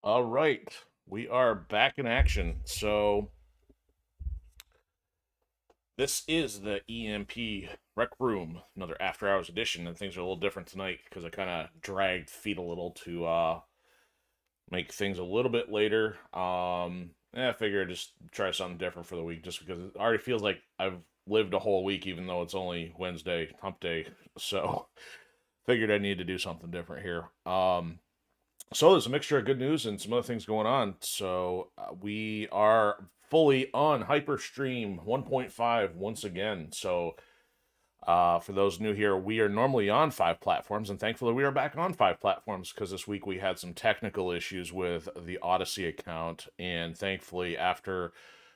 All right, we are back in action. So this is the EMP Rec Room, another after hours edition, and things are a little different tonight because I kind of dragged feet a little to make things a little bit later. I figured I'd just try something different for the week, just because it already feels like I've lived a whole week, even though it's only Wednesday, hump day. So figured I need to do something different here. So there's a mixture of good news and some other things going on. So we are fully on Hyperstream 1.5 once again. So for those new here, we are normally on five platforms, and thankfully we are back on five platforms because this week we had some technical issues with the Odysee account, and thankfully after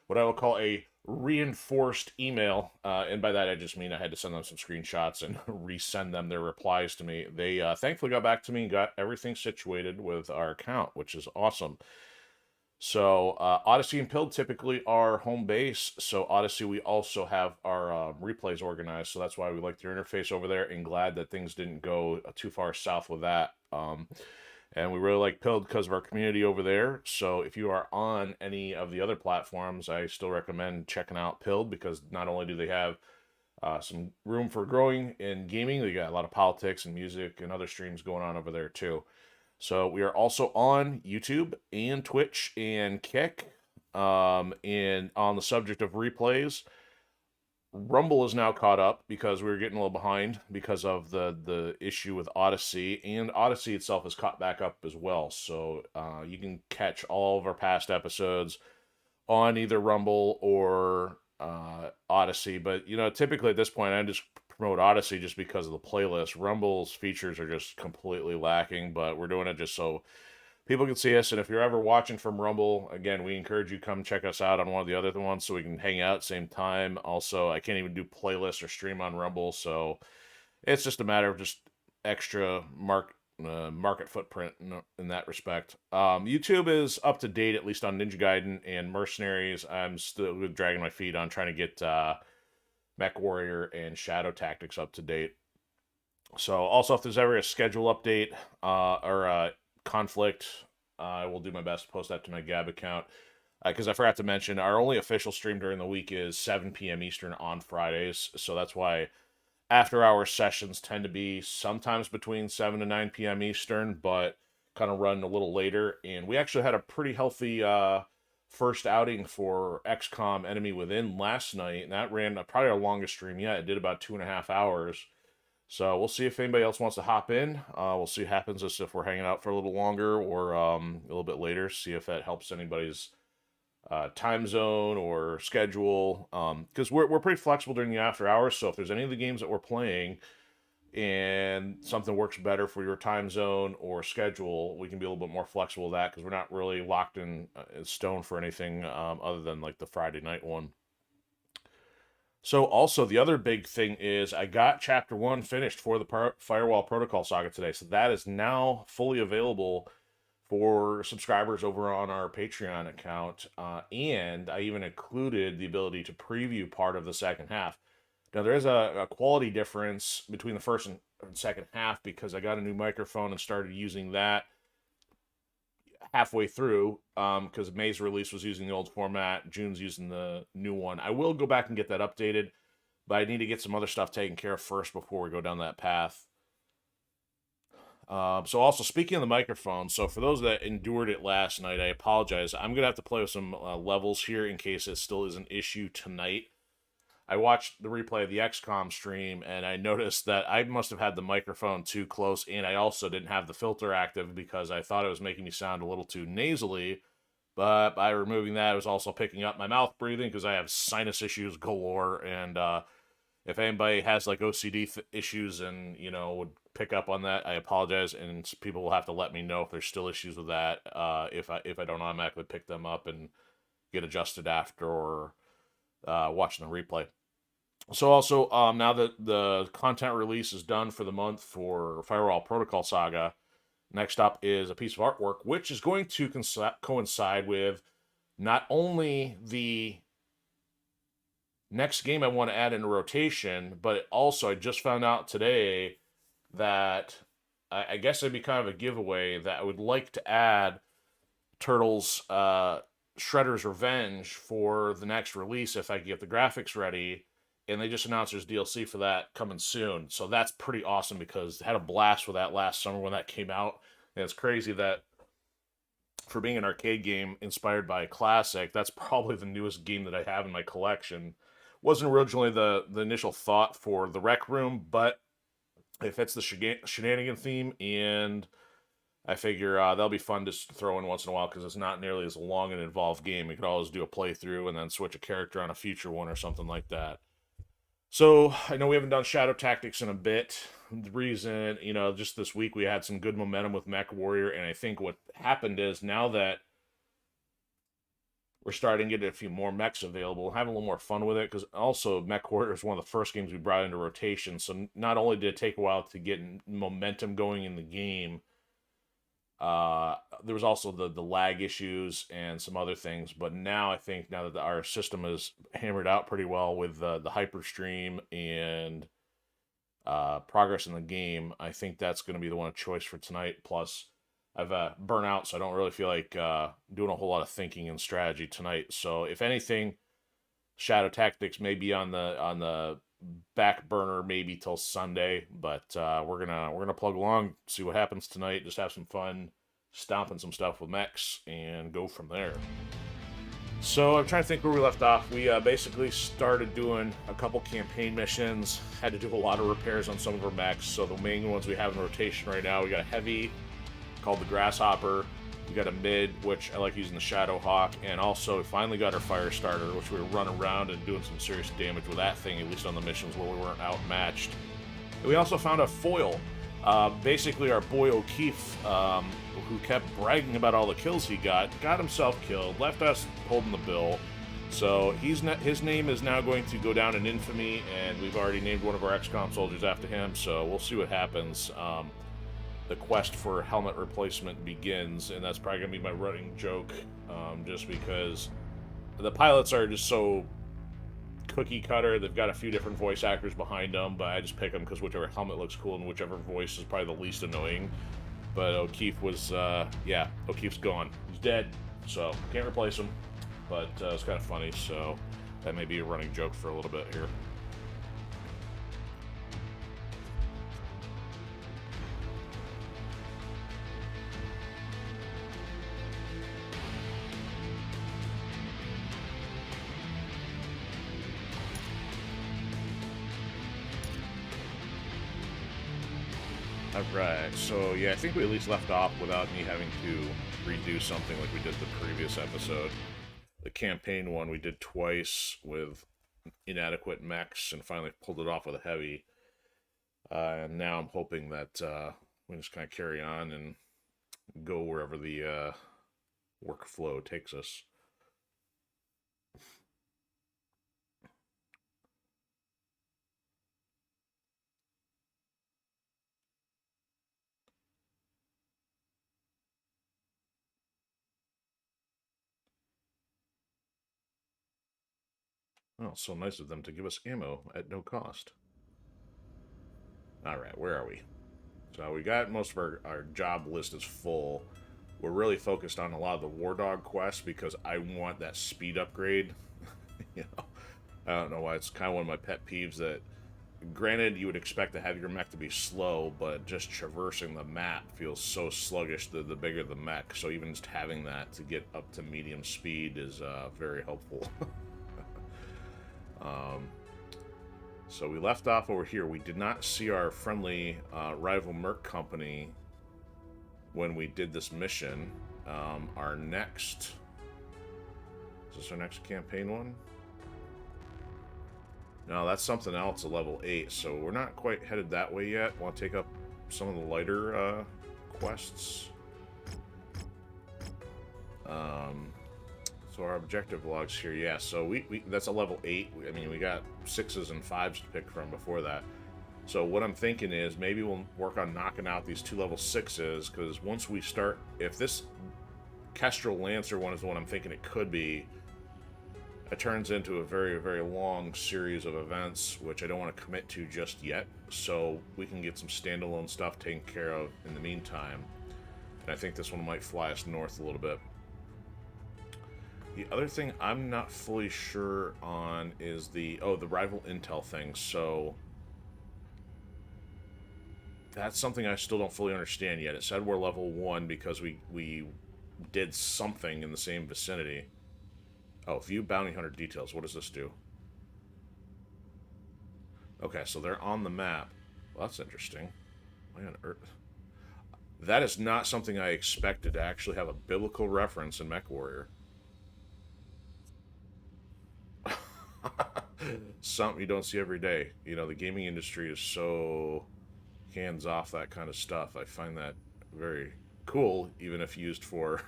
what I will call a reinforced email, and by that I just mean I had to send them some screenshots and resend them their replies to me. They thankfully got back to me and got everything situated with our account, which is awesome. So Odysee and Pill typically are home base. So Odysee, we also have our replays organized. So that's why we like the interface over there. And glad that things didn't go too far south with that. And we really like Pilled because of our community over there. So if you are on any of the other platforms, I still recommend checking out Pilled because not only do they have some room for growing in gaming, they got a lot of politics and music and other streams going on over there too. So we are also on YouTube and Twitch and Kick. And on the subject of replays, Rumble is now caught up because we were getting a little behind because of the issue with Odysee, and Odysee itself is caught back up as well. So you can catch all of our past episodes on either Rumble or Odysee. But typically at this point, I just promote Odysee just because of the playlist. Rumble's features are just completely lacking, but we're doing it just so people can see us. And if you're ever watching from Rumble, again, we encourage you come check us out on one of the other ones so we can hang out at the same time. Also, I can't even do playlists or stream on Rumble, so it's just a matter of just extra market footprint in that respect. YouTube is up to date, at least on Ninja Gaiden and Mercenaries. I'm still dragging my feet on trying to get MechWarrior and Shadow Tactics up to date. So, also, if there's ever a schedule update or a conflict, I will do my best to post that to my Gab account. Because I forgot to mention, our only official stream during the week is 7 p.m. Eastern on Fridays. So that's why after hour sessions tend to be sometimes between 7 to 9 p.m. Eastern, but kind of run a little later. And we actually had a pretty healthy first outing for XCOM Enemy Within last night, and that ran probably our longest stream yet. It did about 2.5 hours. So we'll see if anybody else wants to hop in. We'll see what happens if we're hanging out for a little longer or a little bit later. See if that helps anybody's time zone or schedule. Because we're pretty flexible during the after hours. So if there's any of the games that we're playing and something works better for your time zone or schedule, we can be a little bit more flexible with that because we're not really locked in stone for anything other than like the Friday night one. So also the other big thing is I got chapter one finished for the Firewall Protocol saga today. So that is now fully available for subscribers over on our Patreon account. And I even included the ability to preview part of the second half. Now there is a quality difference between the first and second half because I got a new microphone and started using that halfway through because May's release was using the old format, June's using the new one. I will go back and get that updated, but I need to get some other stuff taken care of first before we go down that path. So also speaking of the microphone, so for those that endured it last night, I apologize. I'm gonna have to play with some levels here in case it still is an issue tonight. I watched the replay of the XCOM stream and I noticed that I must have had the microphone too close, and I also didn't have the filter active because I thought it was making me sound a little too nasally. But by removing that, it was also picking up my mouth breathing because I have sinus issues galore. And if anybody has like OCD issues and would pick up on that, I apologize, and people will have to let me know if there's still issues with that. If I don't automatically pick them up and get adjusted after or watching the replay. So also, now that the content release is done for the month for Firewall Protocol Saga, next up is a piece of artwork, which is going to coincide with not only the next game I want to add into rotation, but also I just found out today that I guess it'd be kind of a giveaway that I would like to add Turtles Shredder's Revenge for the next release if I can get the graphics ready. And they just announced there's DLC for that coming soon. So that's pretty awesome because I had a blast with that last summer when that came out. And it's crazy that for being an arcade game inspired by a classic, that's probably the newest game that I have in my collection. Wasn't originally the initial thought for the Rec Room, but it fits the shenanigan theme, and I figure that'll be fun to throw in once in a while because it's not nearly as long and involved game. You could always do a playthrough and then switch a character on a future one or something like that. So I know we haven't done Shadow Tactics in a bit. The reason, just this week we had some good momentum with MechWarrior, and I think what happened is now that we're starting to get a few more mechs available, having a little more fun with it, because also MechWarrior is one of the first games we brought into rotation, so not only did it take a while to get momentum going in the game, there was also the lag issues and some other things, but now I think now that our system is hammered out pretty well with the hyperstream and progress in the game, I think that's going to be the one of choice for tonight. Plus, I've burnt out, so I don't really feel like doing a whole lot of thinking and strategy tonight. So if anything, Shadow Tactics may be on the back burner maybe till Sunday, but we're gonna plug along, see what happens tonight, just have some fun, stomping some stuff with mechs, and go from there. So I'm trying to think where we left off. We basically started doing a couple campaign missions, had to do a lot of repairs on some of our mechs. So the main ones we have in rotation right now, we got a heavy called the Grasshopper. We got a mid, which I like using the Shadow Hawk, and also we finally got our fire starter, which we were running around and doing some serious damage with that thing, at least on the missions where we weren't outmatched. And we also found a foil. Basically, our boy O'Keefe, who kept bragging about all the kills he got himself killed, left us holding the bill. So his name is now going to go down in infamy, and we've already named one of our XCOM soldiers after him, so we'll see what happens. The quest for helmet replacement begins, and that's probably going to be my running joke, just because the pilots are just so cookie cutter. They've got a few different voice actors behind them, but I just pick them because whichever helmet looks cool and whichever voice is probably the least annoying. But O'Keefe was, O'Keefe's gone. He's dead, so can't replace him, but it's kind of funny, so that may be a running joke for a little bit here. Alright, so yeah, I think we at least left off without me having to redo something like we did the previous episode. The campaign one we did twice with inadequate mechs and finally pulled it off with a heavy. And now I'm hoping that we just kind of carry on and go wherever the workflow takes us. Oh, so nice of them to give us ammo at no cost. Alright, where are we? So we got most of our job list is full. We're really focused on a lot of the War Dog quests because I want that speed upgrade. I don't know why. It's kind of one of my pet peeves that, granted, you would expect the heavier mech to be slow, but just traversing the map feels so sluggish the bigger the mech. So even just having that to get up to medium speed is very helpful. So we left off over here. We did not see our friendly rival Merc company when we did this mission. Our next... Is this our next campaign one? No, that's something else, a level 8, so we're not quite headed that way yet. Want to take up some of the lighter quests. So our objective logs here, yeah, so we that's a level 8. I mean, we got 6s and 5s to pick from before that. So what I'm thinking is maybe we'll work on knocking out these 2 level 6s, because once we start, if this Kestrel Lancer one is the one I'm thinking it could be, it turns into a very, very long series of events, which I don't want to commit to just yet, so we can get some standalone stuff taken care of in the meantime. And I think this one might fly us north a little bit. The other thing I'm not fully sure on is the rival intel thing. So that's something I still don't fully understand yet. It said we're level 1 because we did something in the same vicinity. Oh, view bounty hunter details. What does this do? Okay, so they're on the map. Well, that's interesting. Why on earth? That is not something I expected to actually have a biblical reference in MechWarrior. Something you don't see every day. You know, the gaming industry is so hands off that kind of stuff. I find that very cool, even if used for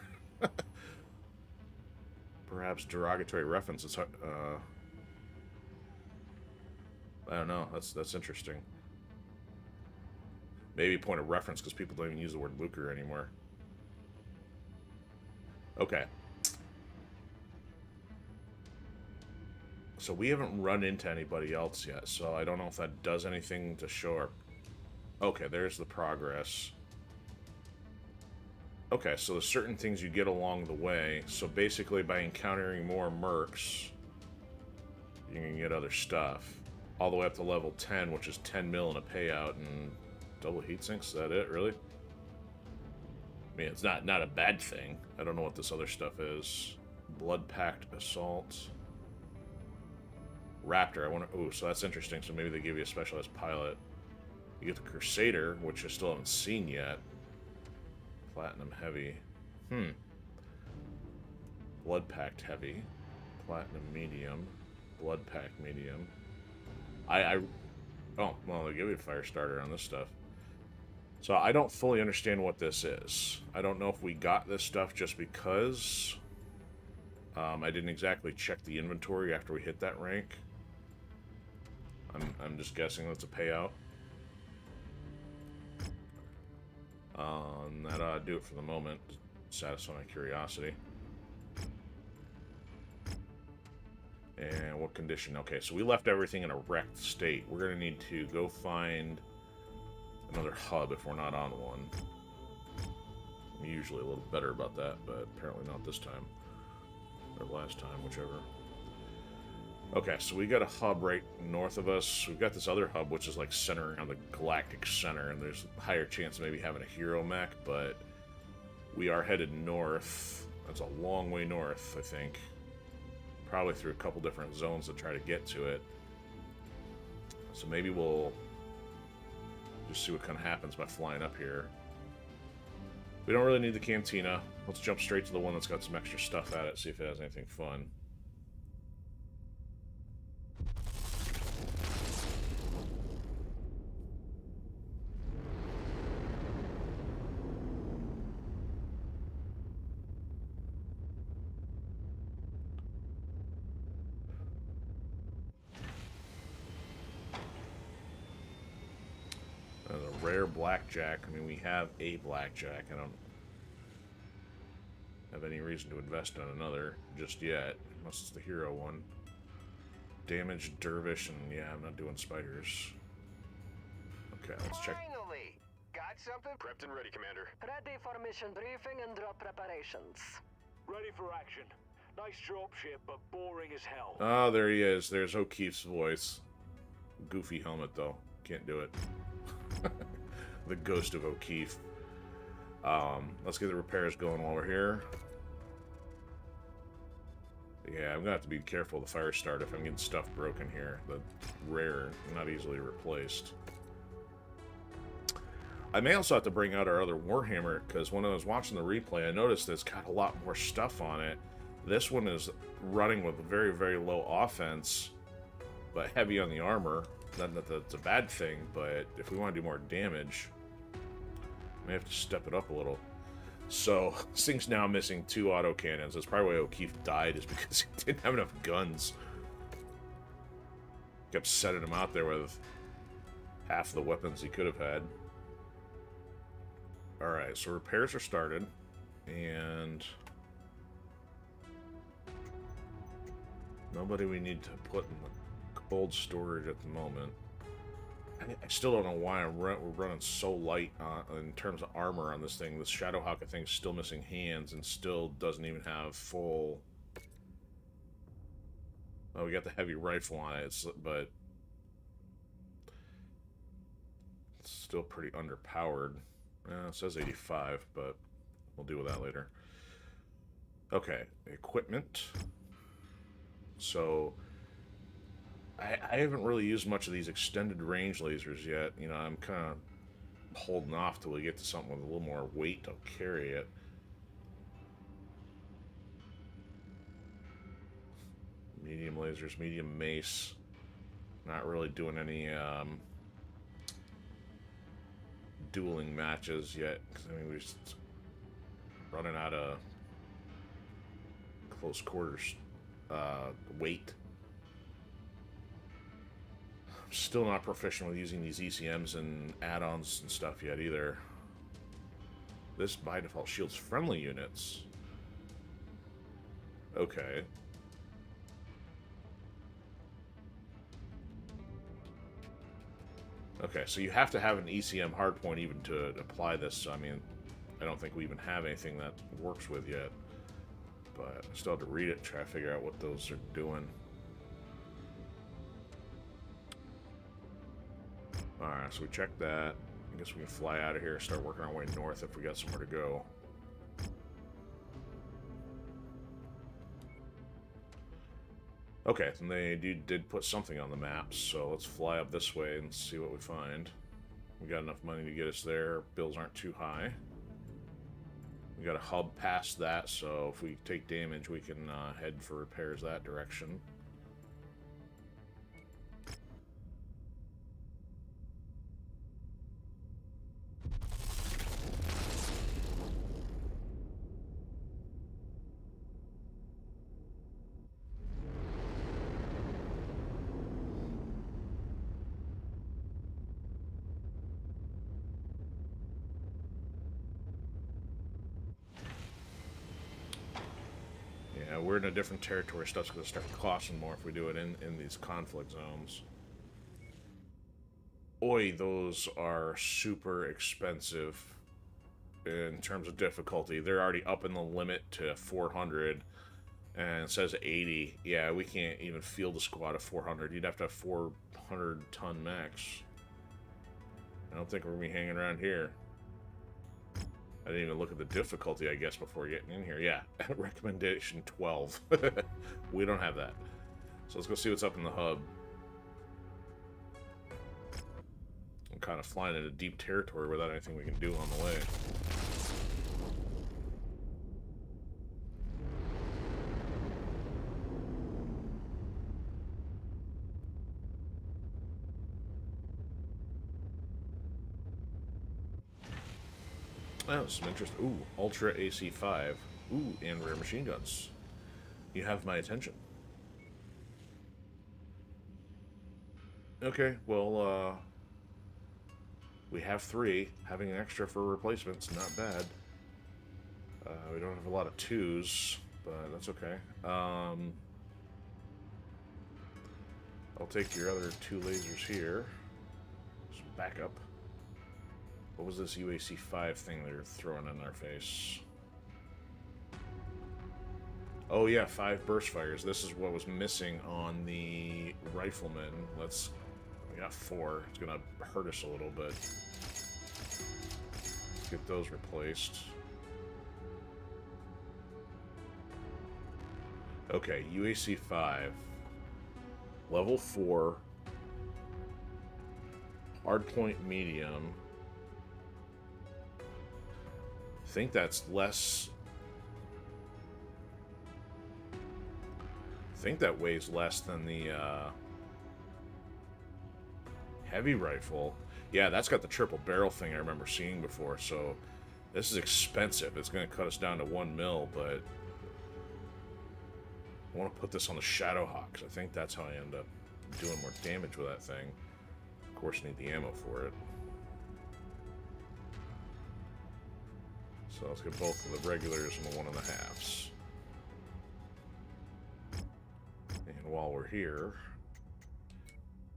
perhaps derogatory references. I don't know. That's interesting. Maybe point of reference because people don't even use the word lucre anymore. Okay. So we haven't run into anybody else yet, so I don't know if that does anything to show our... Okay, there's the progress. Okay, so there's certain things you get along the way. So basically, by encountering more mercs, you can get other stuff. All the way up to level 10, which is 10 mil in a payout, and double heat sinks. Is that it, really? I mean, it's not a bad thing. I don't know what this other stuff is. Blood-packed assault. Raptor, I want to... Ooh, so that's interesting. So maybe they give you a specialized pilot. You get the Crusader, which I still haven't seen yet. Platinum heavy. Blood-packed heavy. Platinum medium. Blood-packed medium. Oh, well, they give you a fire starter on this stuff. So I don't fully understand what this is. I don't know if we got this stuff just because I didn't exactly check the inventory after we hit that rank. I'm just guessing that's a payout. That ought to do it for the moment. Satisfy my curiosity. And what condition? Okay, so we left everything in a wrecked state. We're going to need to go find another hub if we're not on one. I'm usually a little better about that, but apparently not this time. Or last time, whichever. Okay, so we got a hub right north of us. We've got this other hub, which is like centered around the galactic center, and there's a higher chance of maybe having a hero mech, but we are headed north. That's a long way north, I think. Probably through a couple different zones to try to get to it. So maybe we'll just see what kind of happens by flying up here. We don't really need the cantina. Let's jump straight to the one that's got some extra stuff at it, see if it has anything fun. Rare blackjack. I mean, we have a blackjack. I don't have any reason to invest on another just yet, unless it's the hero one. Damaged dervish, and yeah, I'm not doing spiders. Okay, let's check. Finally! Got something? Prepped and ready, Commander. Ready for mission briefing and drop preparations. Ready for action. Nice dropship, but boring as hell. Oh, there he is. There's O'Keefe's voice. Goofy helmet, though. Can't do it. The ghost of O'Keefe. Let's get the repairs going while we're here. Yeah, I'm gonna have to be careful of the fire start if I'm getting stuff broken here. The rare, not easily replaced. I may also have to bring out our other Warhammer, because when I was watching the replay, I noticed it's got a lot more stuff on it. This one is running with very, very low offense, but heavy on the armor. Not that that's a bad thing, but if we want to do more damage, we have to step it up a little. So, this thing's now missing 2 autocannons. That's probably why O'Keefe died, is because he didn't have enough guns. Kept setting him out there with half the weapons he could have had. Alright, so repairs are started, and nobody we need to put in the cold storage at the moment. I still don't know why we're running so light in terms of armor on this thing. This Shadowhawk, I think, is still missing hands and still doesn't even have full Oh, we got the heavy rifle on it, but it's still pretty underpowered. It says 85, but we'll deal with that later. Okay, equipment. So, I haven't really used much of these extended range lasers yet. You know, I'm kind of holding off till we get to something with a little more weight to carry it. Medium lasers, medium mace. Not really doing any dueling matches yet. 'Cause, I mean, we're just running out of close quarters weight. I'm still not proficient with using these ECMs and add-ons and stuff yet either. This by default shields friendly units. Okay. Okay, so you have to have an ECM hardpoint even to apply this. I mean, I don't think we even have anything that works with yet. But I still have to read it and try to figure out what those are doing. Alright, so we checked that. I guess we can fly out of here and start working our way north if we got somewhere to go. Okay, and they did put something on the map, so let's fly up this way and see what we find. We got enough money to get us there. Bills aren't too high. We got a hub past that, so if we take damage, we can head for repairs that direction. We're in a different territory. Stuff's going to start costing more if we do it in these conflict zones. Oi, those are super expensive in terms of difficulty. They're already up in the limit to 400, and it says 80. Yeah, we can't even field a squad of 400. You'd have to have 400-ton max. I don't think we're going to be hanging around here. I didn't even look at the difficulty, I guess, before getting in here. Yeah, recommendation 12. We don't have that. So let's go see what's up in the hub. I'm kind of flying into deep territory without anything we can do on the way. Oh, some interest. Ooh, Ultra AC-5. Ooh, and rare machine guns. You have my attention. Okay, well, we have 3. Having an extra for replacements, not bad. We don't have a lot of 2s, but that's okay. I'll take your other 2 lasers here. Some backup. What was this UAC-5 thing they're throwing in our face? Oh yeah, 5 burst fires. This is what was missing on the rifleman. We got 4. It's gonna hurt us a little bit. Let's get those replaced. Okay, UAC-5. Level 4. Hardpoint medium. I think that's less. I think that weighs less than the heavy rifle. Yeah, that's got the triple barrel thing I remember seeing before, so this is expensive. It's going to cut us down to 1 mil, but I want to put this on the Shadowhawks. I think that's how I end up doing more damage with that thing. Of course, need the ammo for it. So let's get both of the regulars and the 1.5s. And while we're here,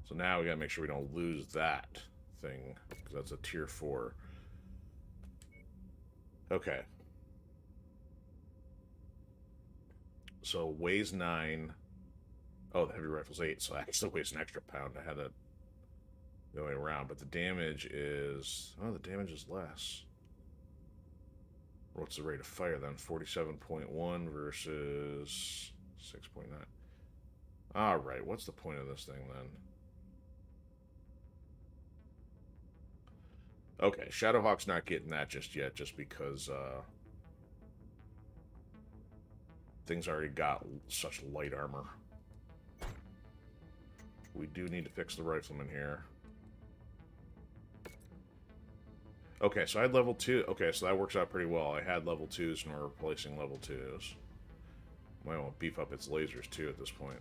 so now we gotta make sure we don't lose that thing, because that's a tier 4. Okay. So weighs 9, Oh, the heavy rifle's 8, so I actually weighs an extra pound. I had it the other way around, but the damage is... Oh, the damage is less. What's the rate of fire then? 47.1 versus 6.9. Alright, what's the point of this thing then? Okay, Shadowhawk's not getting that just yet, just because things already got such light armor. We do need to fix the rifleman here. Okay, so I had level 2. Okay, so that works out pretty well. I had level 2s and we're replacing level 2s. Might want to beef up its lasers too at this point.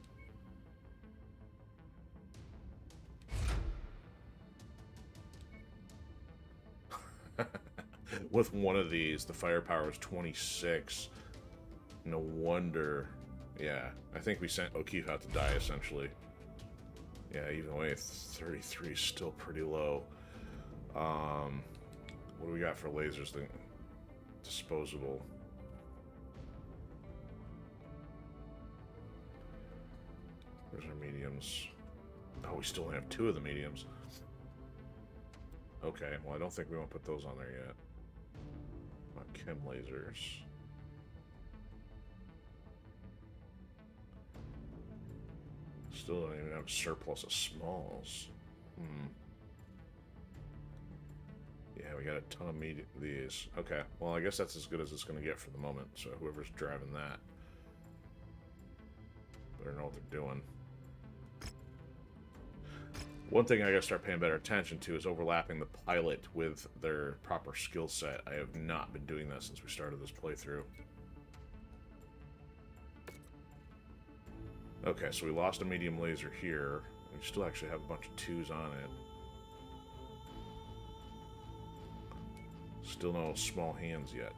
With one of these, the firepower is 26. No wonder. Yeah, I think we sent O'Keefe out to die, essentially. Yeah, even though 33 is still pretty low. What do we got for lasers? The disposable. Where's our mediums? Oh, we still only have 2 of the mediums. Okay, well, I don't think we want to put those on there yet. Chem lasers. Still don't even have a surplus of smalls. Yeah, we got a ton of these. Okay, well, I guess that's as good as it's going to get for the moment. So whoever's driving that better know what they're doing. One thing I gotta start paying better attention to is overlapping the pilot with their proper skill set. I have not been doing that since we started this playthrough. Okay, so we lost a medium laser here. We still actually have a bunch of 2s on it. Still no small hands yet.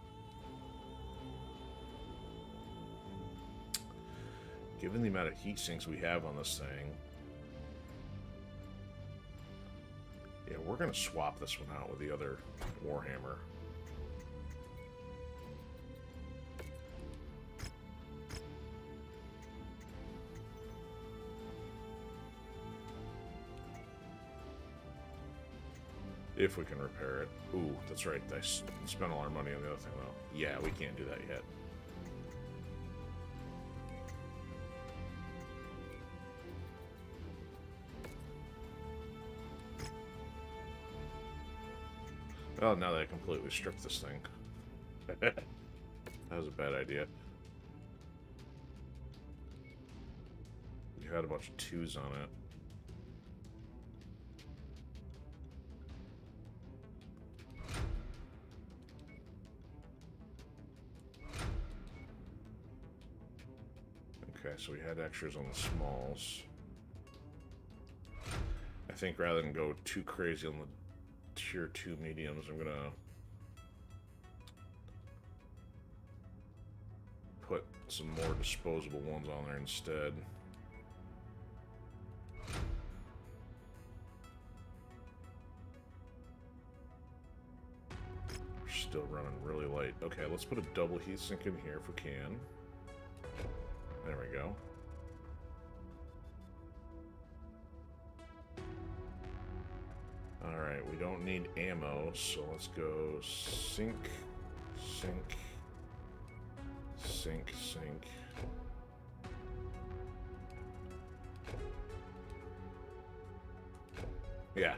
Given the amount of heat sinks we have on this thing... Yeah, we're going to swap this one out with the other Warhammer. If we can repair it. Ooh, that's right. I spent all our money on the other thing, though. Yeah, we can't do that yet. Well, now that I completely stripped this thing. That was a bad idea. We had a bunch of 2s on it. Okay, so we had extras on the smalls. I think rather than go too crazy on the tier 2 mediums, I'm gonna put some more disposable ones on there instead. We're still running really light. Okay, let's put a double heatsink in here if we can. There we go. Alright, we don't need ammo, so let's go sink, sink, sink, sink. Yeah,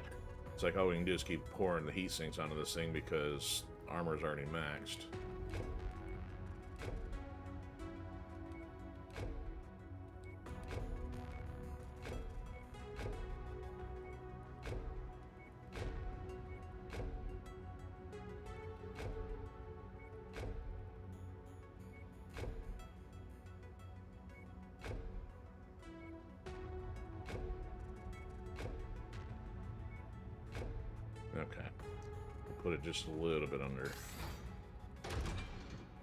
it's like all we can do is keep pouring the heat sinks onto this thing because armor's already maxed. Okay. We'll put it just a little bit under.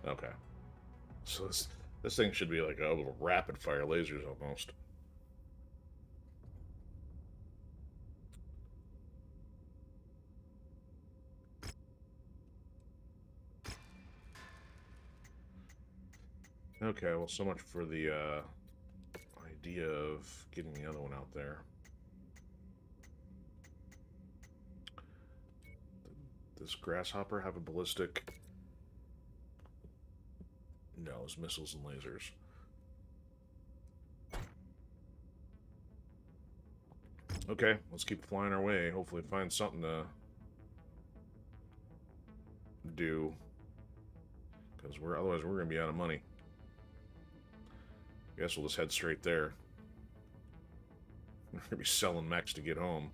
Okay. So this thing should be like a rapid fire lasers almost. Okay, well, so much for the idea of getting the other one out there. Does Grasshopper have a ballistic? No, it's missiles and lasers. Okay, let's keep flying our way. Hopefully find something to do. Because otherwise we're going to be out of money. Guess we'll just head straight there. We're going to be selling mechs to get home.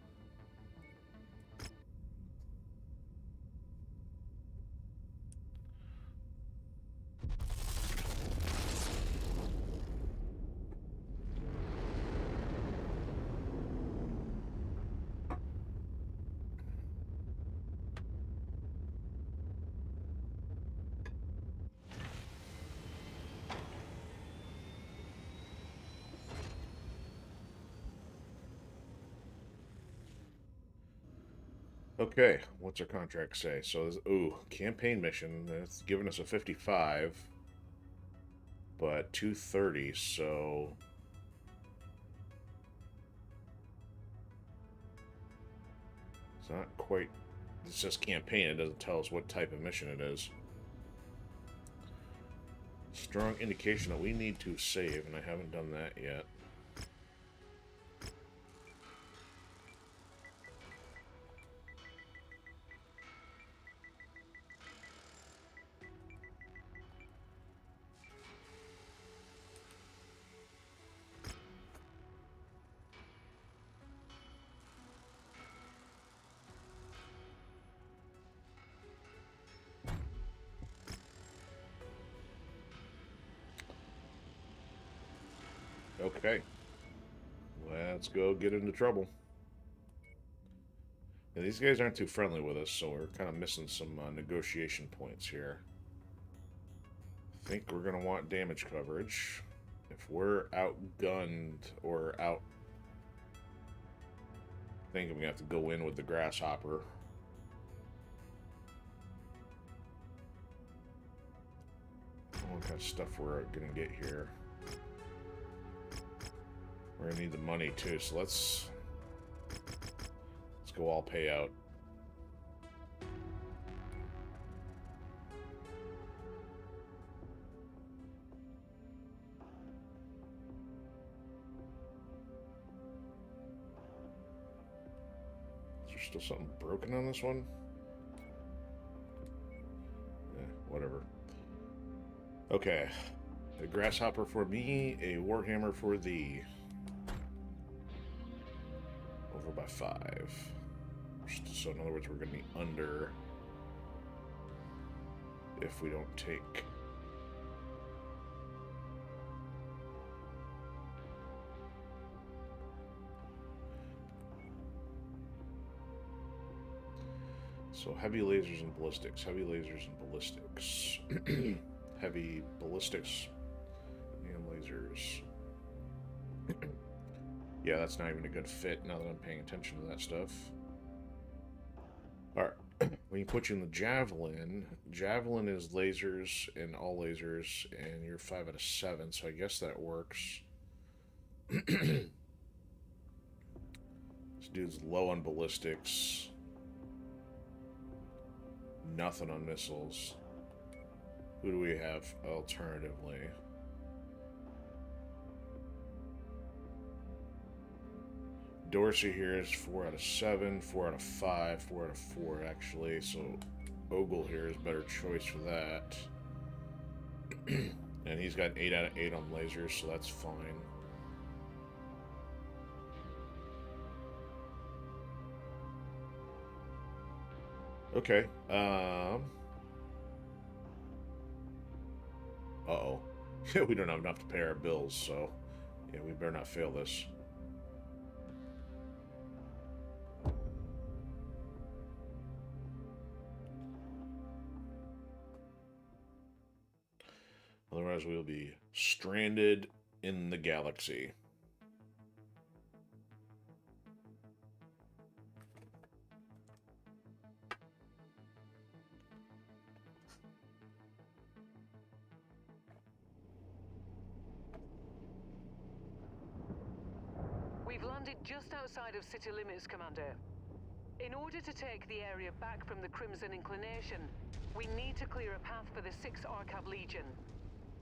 Okay, what's our contract say? So, ooh, campaign mission. That's giving us a 55, but 230. So, it's not quite. It says campaign. It doesn't tell us what type of mission it is. Strong indication that we need to save, and I haven't done that yet. Okay. Let's go get into trouble. Yeah, these guys aren't too friendly with us, so we're kind of missing some negotiation points here. I think we're going to want damage coverage. If we're outgunned or out... I think I'm going to have to go in with the Grasshopper. What kind of stuff we're going to get here. We're going to need the money too, so let's go all payout. Is there still something broken on this one? Whatever. Okay. A Grasshopper for me, a Warhammer for thee. Over by 5. So in other words, we're going to be under if we don't take... So heavy lasers and ballistics. Heavy lasers and ballistics. Heavy ballistics and lasers. Yeah, that's not even a good fit now that I'm paying attention to that stuff. Alright, when you put you in the Javelin, Javelin is lasers and all lasers, and you're 5 out of 7, so I guess that works. This dude's low on ballistics. Nothing on missiles. Who do we have alternatively? Odysee here is 4 out of 7, 4 out of 5, 4 out of 4 actually, so Ogle here is a better choice for that. And he's got 8 out of 8 on lasers, so that's fine. Okay, uh-oh. We don't have enough to pay our bills, so yeah, we better not fail this. Otherwise, we'll be stranded in the galaxy. landed just outside of city limits, Commander. In order to take the area back from the Crimson Inclination, we need to clear a path for the 6th Arcav Legion.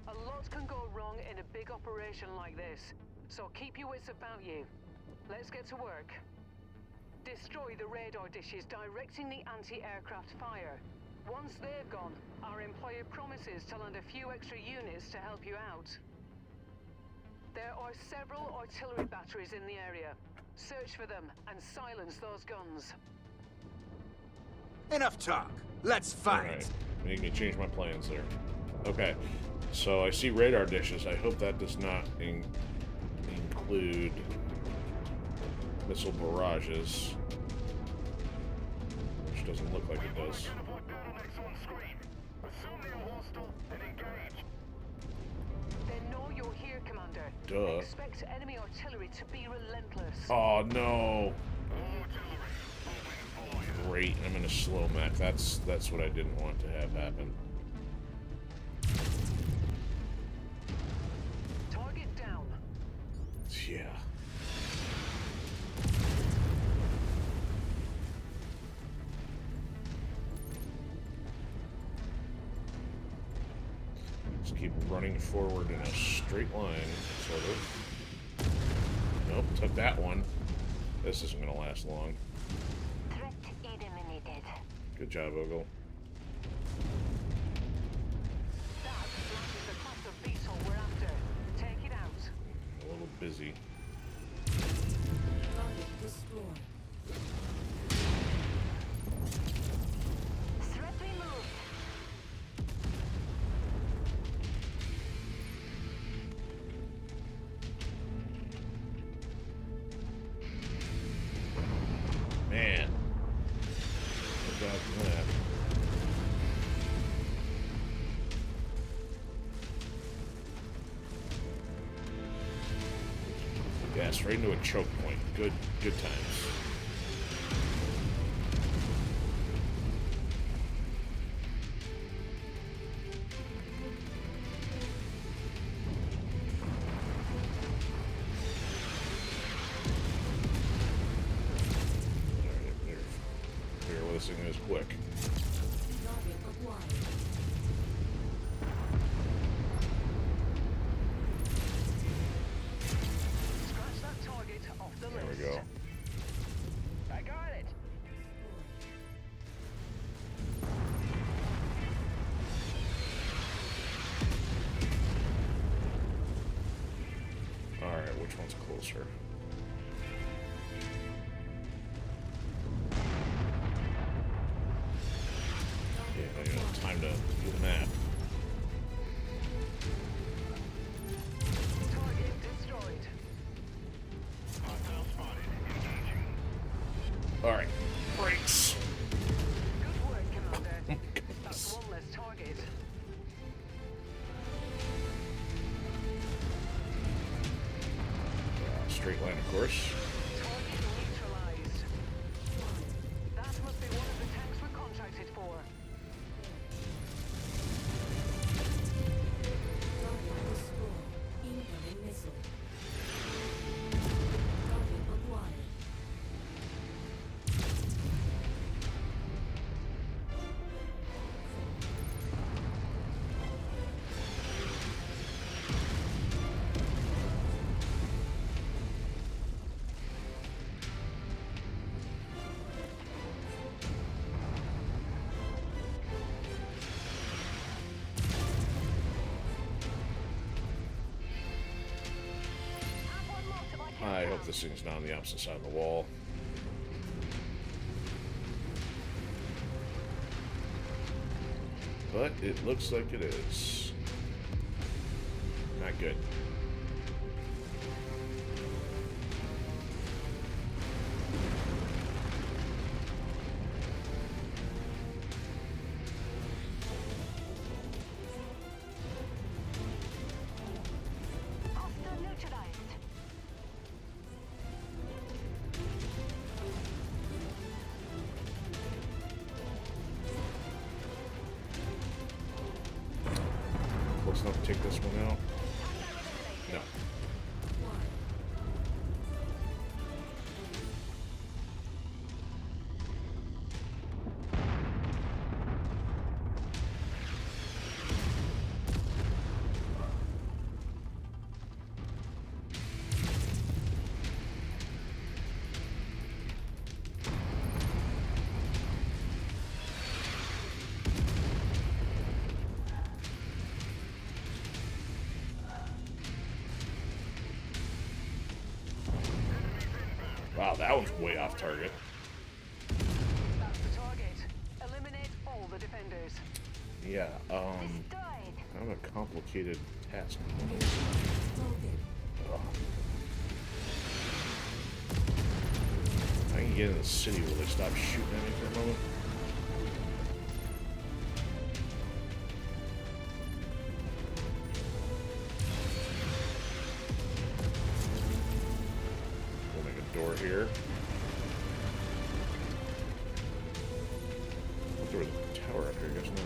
A lot can go wrong in a big operation like this, so keep your wits about you. Let's get to work. Destroy the radar dishes directing the anti-aircraft fire. Once they've gone, our employer promises to land a few extra units to help you out. There are several artillery batteries in the area. Search for them and silence those guns. Enough talk. Let's fight. Alright. Make me change my plans there. Okay. So I see radar dishes. I hope that does not include missile barrages. Which doesn't look like it does. They know you're here, Commander. Duh. Expect enemy artillery to be relentless. Oh no. Great, I'm in a slow mech. That's what I didn't want to have happen. Target down. Yeah. Just keep running forward in a straight line, sort of. Nope, took that one. This isn't gonna last long. Good job, Ogle. That is the class of beetle we're after. Take it out. A little busy. Target destroyed. Threat removed. Man. Good job for that. Yes, right into a choke point. Good times. This thing is quick. Target acquired. Scratch that target off the There list. we go. I got it. Alright, which one's closer? Yeah, you know, time to do the map. Target destroyed. Alright, brakes! Good work, Commander. That's one less target. Straight line, of course. Target neutralized. That must be one of the tanks we're contracted for. Target destroyed. Incoming missile. Target acquired. I hope this thing's not on the opposite side of the wall. But it looks like it is. Not good. Hostile neutralized. Close enough to take this one out. No. that one's way off target. That's the target. Eliminate all the defenders. Yeah, kind of a complicated task. Ugh. I can get in the city. Will they stop shooting at me for a moment? We'll make a door here. I thought there was a tower up here, I guess not.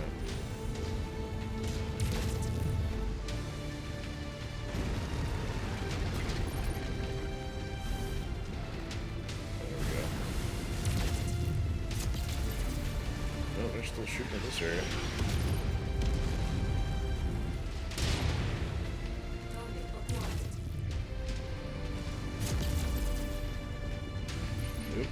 They're still shooting at this area. Nope.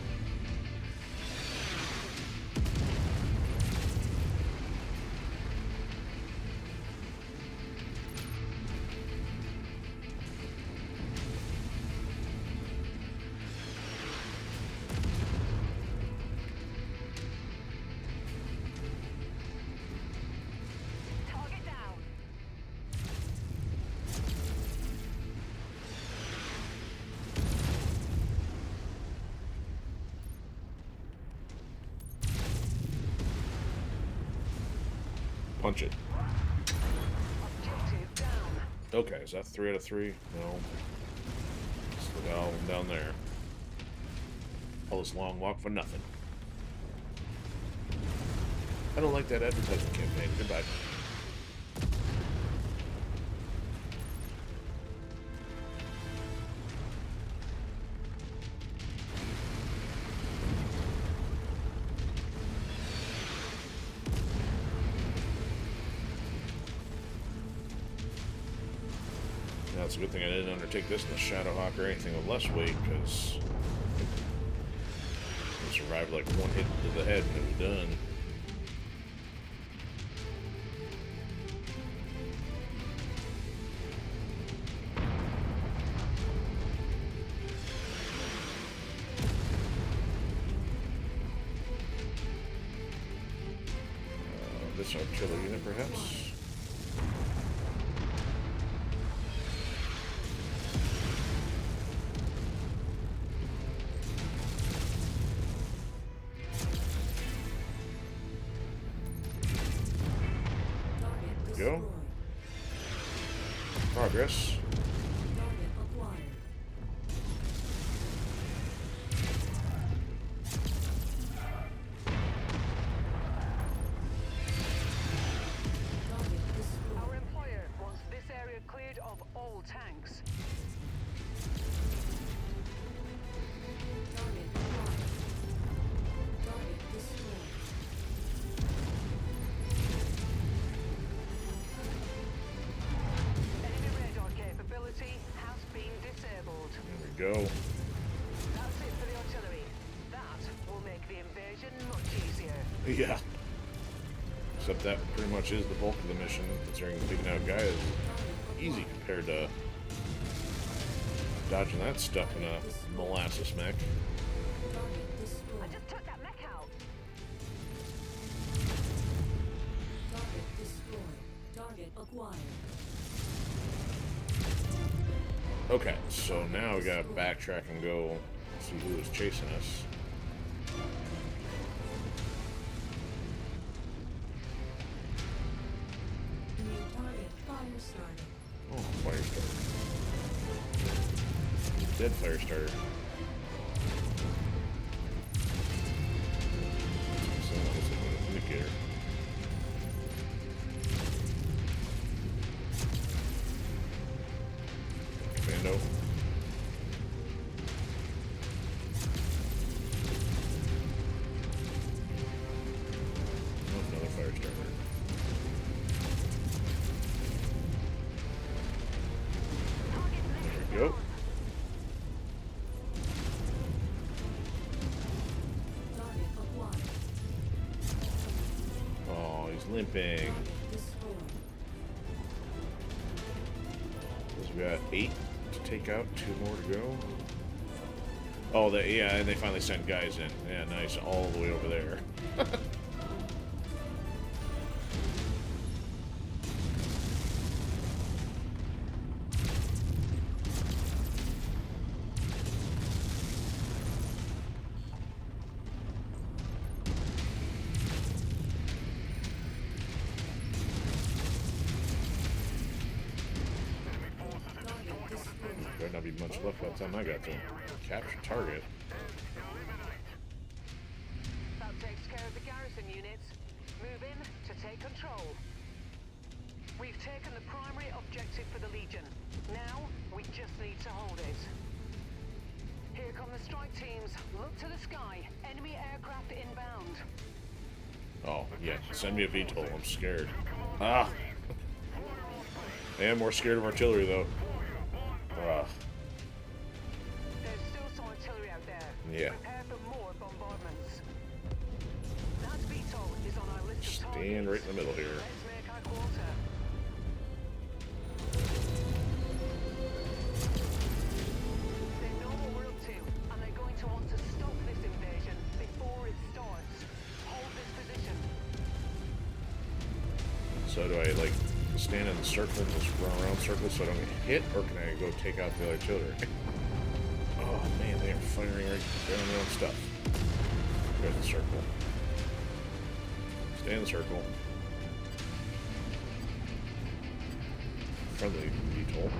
Punch it. Objective down. Okay, is that 3 out of 3? No. Still got all of them down there. All this long walk for nothing. I don't like that advertising campaign. Goodbye. Now, it's a good thing I didn't undertake this in the Shadowhawk or anything with less weight, because I survived like one hit to the head and it was done. This artillery unit, perhaps? Go. Progress. Target acquired. Target destroyed. Our employer wants this area cleared of all tanks. Target acquired. Target destroyed. Enemy radar capability has been disabled. There we go. That's it for the artillery. That will make the invasion much easier. Yeah. Except that pretty much is the bulk of the mission, considering taking out guys is easy compared to dodging that stuff in a molasses mech. Target I destroyed. just took that mech out. Target destroyed. Target acquired. Okay, so now we gotta backtrack and go see who is chasing us. New target fire started. Oh, fire starter. Dead fire starter. So that was an indicator. Commando. Oh, another fire starter. There we go. Target acquired. Oh, he's limping. Destroyed. So we got 8 to take out, 2 more to go. Oh, yeah, and they finally sent guys in. Yeah, nice, all the way over there. Better not be much left by the time I got to him. Capture target. That takes care of the garrison units. Move in to take control. We've taken the primary objective for the Legion. Now, we just need to hold it. Here come the strike teams. Look to the sky. Enemy aircraft inbound. Oh, yeah. Send me a VTOL. I'm scared. Ah! I am more scared of artillery, though. Ugh. There's still some artillery out there. Yeah. Prepare for more bombardments. That VTOL is on our list of targets. Stand right in the middle here. Let's make our quarter. They know what we're up to, and they're going to want to stop this invasion before it starts. Hold this position. So do I, like, stand in the circle and just run around circles so I don't get hit, or can I go take out the artillery? Oh man, they are firing right on their own stuff. Go to the circle. Stay in the circle. Friendly VTOL.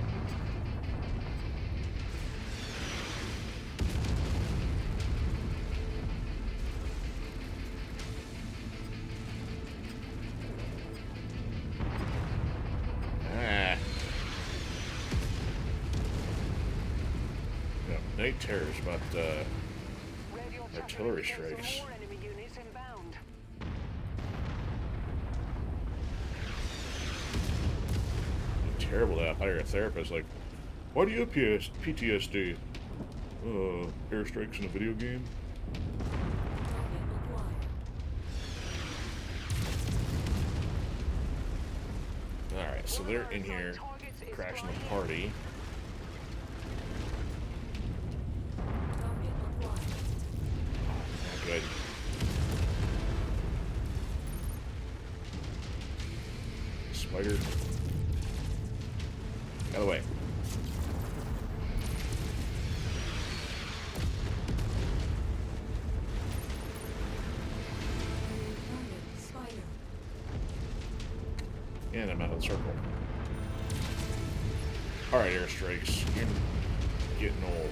Night terrors about artillery strikes. More enemy units inbound. Terrible to hire a therapist. Like, why do you have PTSD? Airstrikes in a video game? Alright, so they're in here crashing the party. Good. Spider. Out of the way. And I'm out of the circle. Alright, airstrikes. You're getting old.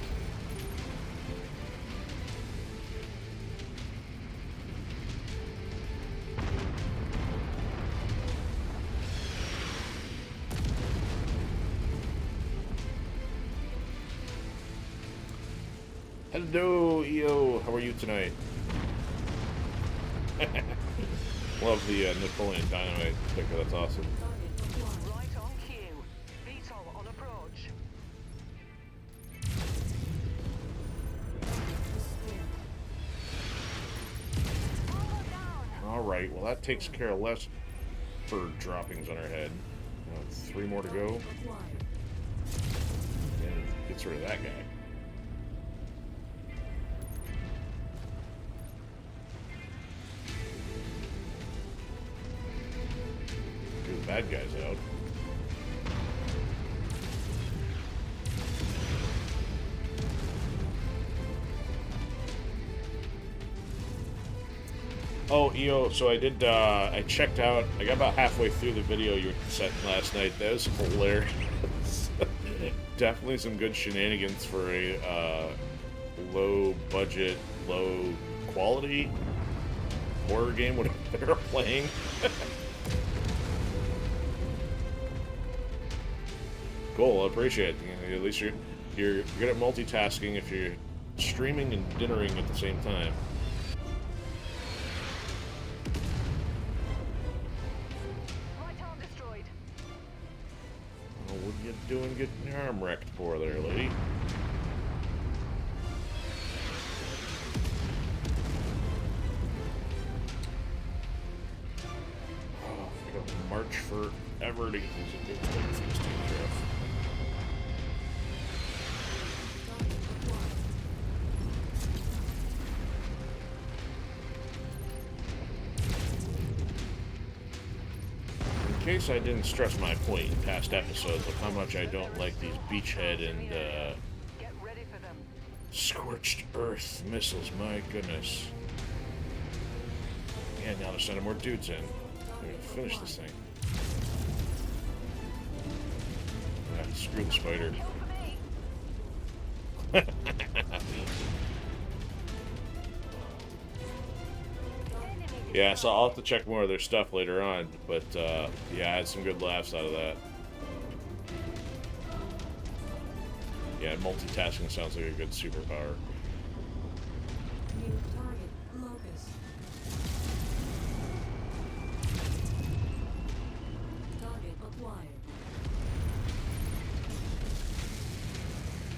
Hello, EO. How are you tonight? Love the Napoleon Dynamite sticker. That's awesome. Right on cue. VTOL on approach. Alright, well that takes care of less bird droppings on our head. 3 more to go. And gets rid of that guy. Get the bad guys out. Oh, EO, so I did, I checked out, I got about halfway through the video you sent last night. That was hilarious. Definitely some good shenanigans for a low budget, low quality horror game, whatever they're playing. Cool, I appreciate it. You know, at least you're good at multitasking if you're streaming and dinnering at the same time. What are you doing getting your arm wrecked for there, lady? Oh, we gotta march forever to get these things taken care of. case I didn't stress my point in past episodes of how much I don't like these beachhead and Get ready for them. scorched earth missiles, my goodness. And now they're sending more dudes in. We're gonna finish this thing. Yeah, screw the spider. Yeah, so I'll have to check more of their stuff later on, but yeah, I had some good laughs out of that. Yeah, multitasking sounds like a good superpower. New target, Locust. Target acquired.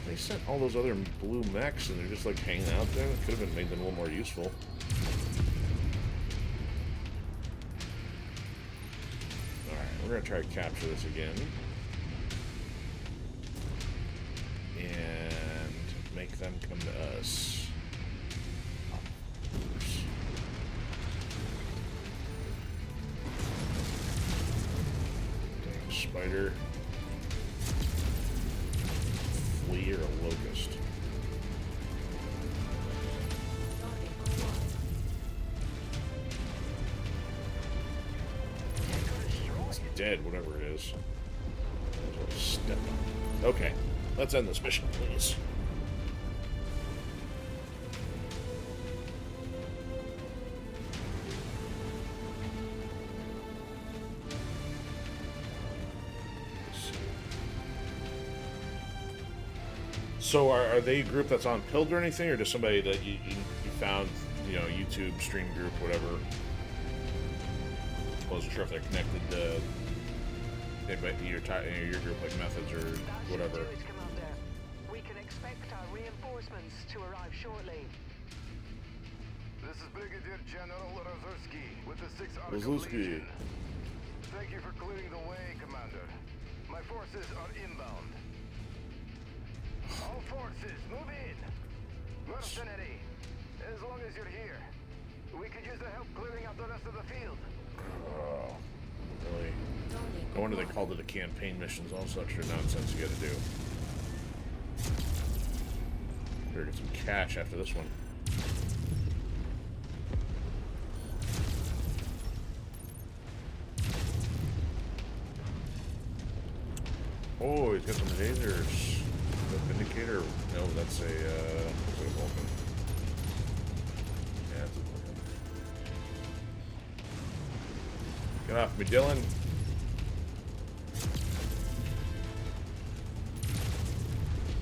They sent all those other blue mechs and they're just like hanging out there. It could have been made them a little more useful. We're going to try to capture this again. And make them come to us. Dang spider. Flea or a locust. Target acquired. It's dead, whatever it is. Step up. Okay, let's end this mission, please. So are they a group that's on Pilled or anything, or just somebody that you found, you know, YouTube stream group, whatever? Wasn't sure if they're connected to your group, like Methods or That should whatever. do it, Commander. We can expect our reinforcements to arrive shortly. This is Brigadier General Rozerski with the 6th Rozerski. Legion. Thank you for clearing the way, Commander. My forces are inbound. All forces, move in! Mercenary, as long as you're here, we could use the help clearing out the rest of the field. Oh, really? Target No wonder they acquired. called it a campaign missions, all such nonsense you gotta do. Better get some cash after this one. Oh, he's got some lasers. The Vindicator? No, that's a, what's it, a Vulcan? Yeah, it's a Vulcan. Get off me, Dylan.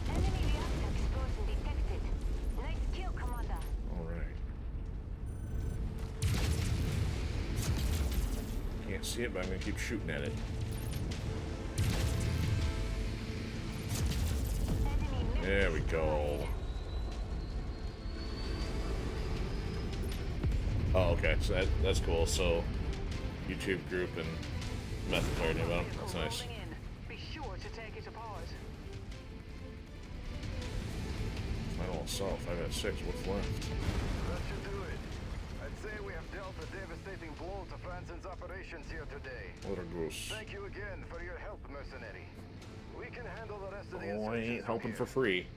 Enemy reactor explosion detected. Nice kill, Commander. Alright. Can't see it, but I'm gonna keep shooting at it. Enemy There we go. Oh, okay. So that's cool. So, YouTube group and method player name on them. That's nice. Rolling in. Be sure to take it apart. Final assault. 5 out of 6. What's left? That should do it. I'd say we have dealt a devastating blow to Franzen's operations here today. What a goose. Thank you again for your help, Mercenary. We can handle the rest of the Oh, I ain't insurgents helping from for free.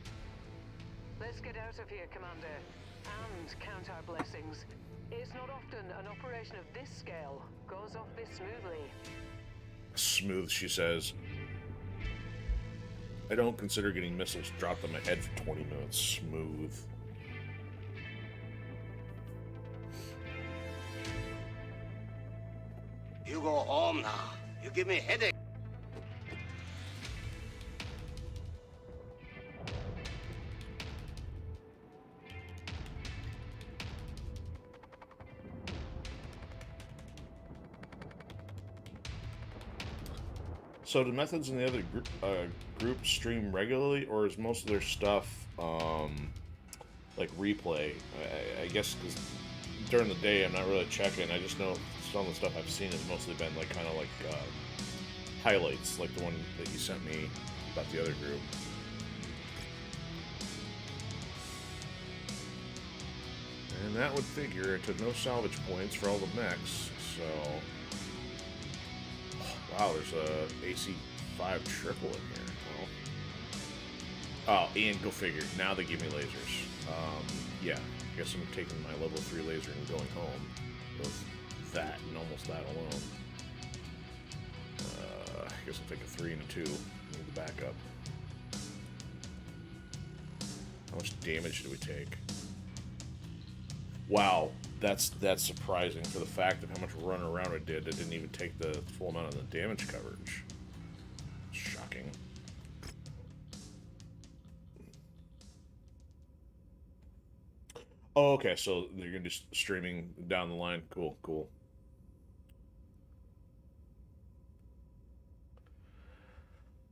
Let's get out of here, Commander, and count our blessings. It's not often an operation of this scale goes off this smoothly. Smooth, she says. I don't consider getting missiles dropped on my head for 20 minutes smooth. You go home now. You give me a headache. So do Methods and the other groups stream regularly, or is most of their stuff like replay? I guess because during the day I'm not really checking. I just know some of the stuff I've seen has mostly been like kind of like highlights, like the one that you sent me about the other group. And that would figure it took no salvage points for all the mechs, so... Wow, there's a AC-5 triple in here. Well, oh, and go figure. Now they give me lasers. Yeah, I guess I'm taking my level 3 laser and going home with that and almost that alone. I guess I'll take a 3 and a 2. Need the backup. How much damage do we take? Wow, that's surprising for the fact of how much run around it did. It didn't even take the full amount of the damage coverage. Shocking. Oh, okay, so they're gonna just streaming down the line. Cool, cool.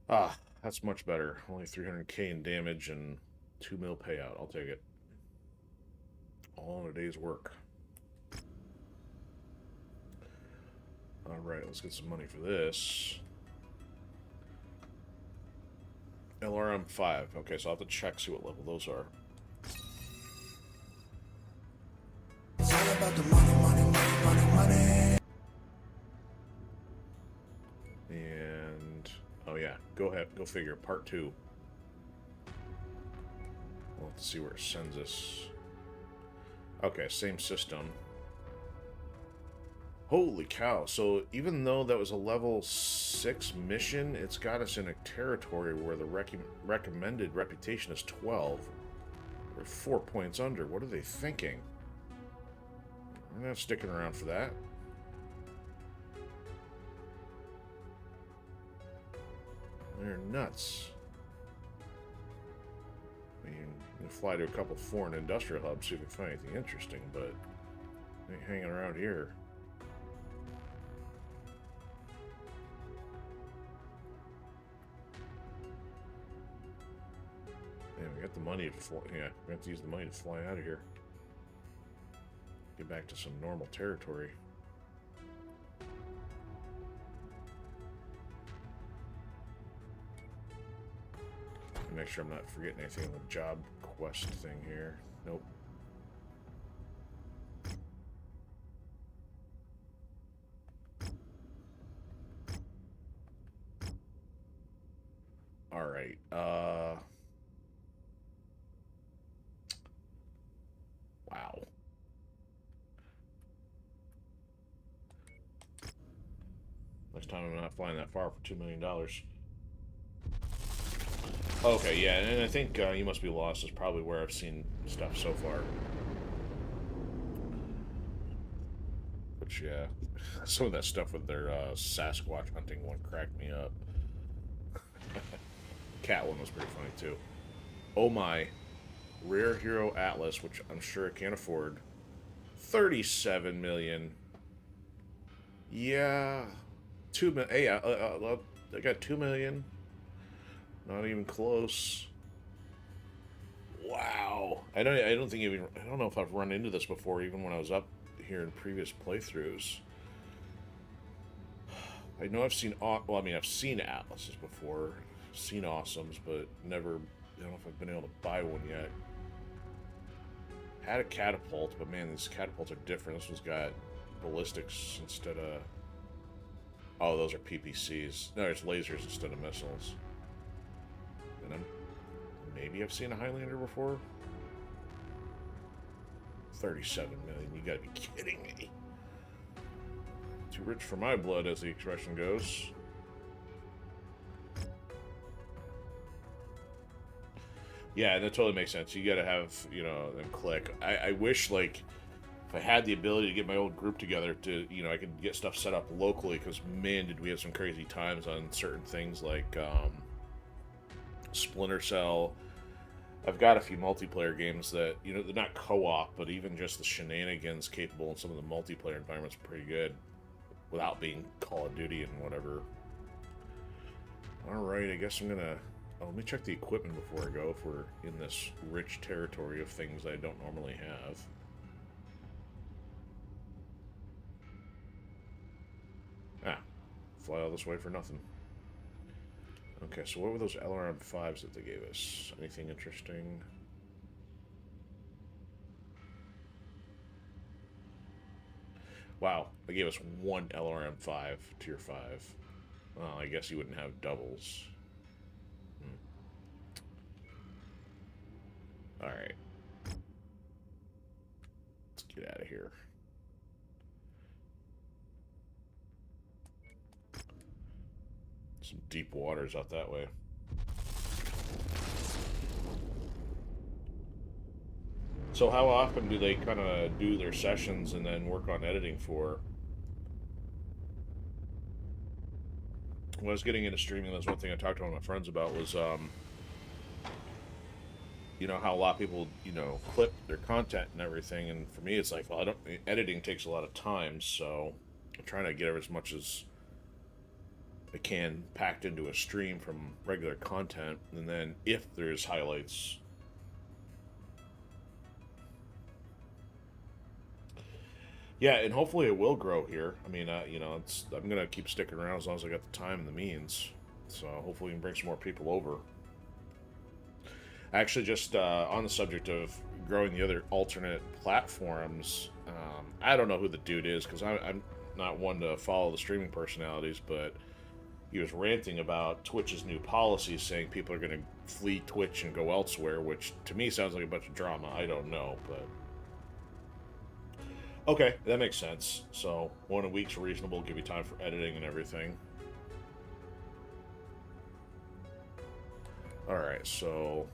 Ah, that's much better. Only 300k in damage and 2 mil payout. I'll take it. All in a day's work. Alright, let's get some money for this. LRM5. Okay, so I'll have to check, see what level those are. It's all about the money, money, money, money, money. And oh yeah, go ahead, go figure. Part 2. We'll have to see where it sends us. Okay, same system. Holy cow. So even though that was a level 6 mission, it's got us in a territory where the recommended reputation is 12. We're 4 points under. What are they thinking? I'm not sticking around for that. They're nuts. I mean, you can fly to a couple foreign industrial hubs, see if you can find anything interesting, but ain't hanging around here. Man, we got the money to fly. Yeah, we have to use the money to fly out of here. Get back to some normal territory. Make sure I'm not forgetting anything on the job quest thing here. Nope. Alright, wow. Next time I'm not flying that far for $2 million. Okay, yeah, and I think You Must Be Lost is probably where I've seen stuff so far. Which, yeah, some of that stuff with their Sasquatch hunting one cracked me up. Cat one was pretty funny, too. Oh my. Rare Hero Atlas, which I'm sure I can't afford. 37 million. Yeah. 2 million. Hey, I got 2 million. Not even close. Wow. I don't know if I've run into this before, even when I was up here in previous playthroughs. I know I've seen, well, I mean, I've seen Atlases before, seen Awesomes, but never, I don't know if I've been able to buy one yet. Had a catapult, but man, these catapults are different. This one's got ballistics instead of, oh, those are PPCs. No, it's lasers instead of missiles. And maybe I've seen a Highlander before. 37 million, you gotta be kidding me. Too rich for my blood, as the expression goes. Yeah, that totally makes sense. You gotta have, you know, them click. I wish, like, if I had the ability to get my old group together to, you know, I could get stuff set up locally, because, man, did we have some crazy times on certain things like, Splinter Cell. I've got a few multiplayer games that, you know, they're not co-op, but even just the shenanigans capable in some of the multiplayer environments are pretty good, without being Call of Duty and whatever. Alright, I guess I'm gonna... Oh, let me check the equipment before I go, if we're in this rich territory of things I don't normally have. Ah, fly all this way for nothing. Okay, so what were those LRM-5s that they gave us? Anything interesting? Wow, they gave us one LRM-5, Tier 5. Well, I guess you wouldn't have doubles. Alright. Let's get out of here. Some deep waters out that way. So how often do they kind of do their sessions and then work on editing for? When I was getting into streaming, that's one thing I talked to one of my friends about was, you know, how a lot of people, you know, clip their content and everything. And for me, it's like, well, editing takes a lot of time. So I'm trying to get as much as I can packed into a stream from regular content. And then if there's highlights, yeah, and hopefully it will grow here. I mean, you know, I'm gonna keep sticking around as long as I got the time and the means. So hopefully we can bring some more people over. Actually, just on the subject of growing the other alternate platforms, I don't know who the dude is because I'm not one to follow the streaming personalities, but he was ranting about Twitch's new policies, saying people are going to flee Twitch and go elsewhere, which to me sounds like a bunch of drama. I don't know, but okay, that makes sense. So 1 a week's reasonable, give you time for editing and everything. All right, so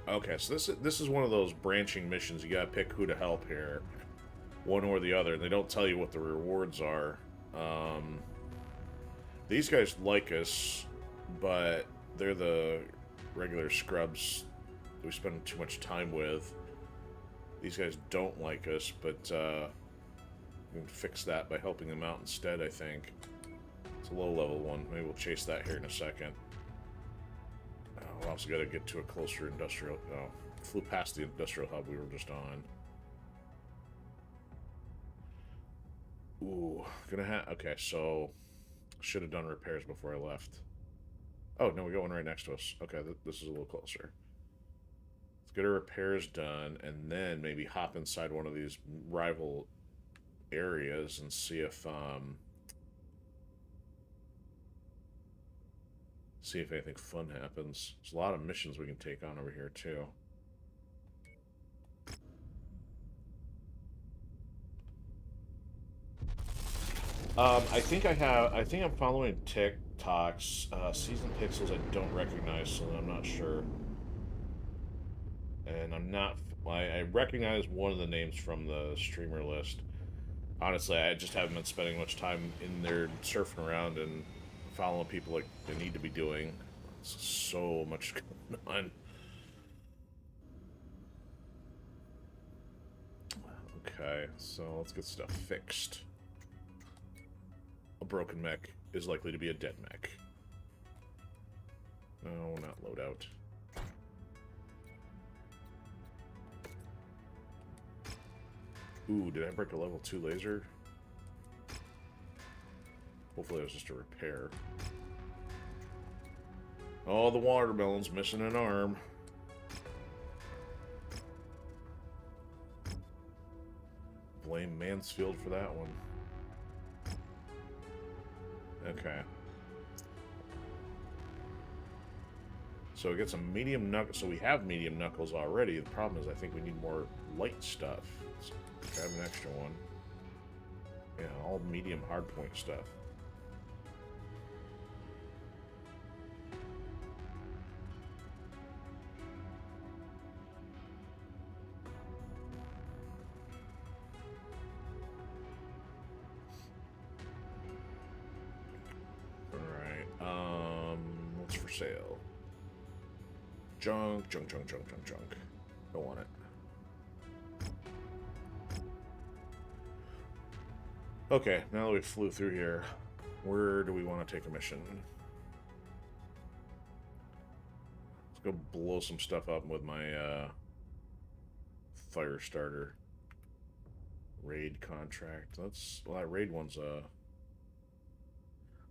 okay, so this is one of those branching missions. You gotta pick who to help here, one or the other. They don't tell you what the rewards are. These guys like us, but they're the regular scrubs we spend too much time with. These guys don't like us, but we can fix that by helping them out instead, I think. It's a low-level one. Maybe we'll chase that here in a second. We also got to get to a closer industrial... Oh, flew past the industrial hub we were just on. Ooh, gonna have... Okay, so... Should have done repairs before I left. Oh, no, we got one right next to us. Okay, this is a little closer. Let's get our repairs done, and then maybe hop inside one of these rival areas and see if, see if anything fun happens. There's a lot of missions we can take on over here, too. I think I'm following TikToks. Season Pixels I don't recognize, so I'm not sure. And I'm not... I recognize one of the names from the streamer list. Honestly, I just haven't been spending much time in there surfing around and following people like they need to be doing. It's so much going on. Okay, so let's get stuff fixed. A broken mech is likely to be a dead mech. No, not loadout. Ooh, did I break a level 2 laser? Hopefully it was just a repair. Oh, the watermelon's missing an arm. Blame Mansfield for that one. Okay. So we get some medium knuckles. So we have medium knuckles already. The problem is I think we need more light stuff. Let's grab an extra one. Yeah, all medium hardpoint stuff. What's for sale? Junk. Don't want it. Okay, now that we flew through here, where do we want to take a mission? Let's go blow some stuff up with my fire starter. Raid contract. Well, that raid one's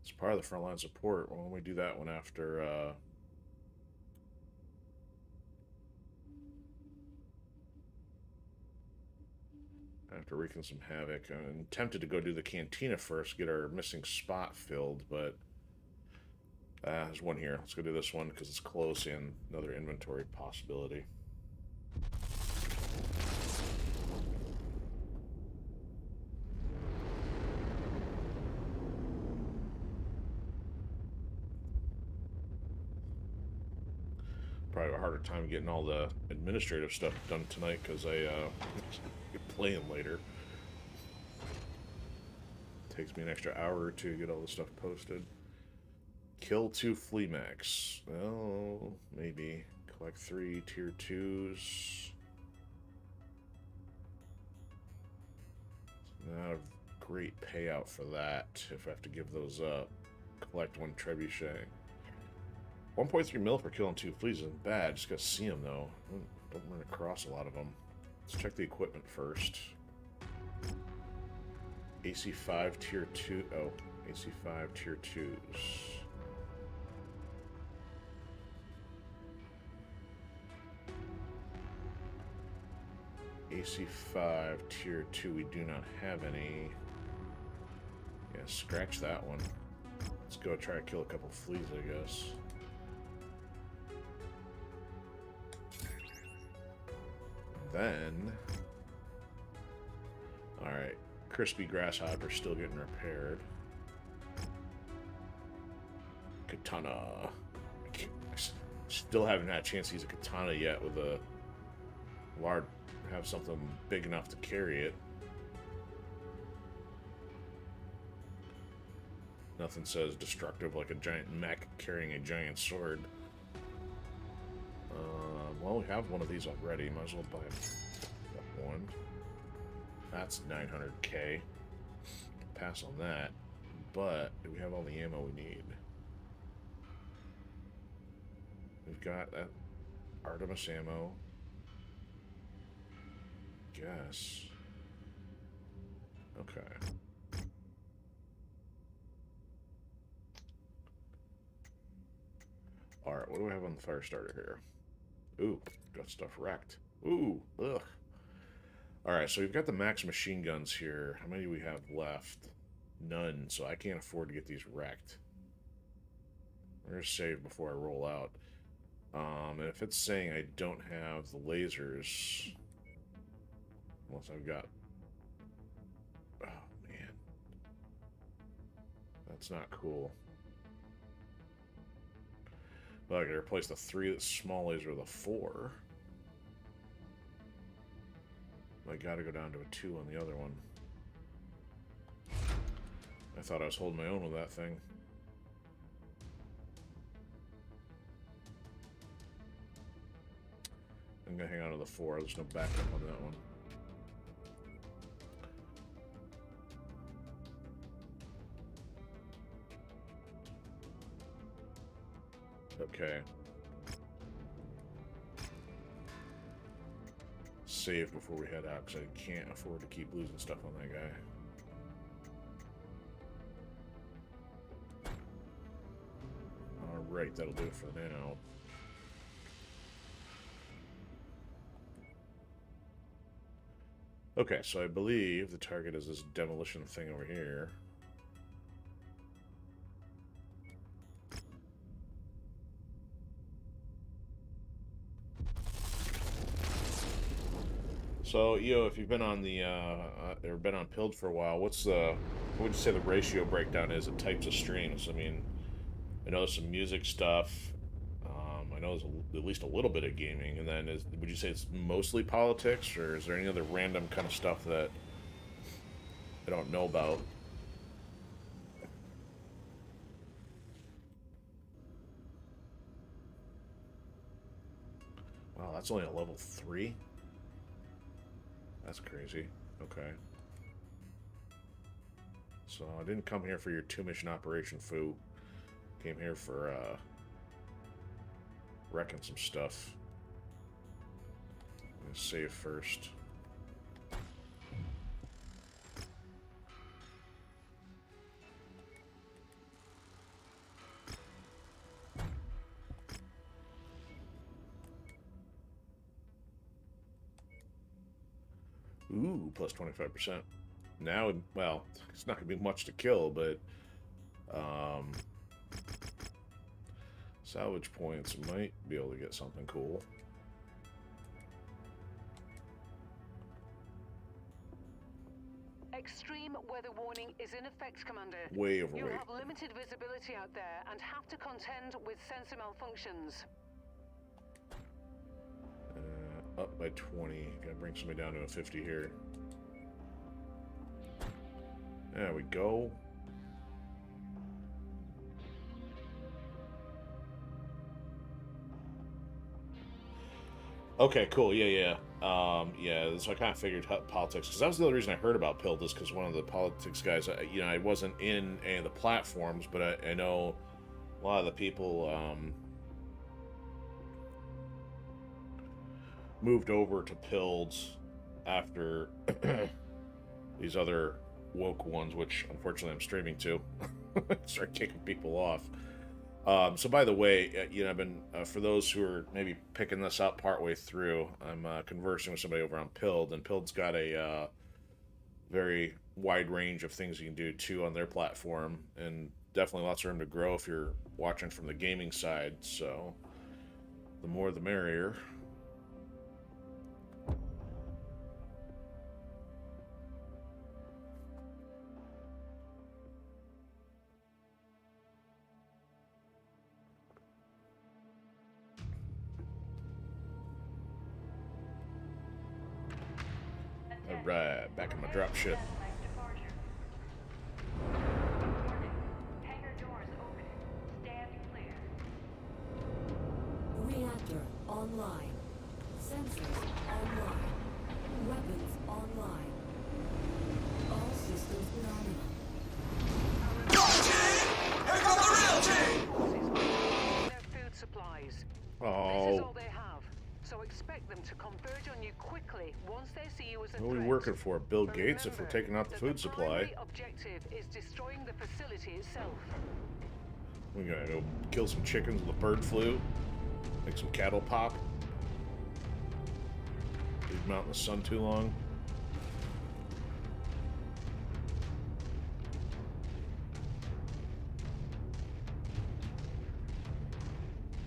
it's part of the frontline support. Why don't we do that one after after wreaking some havoc? I'm tempted to go do the cantina first, get our missing spot filled, but There's one here. Let's go do this one because it's close and another inventory possibility. Probably have a harder time getting all the administrative stuff done tonight because I get playing later. Takes me an extra hour or two to get all the stuff posted. Kill 2 flea max. Well, maybe. Collect 3 tier 2s. Not a great payout for that if I have to give those up. Collect 1 trebuchet. 1.3 mil for killing 2 fleas isn't bad. Just gotta see them though. Don't run across a lot of them. Let's check the equipment first. AC5 tier 2. Oh, AC5 tier 2s. AC5 tier 2. We do not have any. Yeah, scratch that one. Let's go try to kill a couple fleas, I guess. Then, alright, crispy grasshopper still getting repaired. Katana. Still haven't had a chance to use a katana yet with a large, have something big enough to carry it. Nothing says destructive like a giant mech carrying a giant sword. Well, we have one of these already. Might as well buy one. That's 900k. Pass on that. But do we have all the ammo we need? We've got that Artemis ammo. Guess. Okay. Alright, what do we have on the fire starter here? Ooh, got stuff wrecked. Ooh, ugh. Alright, so we've got the max machine guns here. How many do we have left? None, so I can't afford to get these wrecked. I'm going to save before I roll out. And if it's saying I don't have the lasers... Unless I've got... Oh, man. That's not cool. Well, I gotta replace the 3 small laser with a 4. I gotta go down to a 2 on the other one. I thought I was holding my own with that thing. I'm gonna hang on to the 4. There's no backup on that one. Okay. Save before we head out, because I can't afford to keep losing stuff on that guy. Alright, that'll do it for now. Okay, so I believe the target is this demolition thing over here. So, if you've been on the, or been on Pilled for a while, what would you say the ratio breakdown is of types of streams? I mean, I know there's some music stuff. I know there's at least a little bit of gaming, and then would you say it's mostly politics, or is there any other random kind of stuff that I don't know about? Wow, that's only a level 3? That's crazy. Okay. So I didn't come here for your 2-mission operation, foo. Came here for, wrecking some stuff. I'm gonna save first. Ooh, plus 25%. Now, well, it's not going to be much to kill, but Salvage points might be able to get something cool. Extreme weather warning is in effect, Commander. Way You overweight. have limited visibility out there and have to contend with sensor malfunctions. Up by 20. Gotta bring somebody down to a 50 here. There we go. Okay, cool. Yeah. Yeah, so I kind of figured politics, because that was the other reason I heard about Pilled, is because one of the politics guys, you know, I wasn't in any of the platforms, but I know a lot of the people moved over to Pilled after these other woke ones, which unfortunately I'm streaming to, start kicking people off. So by the way, you know, I've been, for those who are maybe picking this up partway through, I'm conversing with somebody over on Pilled, and Pilled's got a very wide range of things you can do too on their platform, and definitely lots of room to grow if you're watching from the gaming side, so the more the merrier. Alright, back in my dropship. Reactor online. Sensors online. Weapons online. All systems nominal. Here come the real team! Their food supplies. This is Oh, all they have. So expect them to converge on you quickly once they see you as a what are we threat. working for? Bill But Gates if we're remember taking out the that food supply. primary objective is destroying the facility itself. We're gonna go kill some chickens with a bird flu, make some cattle pop. Leave them out in the sun too long.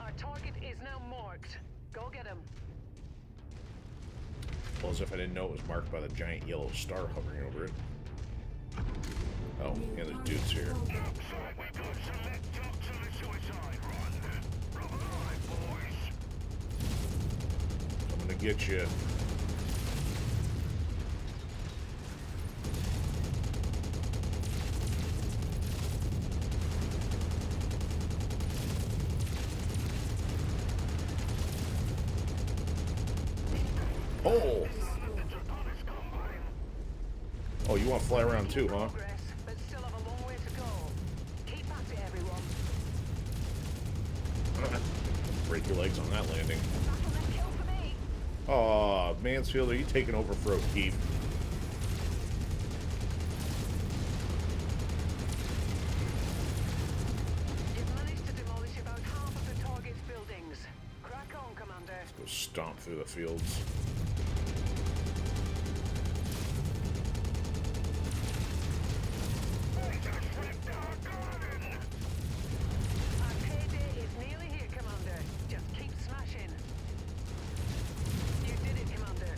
Our target is now marked. Go get him. Well, as if I didn't know it was marked by the giant yellow star hovering over it. Oh, yeah, there's dudes here. I'm gonna get you. Oh! Oh, you want to fly around too, huh? Progress, but still have a long way to go. Keep at it, everyone. Break your legs on that landing. Battleman kill for me. Aw, Mansfield, are you taking over for O'Keefe? You've managed to demolish about half of the target's buildings. Crack on, Commander. Go stomp through the fields. Our payday is nearly here, Commander. Just keep smashing. You did it, Commander.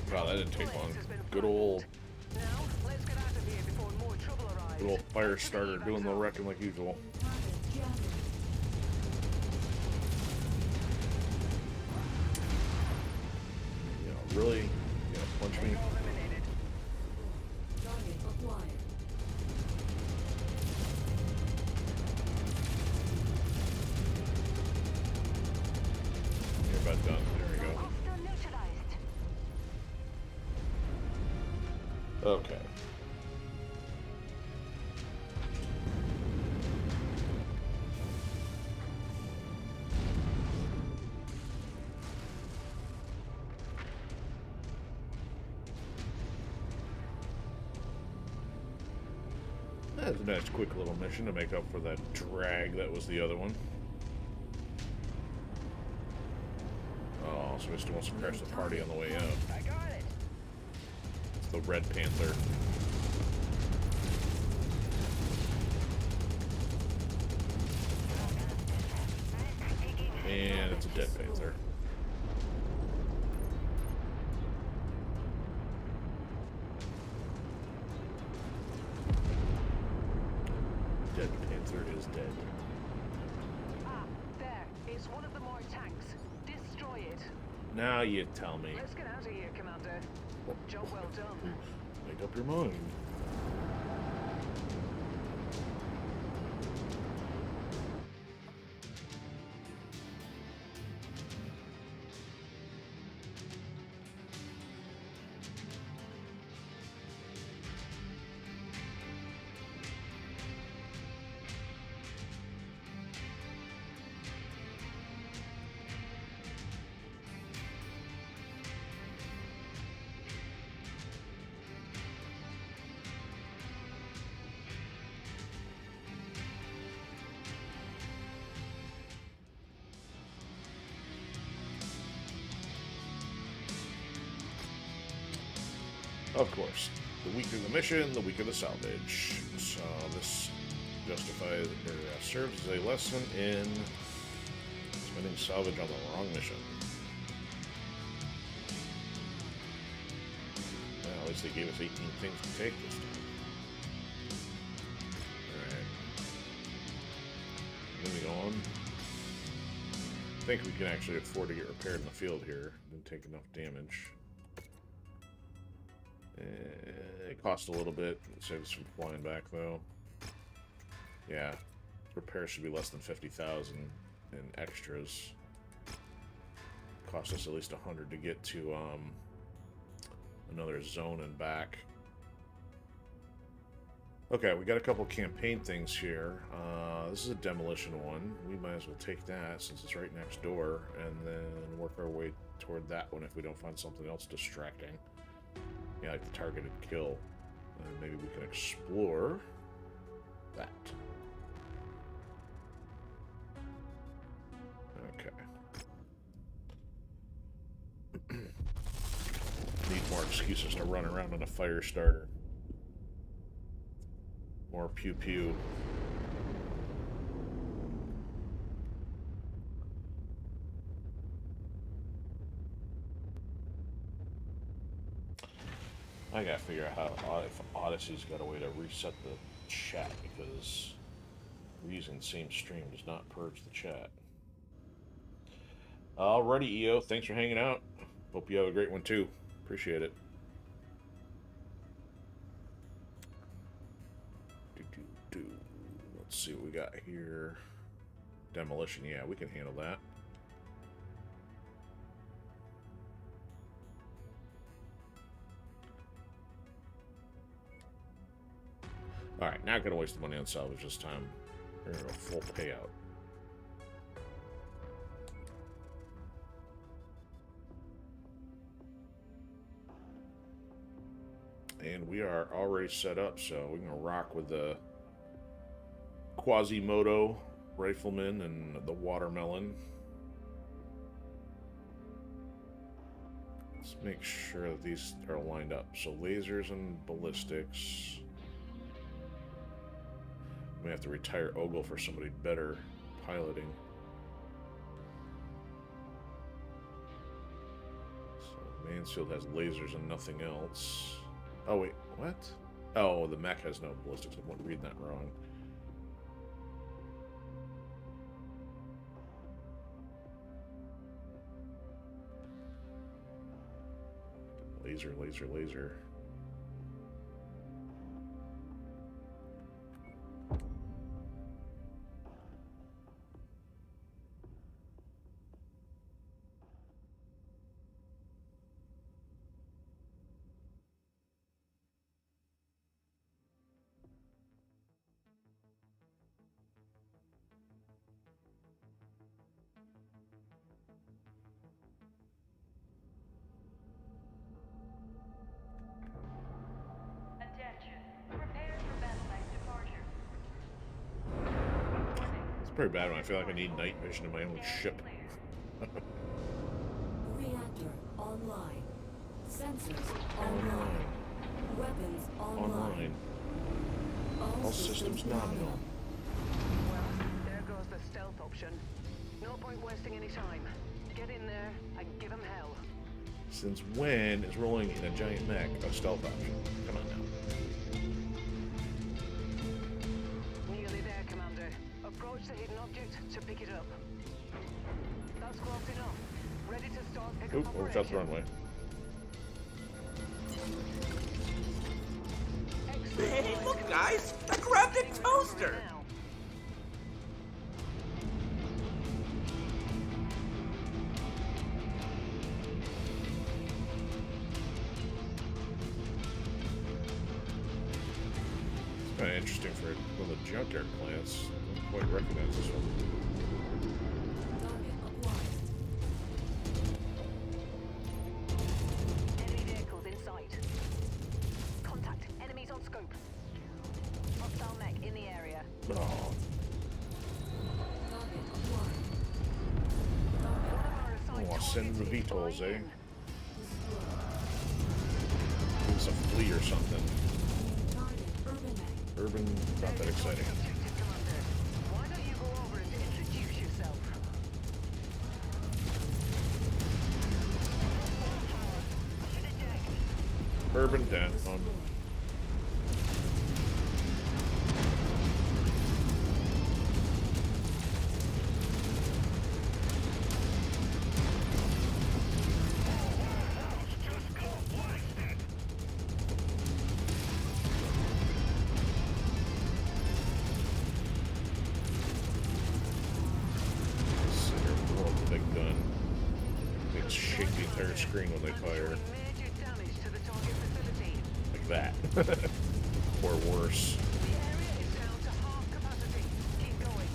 The Wow, that didn't take place long. has been Good old, flattened. Now, let's get out of here before more trouble arrives. good old fire Back to the starter evac doing the zone. wrecking like usual. Target gathered. You know, really? You know, punch me? Eliminated. Target acquired. You're about done. There we go. Hostile neutralized. Okay. That's a nice quick little mission to make up for that drag that was the other one. Oh, so we still wants to crash the party on the way out. I got it. It's the Red Panther. And it's a dead panther. Dead panther is dead. Ah, there. It's one of the more tanks. Destroy it. Now you tell me. Let's get out of here, Commander. Job well done. Make up your mind. Of course, the weaker the mission, the weaker the salvage. So this justifies or serves as a lesson in spending salvage on the wrong mission. Well, at least they gave us 18 things to take this time. Alright. Moving on. I think we can actually afford to get repaired in the field here. Didn't take enough damage. It cost a little bit. It saves us from flying back, though. Yeah. Repairs should be less than 50,000 in extras. Cost us at least 100 to get to another zone and back. Okay, we got a couple campaign things here. This is a demolition one. We might as well take that since it's right next door, and then work our way toward that one if we don't find something else distracting. Yeah, like the targeted kill. And maybe we can explore that. Okay. Need more excuses to run around on a fire starter. More pew pew. I gotta figure out how if Odyssee's got a way to reset the chat, because using the same stream does not purge the chat. Alrighty, EO, thanks for hanging out. Hope you have a great one too. Appreciate it. Let's see what we got here. Demolition, yeah, we can handle that. Alright, not gonna waste the money on salvage this time. We're gonna go full payout. And we are already set up, so we can rock with the Quasimodo rifleman and the watermelon. Let's make sure that these are lined up. So lasers and ballistics. We have to retire Ogle for somebody better piloting. So Mansfield has lasers and nothing else. Oh wait, what? Oh, the mech has no ballistics. I'm reading that wrong. Laser, laser, laser. Pretty bad when I feel like I need night vision in my own ship. Reactor online. Sensors online. Weapons online. All systems nominal. Well, there goes the stealth option. No no point wasting any time. Get in there and give them hell. Since when is rolling in a giant mech a stealth option? Come on now. Nearly there, Commander. Approach the hidden object to pick it up. That's close enough. Ready to start pickup Oop, overshot the operation. runway. Excellent. Hey, look, guys! I grabbed a toaster! Now. It's kind of interesting for one of the junkyard plants. I don't quite recognize this one. Target acquired. Enemy vehicles in sight. Contact. Enemies on scope. Hostile mech in the area. Oh, Target acquired. oh, send the VTOLs, eh? Destroyed. It's a flea or something. Target urban mech. Urban, not that exciting. Objective, Commander. Why don't you go over and introduce yourself? Urban down. Big gun. They shake the entire screen when they fire. Major damage to the target facility. Like that. Or worse. The area is down to half capacity. Keep going.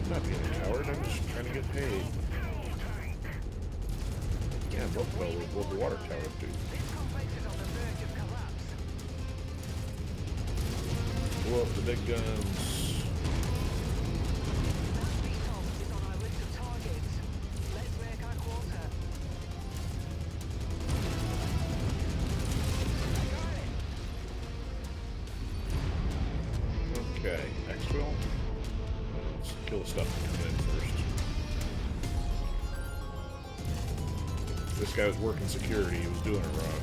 I'm not being a coward, I'm just trying to get paid. Yeah, look, what the water tower do. This complex is on the verge of collapse. Blow up the big guns. That VTOL is on our list of targets. Let's make our quota. I got it. Okay, X-Will. Let's kill the stuff that comes in first. This guy was working security, he was doing it wrong.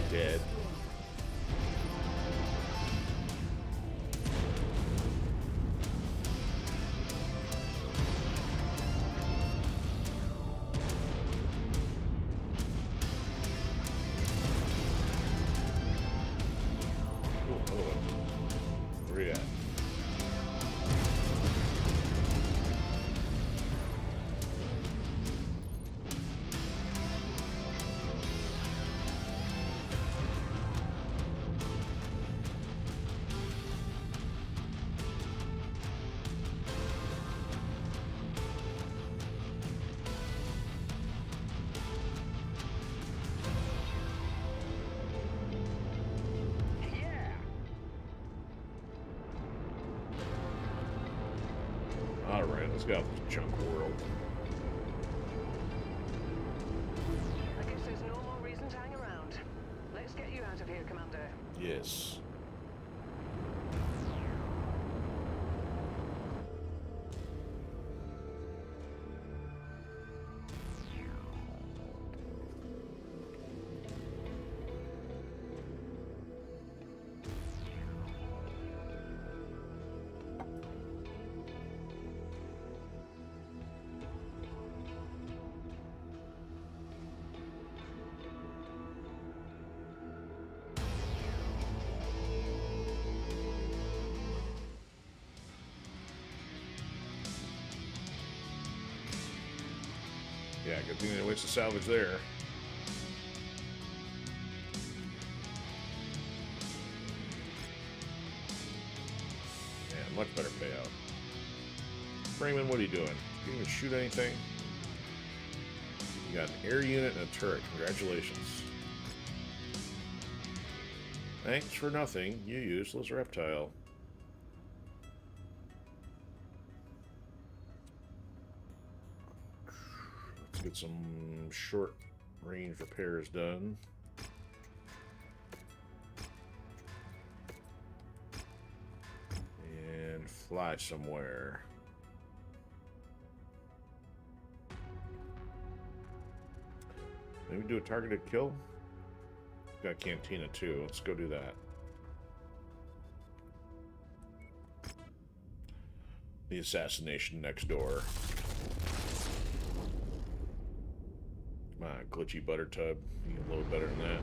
Dead. Ooh, another one. Where you at? Yeah. Alright, let's go out this junk world. I guess there's no more reason to hang around. Let's get you out of here, Commander. Yes. Yeah, good thing they waits to salvage there. Yeah, much better payout. Freeman, what are you doing? You didn't even shoot anything? You got an air unit and a turret. Congratulations. Thanks for nothing, you useless reptile. Let's get some short-range repairs done. And fly somewhere. Maybe do a targeted kill? Got Cantina too. Let's go do that. The assassination next door. Come on, glitchy butter tub. You can load better than that.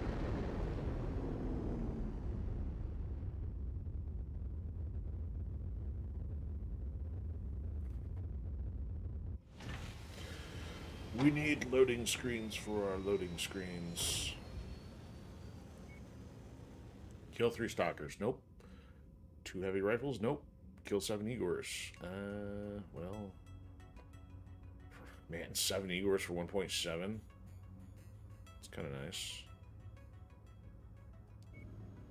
We need loading screens for our loading screens. Kill 3 stalkers. Nope. 2 heavy rifles. Nope. Kill 7 Igors. Well. Man, 7 Igors for 1.7. It's kind of nice.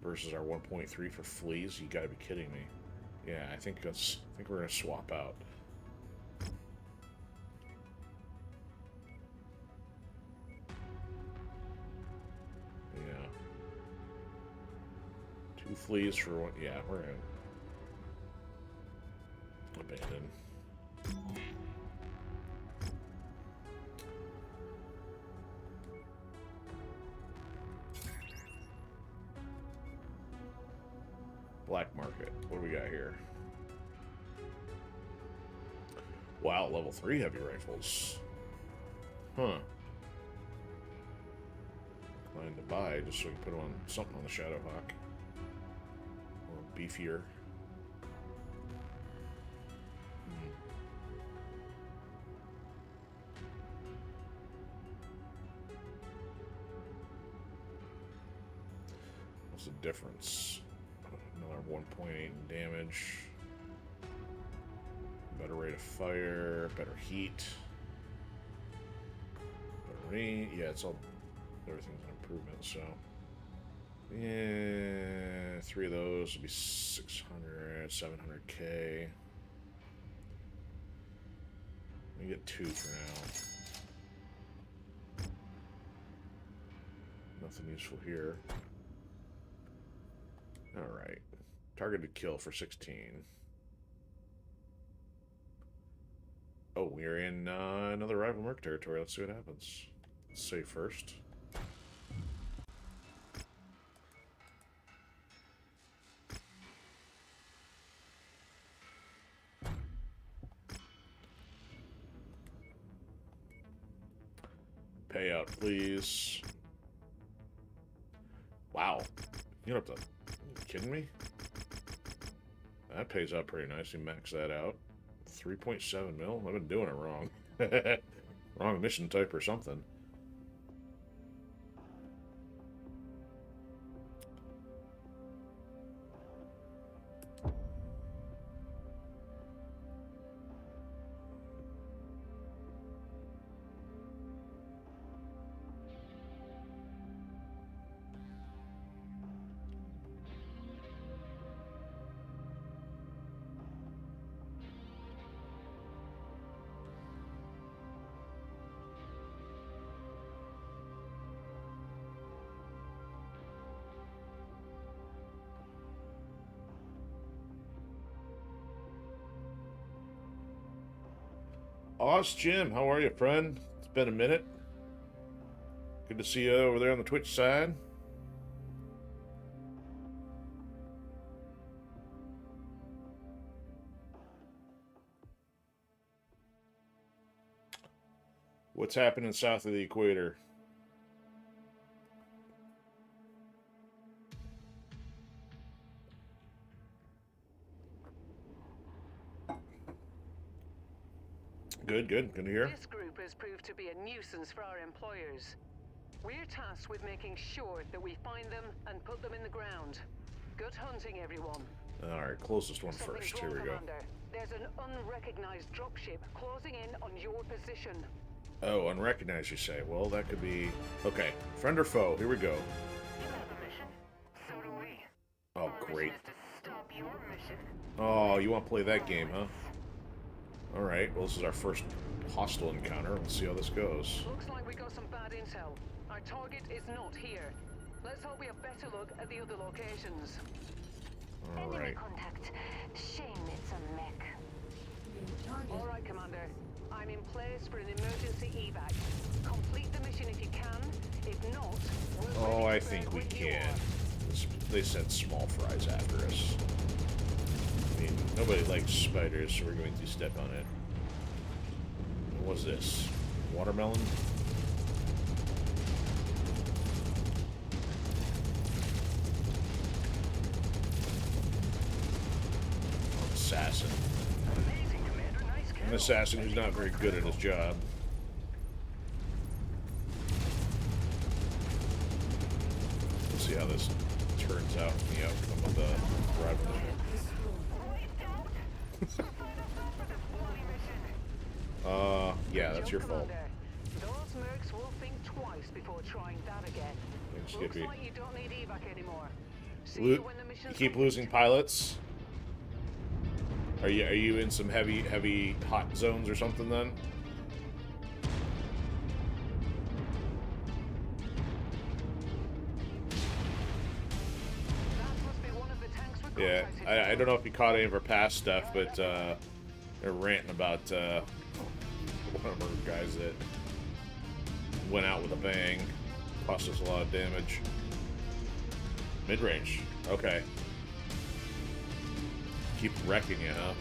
Versus our 1.3 for fleas. You gotta be kidding me. Yeah, I think we're gonna swap out. Yeah. 2 fleas for 1. Yeah, we're gonna abandon. Black market. What do we got here? Wow, level 3 heavy rifles. Huh. Inclined to buy just so we can put on something on the Shadowhawk. Or beefier. What's the difference? Another 1.8 in damage. Better rate of fire. Better heat. Better range. Yeah, it's all. Everything's an improvement, so. Yeah, 3 of those would be 600, 700k. We get 2 for now. Nothing useful here. Alright. Targeted kill for 16. Oh, we're in another rival merc territory. Let's see what happens. Let's save first. Payout, please. Wow. You don't have to... Are you kidding me? That pays out pretty nice. You max that out. 3.7 mil? I've been doing it wrong. Wrong mission type or something. Oz Jim, how are you, friend? It's been a minute. Good to see you over there on the Twitch side. What's happening south of the equator? Good, good. Good to hear. This group has proved to be a nuisance for our employers. We're tasked with making sure that we find them and put them in the ground. Good hunting, everyone. Alright, closest one first. Here we go. Commander. There's an unrecognized dropship closing in on your position. Oh, unrecognized, you say? Well, that could be... Okay, friend or foe? Here we go. You have a mission. So do we. great. Oh, you want to play that game, huh? Alright, well, this is our first hostile encounter. Let's see how this goes. Looks like we got some bad intel. Our target is not here. Let's hope we have better look at the other locations. Alright. Contact. Shame it's a mech. New target. All right, Commander. I'm in place for an emergency evac. Complete the mission if you can. If not, we're Oh, ready I to think burn we when you can. are. They sent small fries after us. I mean, nobody likes spiders, so we're going to step on it. What's this? Watermelon? Assassin. An assassin who's not very good at his job. Let's see how this turns out in the outcome of the revolution. Yeah, that's your fault. Commander, those mercs will think twice before trying that again. Thanks, Looks Skippy. like you don't need evac anymore. See you when the You mission's keep complete. losing pilots? Are you in some heavy hot zones or something then? That must be one of the tanks we Yeah, contacted. I don't know if you caught any of our past stuff, but they're ranting about one of our guys that went out with a bang, cost us a lot of damage. Mid-range, okay. Keep wrecking you, huh?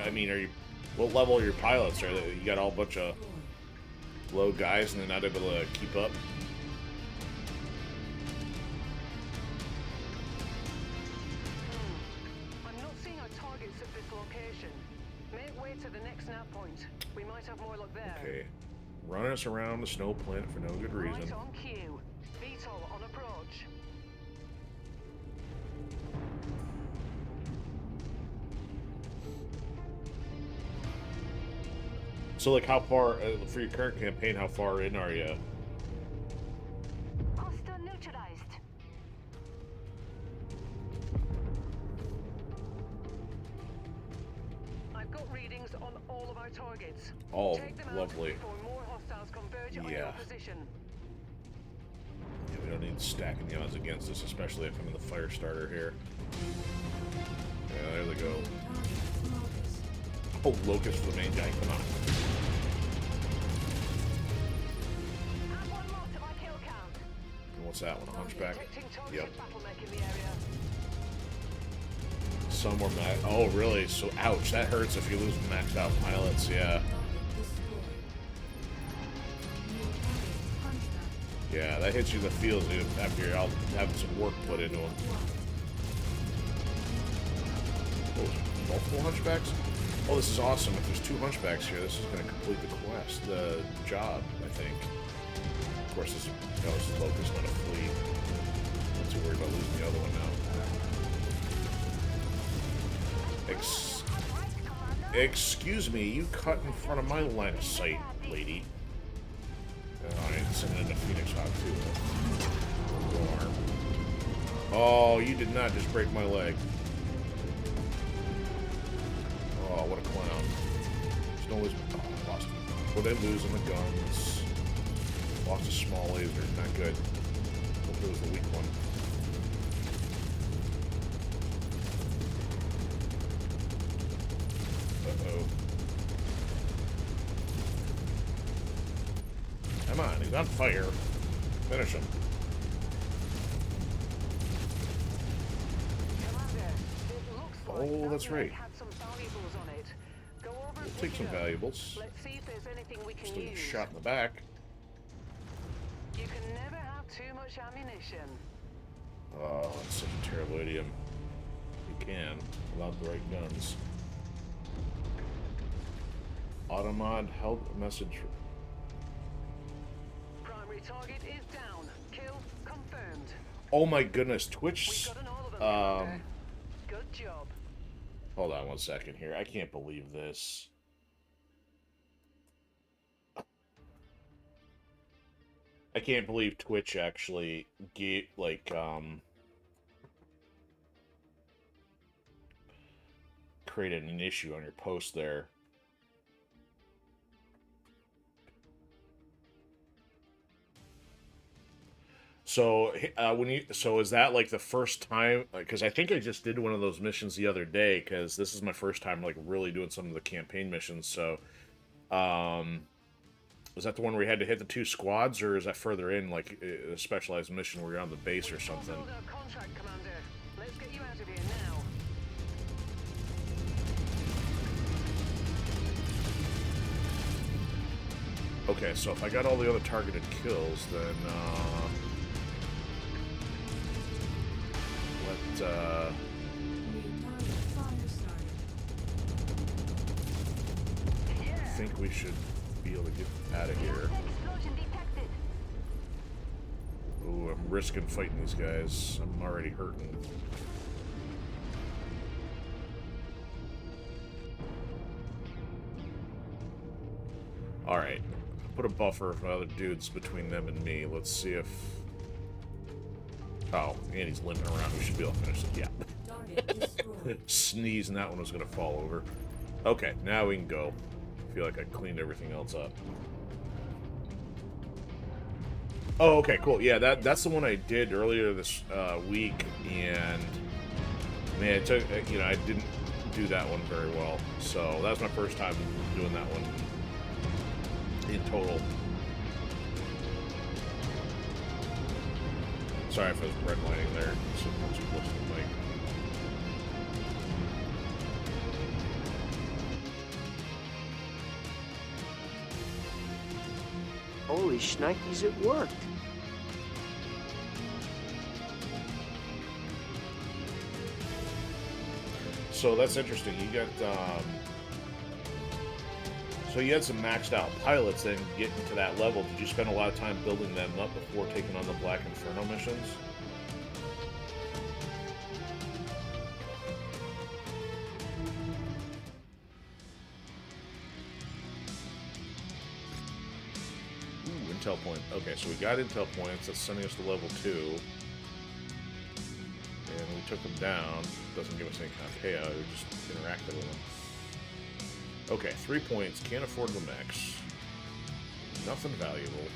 I mean, what level are your pilots? Are they, you got all a bunch of low guys and they're not able to keep up? I'm not seeing our targets at this location. Make way to the next nav point. We might have more luck there. Okay. Running us around the snow planet for no good reason. Right on cue. VTOL on approach. So, like, how far, for your current campaign, how far in are you? Costa neutralized. I've got readings on all of our targets. Oh, Take them lovely. out before more hostiles converge on Yeah. your position. Yeah, we don't need stacking the odds against us, especially if I'm in the fire starter here. Yeah, there they go. Oh, Locust for the main guy, come on. Add one more to my kill count. And what's that one, a hunchback? Detecting toxic Yep. battle mech in the area. Some more max. Oh, really? So, ouch, that hurts if you lose maxed out pilots, yeah. Yeah, that hits you in the feels dude, after you're out having some work put into them. Oh, multiple hunchbacks? Oh, this is awesome. If there's 2 hunchbacks here, this is going to complete the quest, the job, I think. Of course, this is Locust, not a fleet. Not too worried about losing the other one now. Excuse me, you cut in front of my line of sight, lady. Oh, I ain't sending in a Phoenix Hawk, too. Arm. Oh, you did not just break my leg. Oh, what a clown. There's no losing. Oh, I lost him. Well, they lose on the guns. Lost a small laser. Not good. Hope it was the weak one. Uh-oh. Come on, he's on fire. Finish him. Commander, it looks like Oh, that that's mech right. had some valuables on it. Go over We'll and take pick some it up. valuables. Let's see if there's anything we can Still get use. shot in the back. You can never have too much ammunition. Oh, that's such a terrible idiom. You can, without the right guns. Automod held a message. Primary target is down. Kill confirmed. Oh my goodness, We've Twitch. gotten all of them, Commander. Good job. Hold on 1 second here. I can't believe this. I can't believe Twitch actually gave, like, created an issue on your post there. So is that like the first time? Because I think I just did one of those missions the other day. Because this is my first time like really doing some of the campaign missions. So, is that the one where you had to hit the 2 squads, or is that further in, like a specialized mission where you're on the base or something? Contract, Commander. Let's get you out of here now. Okay, so if I got all the other targeted kills, then Main target fire started. I think we should be able to get out of here. Explosion detected. Ooh, I'm risking fighting these guys. I'm already hurting. Alright. Put a buffer of other dudes between them and me. Let's see if... Oh, and he's limping around. We should be able to finish it. Yeah. Target destroyed. Sneeze and that one was going to fall over. Okay, now we can go. I feel like I cleaned everything else up. Oh, okay, cool. Yeah, that's the one I did earlier this week, and man, it took, you know, I didn't do that one very well. So that was my first time doing that one in total. Sorry for the redlining there. So too close to the mic. Holy shnikes, it worked. So that's interesting. You got, so you had some maxed out pilots then getting to that level. Did you spend a lot of time building them up before taking on the Black Inferno missions? Ooh, intel point. Okay, so we got intel points. That's sending us to level 2. And we took them down. Doesn't give us any kind of payout. We just interacted with them. Okay, 3 points. Can't afford the mechs. Nothing valuable.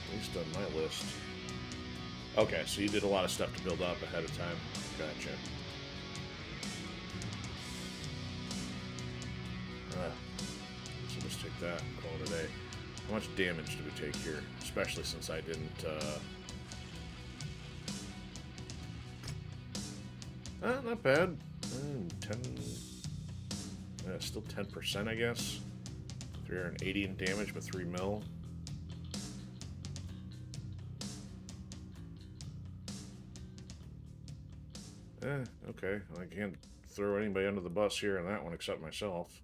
At least on my list. Okay, so you did a lot of stuff to build up ahead of time. Gotcha. So let's take that and call it a day. How much damage did we take here? Especially since I didn't, not bad. 10... still 10%, I guess. 380 in damage, but 3 mil. Okay. I can't throw anybody under the bus here on that one except myself.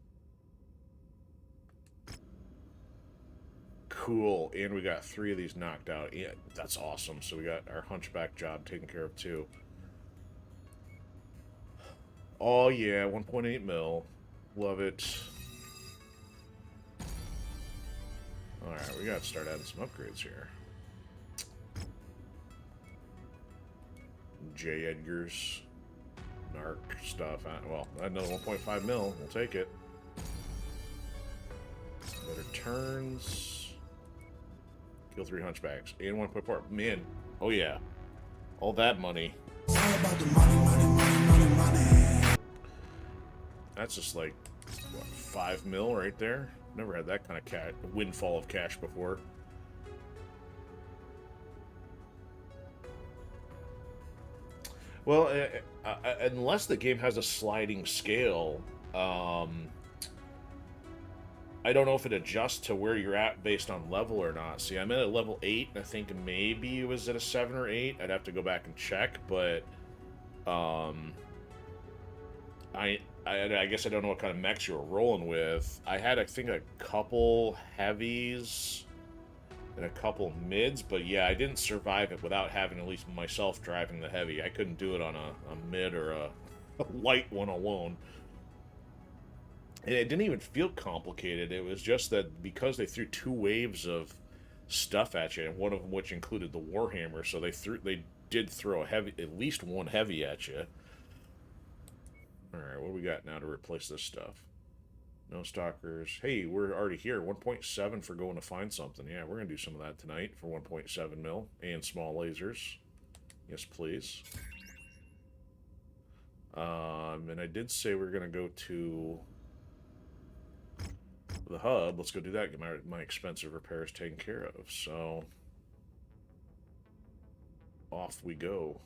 Cool. And we got 3 of these knocked out. Yeah, that's awesome. So we got our hunchback job taken care of, too. Oh, yeah. 1.8 mil. Love it. Alright, we gotta start adding some upgrades here. J. Edgar's. Narc stuff. Well, another 1.5 mil. We'll take it. Better turns. Kill 3 hunchbacks. And 1.4. Man. Oh, yeah. All that money. It's all about the money, money, money, money, money. That's just like, what, 5 mil right there? Never had that kind of windfall of cash before. Well, unless the game has a sliding scale, I don't know if it adjusts to where you're at based on level or not. See, I'm at level 8, and I think maybe it was at a 7 or 8. I'd have to go back and check, but I guess I don't know what kind of mechs you were rolling with. I had, I think, a couple heavies and a couple mids, but yeah, I didn't survive it without having at least myself driving the heavy. I couldn't do it on a mid or a light one alone. And it didn't even feel complicated. It was just that because they threw 2 waves of stuff at you, and one of them which included the Warhammer, so they did throw a heavy, at least one heavy at you. Alright, what do we got now to replace this stuff? No stalkers. Hey, we're already here. 1.7 for going to find something. Yeah, we're going to do some of that tonight for 1.7 mil. And small lasers. Yes, please. And I did say we are going to go to the hub. Let's go do that. Get my expensive repairs taken care of. So, off we go.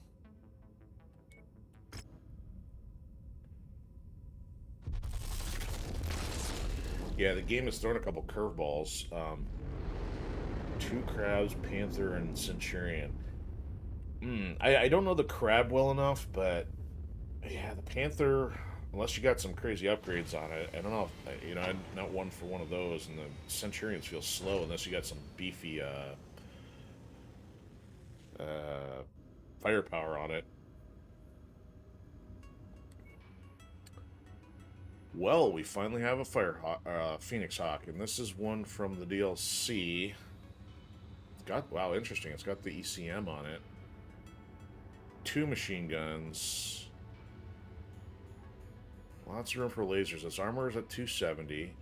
Yeah, the game has thrown a couple curveballs. 2 crabs, panther, and centurion. I don't know the crab well enough, but yeah, the panther, unless you got some crazy upgrades on it, I don't know if, you know, I'm not one for one of those, and the centurions feel slow unless you got some beefy firepower on it. Well, we finally have a Phoenix Hawk, and this is one from the DLC. It's got, wow, interesting. It's got the ECM on it. 2 machine guns. Lots of room for lasers. Its armor is at 270.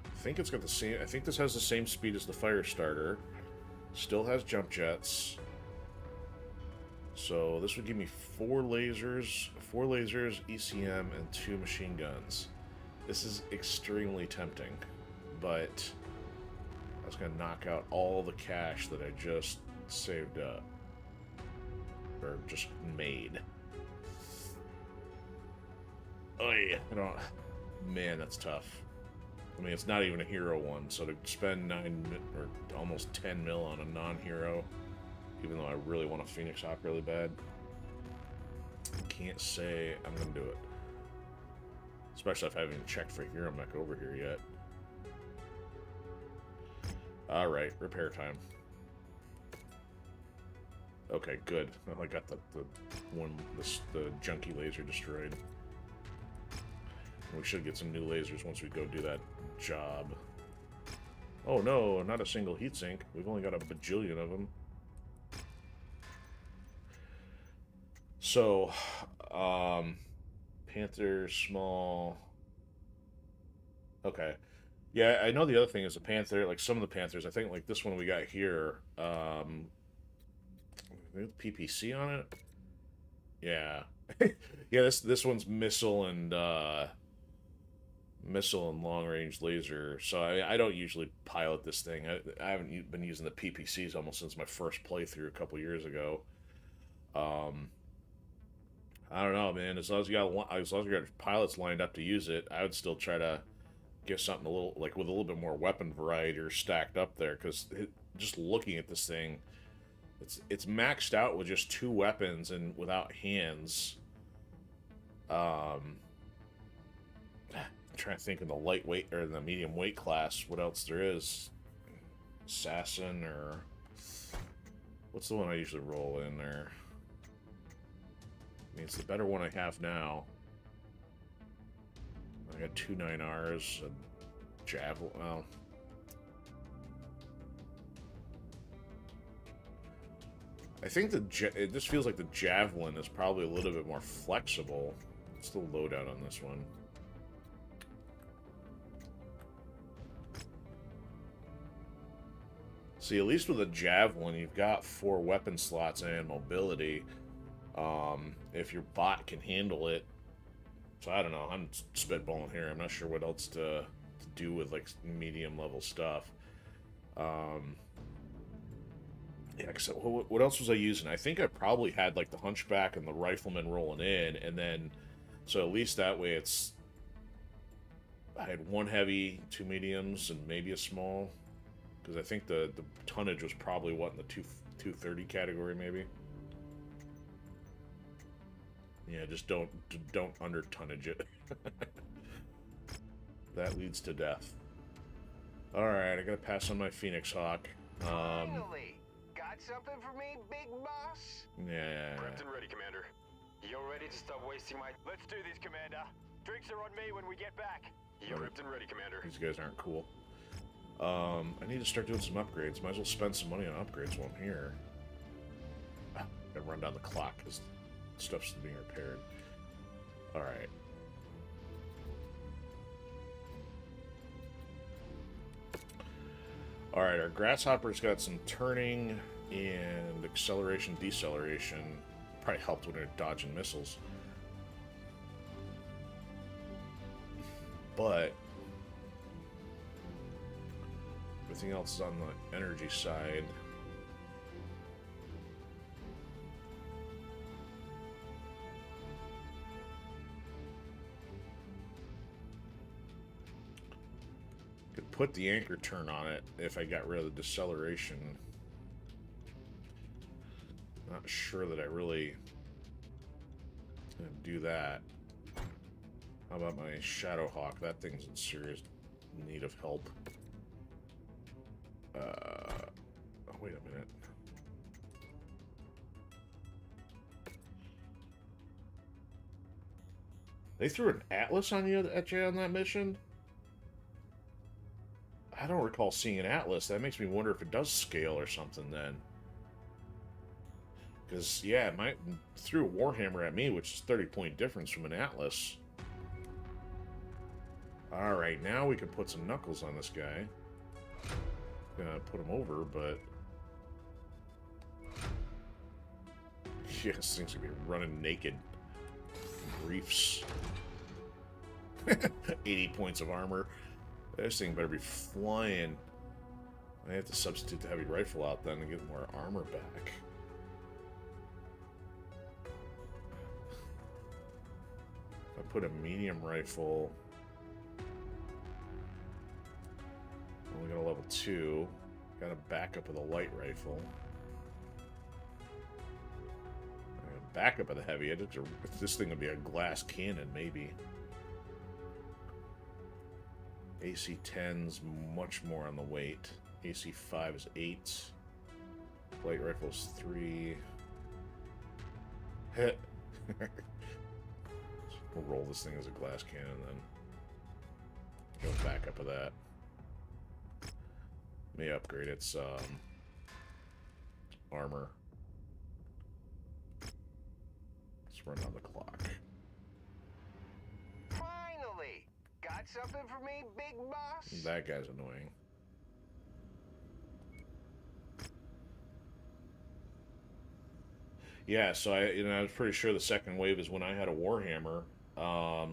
I think it's got the same. I think this has the same speed as the fire starter. Still has jump jets. So this would give me 4 lasers, ECM, and 2 machine guns. This is extremely tempting, but that's going to knock out all the cash that I just saved up. Or just made. Oh yeah, I don't... Man, that's tough. I mean, it's not even a hero one, so to spend 9 or almost 10 mil on a non-hero, even though I really want a Phoenix Hawk really bad, I can't say I'm gonna do it. Especially if I haven't even checked for hero mech over here yet. Alright, repair time. Okay, good. Well, I got the junky laser destroyed. We should get some new lasers once we go do that job. Oh no, not a single heatsink. We've only got a bajillion of them. So, Panther, small. Okay. Yeah, I know the other thing is a Panther, like some of the Panthers, I think like this one we got here, PPC on it? Yeah. Yeah, this one's missile and long-range laser, so I don't usually pilot this thing. I haven't been using the PPCs almost since my first playthrough a couple years ago. I don't know, man. As long as you got pilots lined up to use it, I would still try to get something a little, like, with a little bit more weapon variety or stacked up there, because just looking at this thing, it's maxed out with just 2 weapons and without hands. I'm trying to think in the lightweight or the medium weight class what else there is. Assassin, or what's the one I usually roll in there? I mean, it's the better one I have now. I got 2 9Rs, a javelin. Well, I think it just feels like the javelin is probably a little bit more flexible. What's the loadout on this one? See, at least with a javelin, you've got 4 weapon slots and mobility. If your bot can handle it. So I don't know. I'm spitballing here. I'm not sure what else to do with like medium level stuff. Yeah, so what else was I using? I think I probably had like the Hunchback and the Rifleman rolling in, and then so at least that way it's. I had 1 heavy, 2 mediums, and maybe a small, because I think the tonnage was probably what in the 230 category maybe. Yeah, just don't under tonnage it. That leads to death. All right, I gotta pass on my Phoenix Hawk. Finally, got something for me, big boss? Yeah. Prepped and ready, Commander. You're ready to stop wasting my... Let's do this, Commander. Drinks are on me when we get back. You're prepped and ready, Commander. These guys aren't cool. I need to start doing some upgrades. Might as well spend some money on upgrades while I'm here. Gotta run down the clock because stuff's being repaired. Alright. Alright, our Grasshopper's got some turning and acceleration, deceleration. Probably helped when they're dodging missiles. But everything else is on the energy side. Could put the anchor turn on it if I got rid of the deceleration. Not sure that I really gonna do that. How about my Shadowhawk? That thing's in serious need of help. Oh, wait a minute. They threw an Atlas on you at you on that mission? I don't recall seeing an Atlas. That makes me wonder if it does scale or something then. Because, yeah, it might threw a Warhammer at me, which is 30-point difference from an Atlas. Alright, now we can put some knuckles on this guy. Gonna put him over, but... yeah, this thing's gonna be running naked. Briefs. 80 points of armor. This thing better be flying. I have to substitute the heavy rifle out then to get more armor back. If I put a medium rifle... only got a level 2. Got a backup of the light rifle. I got a backup of the heavy. This thing would be a glass cannon, maybe. AC 10's much more on the weight. AC 5 is 8. Light rifle is 3. Hit. We'll roll this thing as a glass cannon then. Go backup of that. May upgrade its armor. Let's run on the clock. Finally! Got something for me, big boss? That guy's annoying. Yeah, so I was pretty sure the second wave is when I had a Warhammer.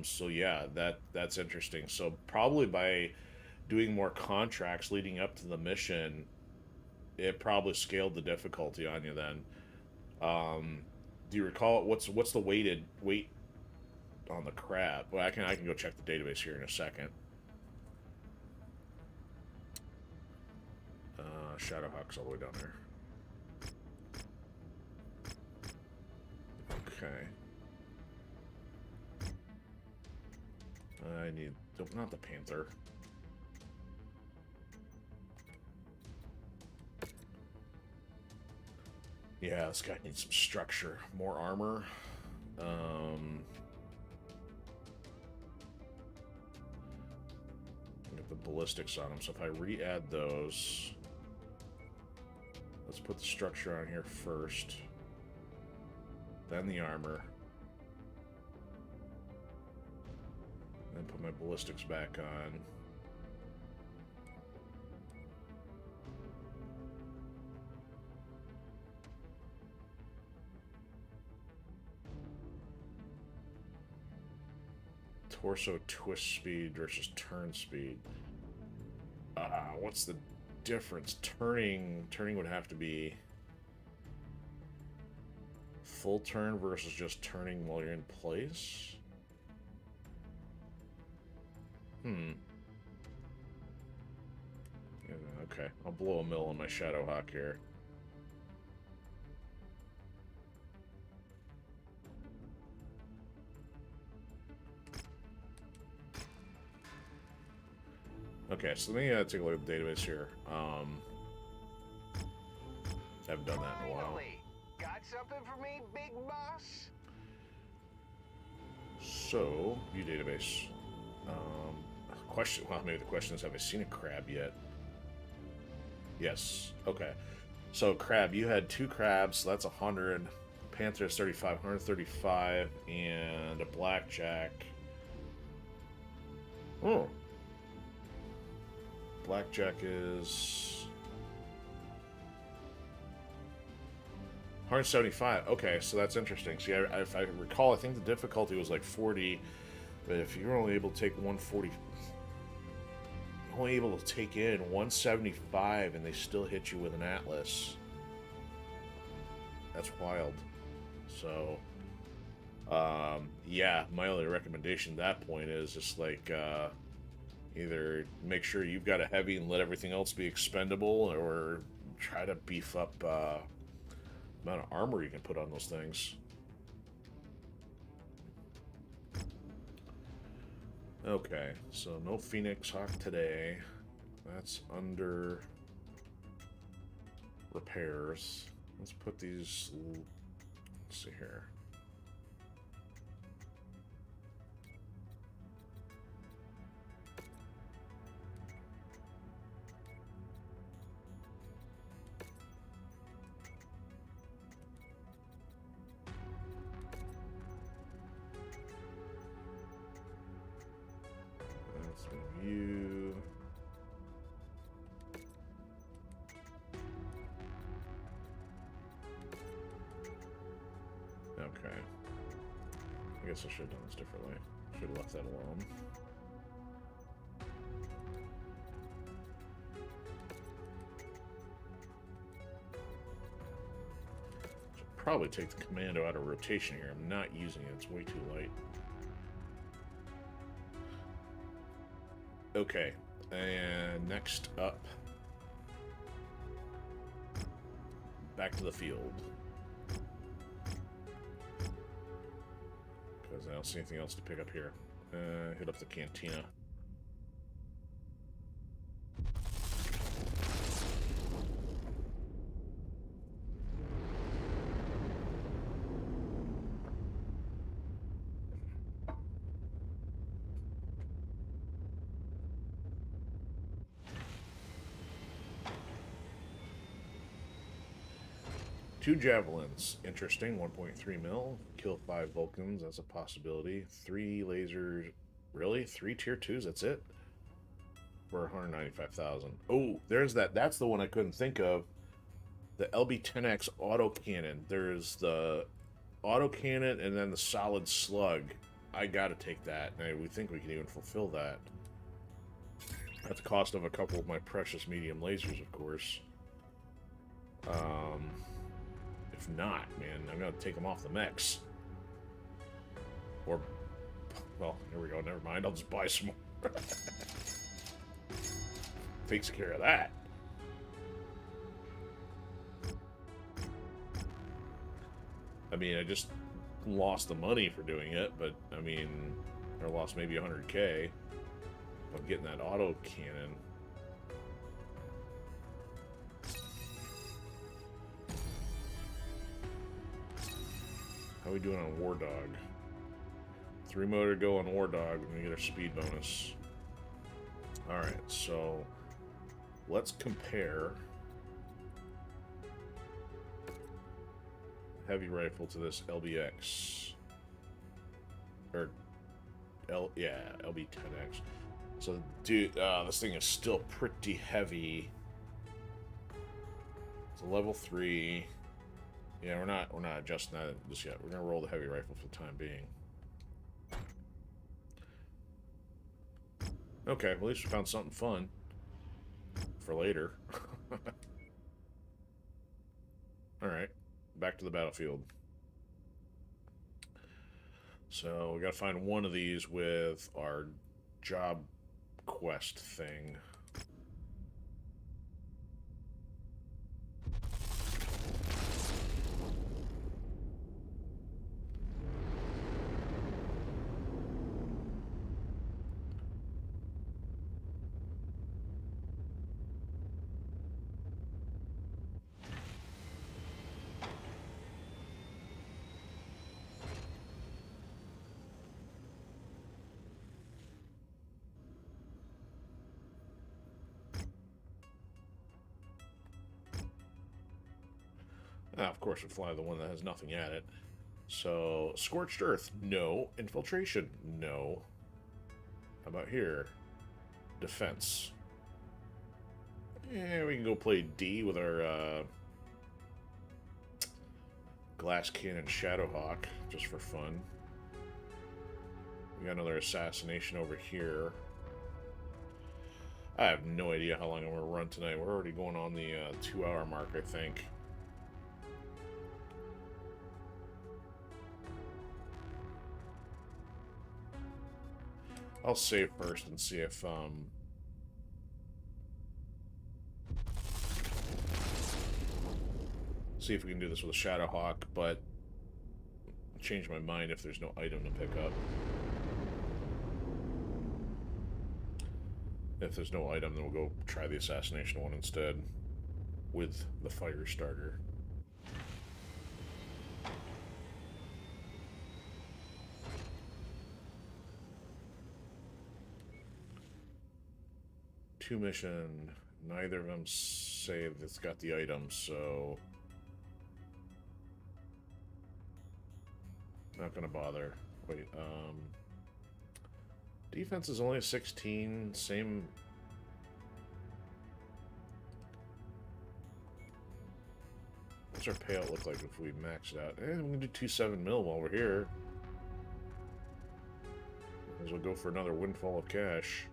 So yeah, that's interesting. So probably by doing more contracts leading up to the mission, it probably scaled the difficulty on you then. Do you recall what's the weight on the crab? Well, I can go check the database here in a second. Shadowhawk's all the way down there. Okay. I need not the Panther. Yeah, this guy needs some structure. More armor. Get the ballistics on him. So if I re-add those... let's put the structure on here first. Then the armor. Then put my ballistics back on. Torso twist speed versus turn speed. What's the difference? Turning would have to be full turn versus just turning while you're in place. Yeah, okay, I'll blow a mill on my Shadowhawk here. Okay, so let me take a look at the database here. I haven't done that in a while. Finally! Got something for me, big boss? So, view database. Question. Well, maybe the question is, have I seen a crab yet? Yes. Okay. So, crab. You had 2 crabs. So that's 100. Panther is 35, 135, and a blackjack. Oh. Blackjack is 175. Okay, so that's interesting. See, if I recall, I think the difficulty was like 40, but if you're only able to take 140, you're only able to take in 175, and they still hit you with an Atlas. That's wild. So, yeah, my only recommendation at that point is just like either make sure you've got a heavy and let everything else be expendable, or try to beef up amount of armor you can put on those things. Okay, so no Phoenix Hawk today. That's under repairs. Let's put these. Let's see here. Let's review. Okay. I guess I should have done this differently. Should have left that alone. Should probably take the commando out of rotation here. I'm not using it. It's way too light. Okay. And next up, back to the field. Because I don't see anything else to pick up here. Hit up the cantina. Two javelins, interesting. 1.3 mil, kill 5 Vulcans. That's a possibility. 3 lasers, really? 3 tier 2s. That's it. For 195,000. Oh, there's that. That's the one I couldn't think of. The LB-10X autocannon. There's the autocannon and then the solid slug. I gotta take that. And we think we can even fulfill that. At the cost of a couple of my precious medium lasers, of course. If not, man, I'm gonna take them off the mechs. Or, well, here we go. Never mind. I'll just buy some more. Takes care of that. I mean, I just lost the money for doing it, but I mean, I lost maybe 100K. But getting that auto cannon. How are we doing on War Dog? 3 motor go on War Dog. We're gonna get our speed bonus. Alright, so let's compare heavy rifle to this LBX. Or LB-10X. So dude, this thing is still pretty heavy. It's a level 3. Yeah, we're not adjusting that just yet. We're gonna roll the heavy rifle for the time being. Okay, well, at least we found something fun for later. Alright, back to the battlefield. So we gotta find one of these with our job quest thing. Of course, we fly the one that has nothing at it. So, Scorched Earth, no. Infiltration, no. How about here? Defense. Yeah, we can go play D with our Glass Cannon Shadowhawk, just for fun. We got another assassination over here. I have no idea how long I'm going to run tonight. We're already going on the 2-hour mark, I think. I'll save first and see if we can do this with a Shadowhawk, but change my mind if there's no item to pick up. If there's no item, then we'll go try the assassination one instead with the fire starter. Two mission, neither of them say it's got the item, so not gonna bother. Wait, defense is only a 16, same. What's our payout look like if we max it out? We can do 2.7 mil while we're here. As we'll go for another windfall of cash.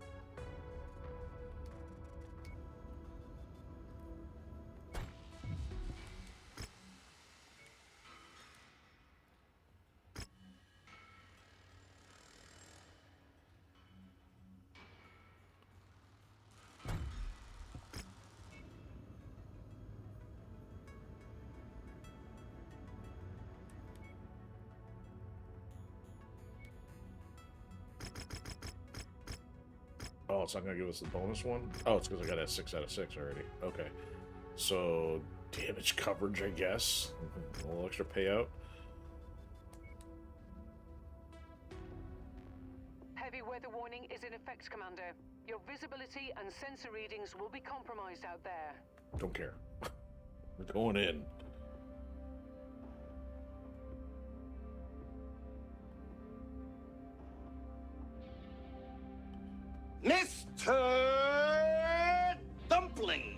Oh, it's not going to give us the bonus one? Oh, it's because I got a 6 out of 6 already. Okay. So, damage coverage, I guess. A little extra payout. Heavy weather warning is in effect, Commander. Your visibility and sensor readings will be compromised out there. Don't care. We're going in. Mr. Dumpling!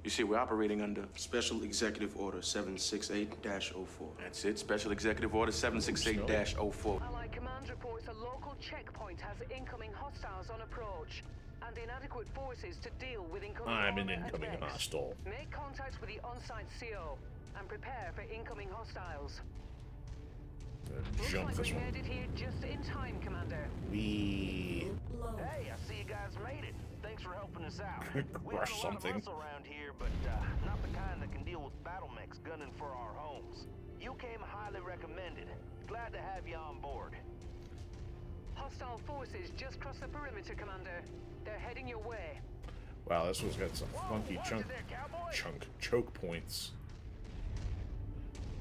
You see, we're operating under Special Executive Order 768-04. That's it, Special Executive Order 768-04. Allied command reports a local checkpoint has incoming hostiles on approach and inadequate forces to deal with incoming I'm an armor and incoming mechs. hostile. Make contact with the on-site CO and prepare for incoming hostiles. Jump Looks this like we one. made it here just in time, Commander. We Hey, I see you guys made it. Thanks for helping us out. We have a lot crush of something. muscle around here, but not the kind that can deal with battle mechs gunning for our homes. You came highly recommended. Glad to have you on board. Hostile forces just crossed the perimeter, Commander. They're heading your way. Wow, this one's got some funky watch it there, cowboy. choke points.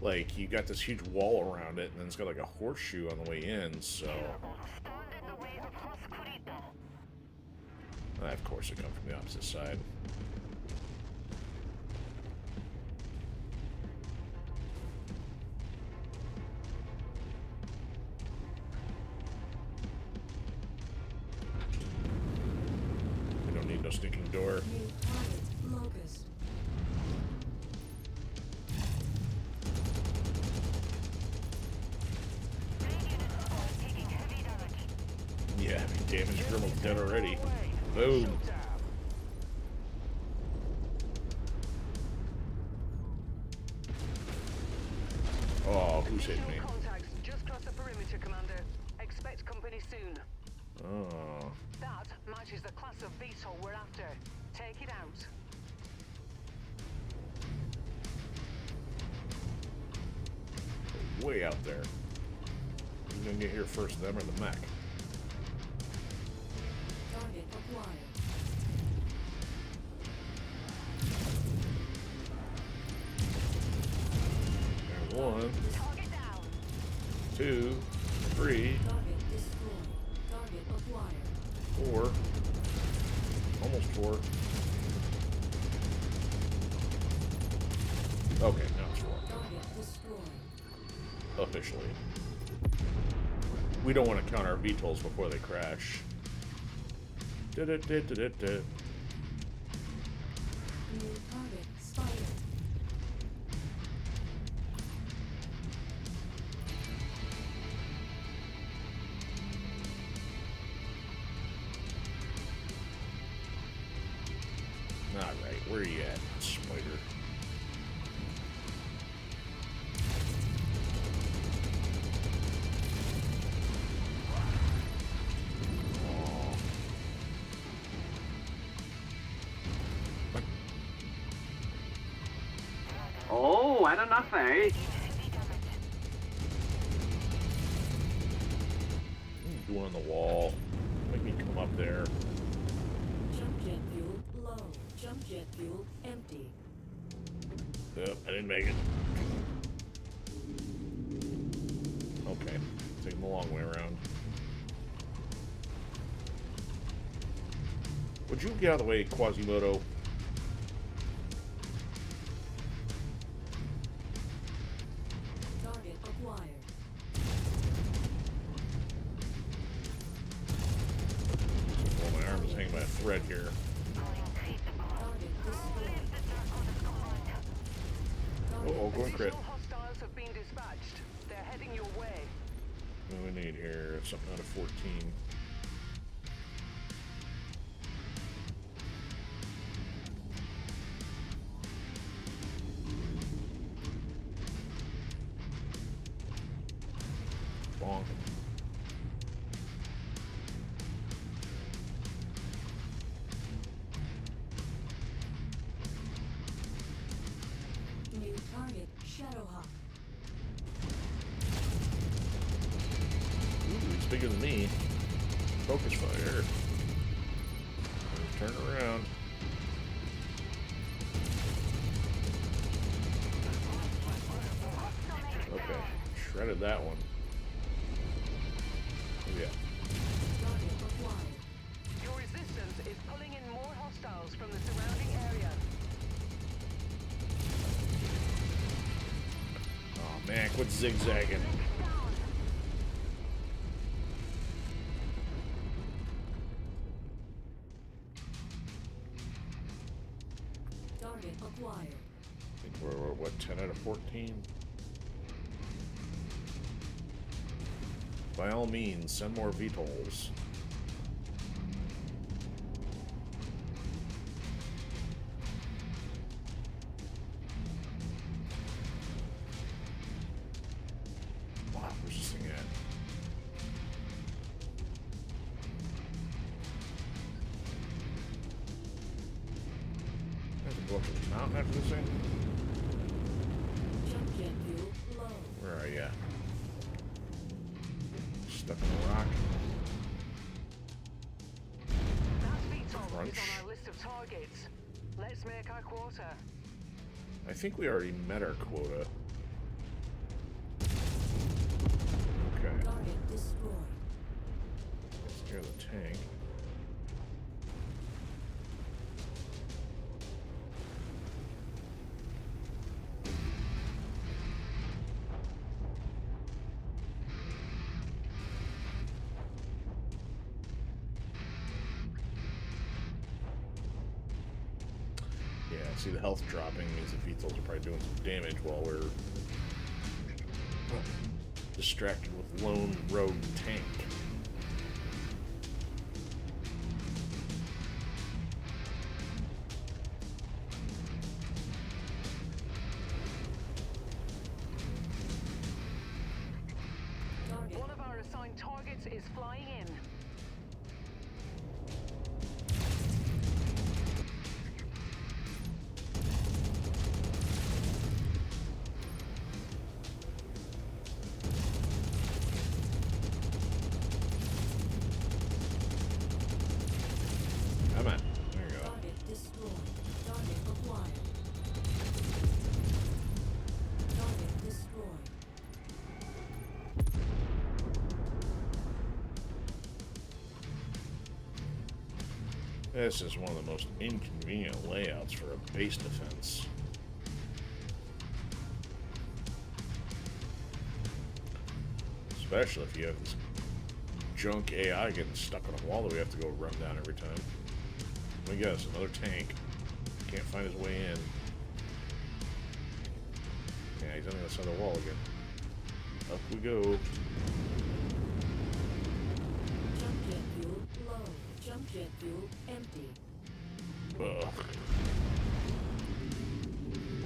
Like, you got this huge wall around it, and then it's got like a horseshoe on the way in, so... Of course it comes from the opposite side. We don't need no sneaking door. New target locust. Yeah, I mean, damage Grimmel's dead already. Boom. Oh, who's hitting me? Contacts just crossed the perimeter, Commander. Expect company soon. Oh. That matches the class of VTOL we're after. Take it out. way out there. Who's gonna get here first, them or the mech? Target acquired. There's 1, 2, 3, Target destroyed. Target acquired. 4. Almost 4. Okay, now it's 4. Target destroyed. Officially. We don't want to count our VTOLs before they crash. Da-da-da-da-da-da. New target spotted. Alright, where are you at, spider? Oh, had enough, eh? Doing on the wall. Make me come up there. Jump jet fuel low. Jump jet fuel empty. Yep, I didn't make it. Okay, take the long way around. Would you get out of the way, Quasimodo? Target acquired. Well, my arm is hanging by a thread here. Target destroyed. Uh-oh, going crit. Additional hostiles have been dispatched. They're heading your way. What do we need here? Something out of 14. Bonk. New target Shadowhawk. Ooh, he's bigger than me. Focus fire. Turn around. Okay, shredded that one. Oh, yeah. Target acquired. Your resistance is pulling in more hostiles from the surrounding area. Oh man, quit zigzagging. Target acquired. I think we're what, 10 out of 14? By all means, send more VTOLs. Wow, where's this thing at? I have to go up to the mountain after this thing? Jump jet fuel low. Where are you? Stuck in a rock. That VTOL Crunch. is on our list of targets. Let's make our quota. I think we already met our quota. Okay. Target destroyed. Let's near the tank. Yeah, see the health dropping means the VTOLs are probably doing some damage while we're distracted with lone rogue tank. Target. One of our assigned targets is flying in. This is one of the most inconvenient layouts for a base defense. Especially if you have this junk AI getting stuck on a wall that we have to go run down every time. Let me guess, another tank. Can't find his way in. Yeah, he's on the other side of the wall again. Up we go. Jump jet fuel low. Jump jet fuel empty. Ugh.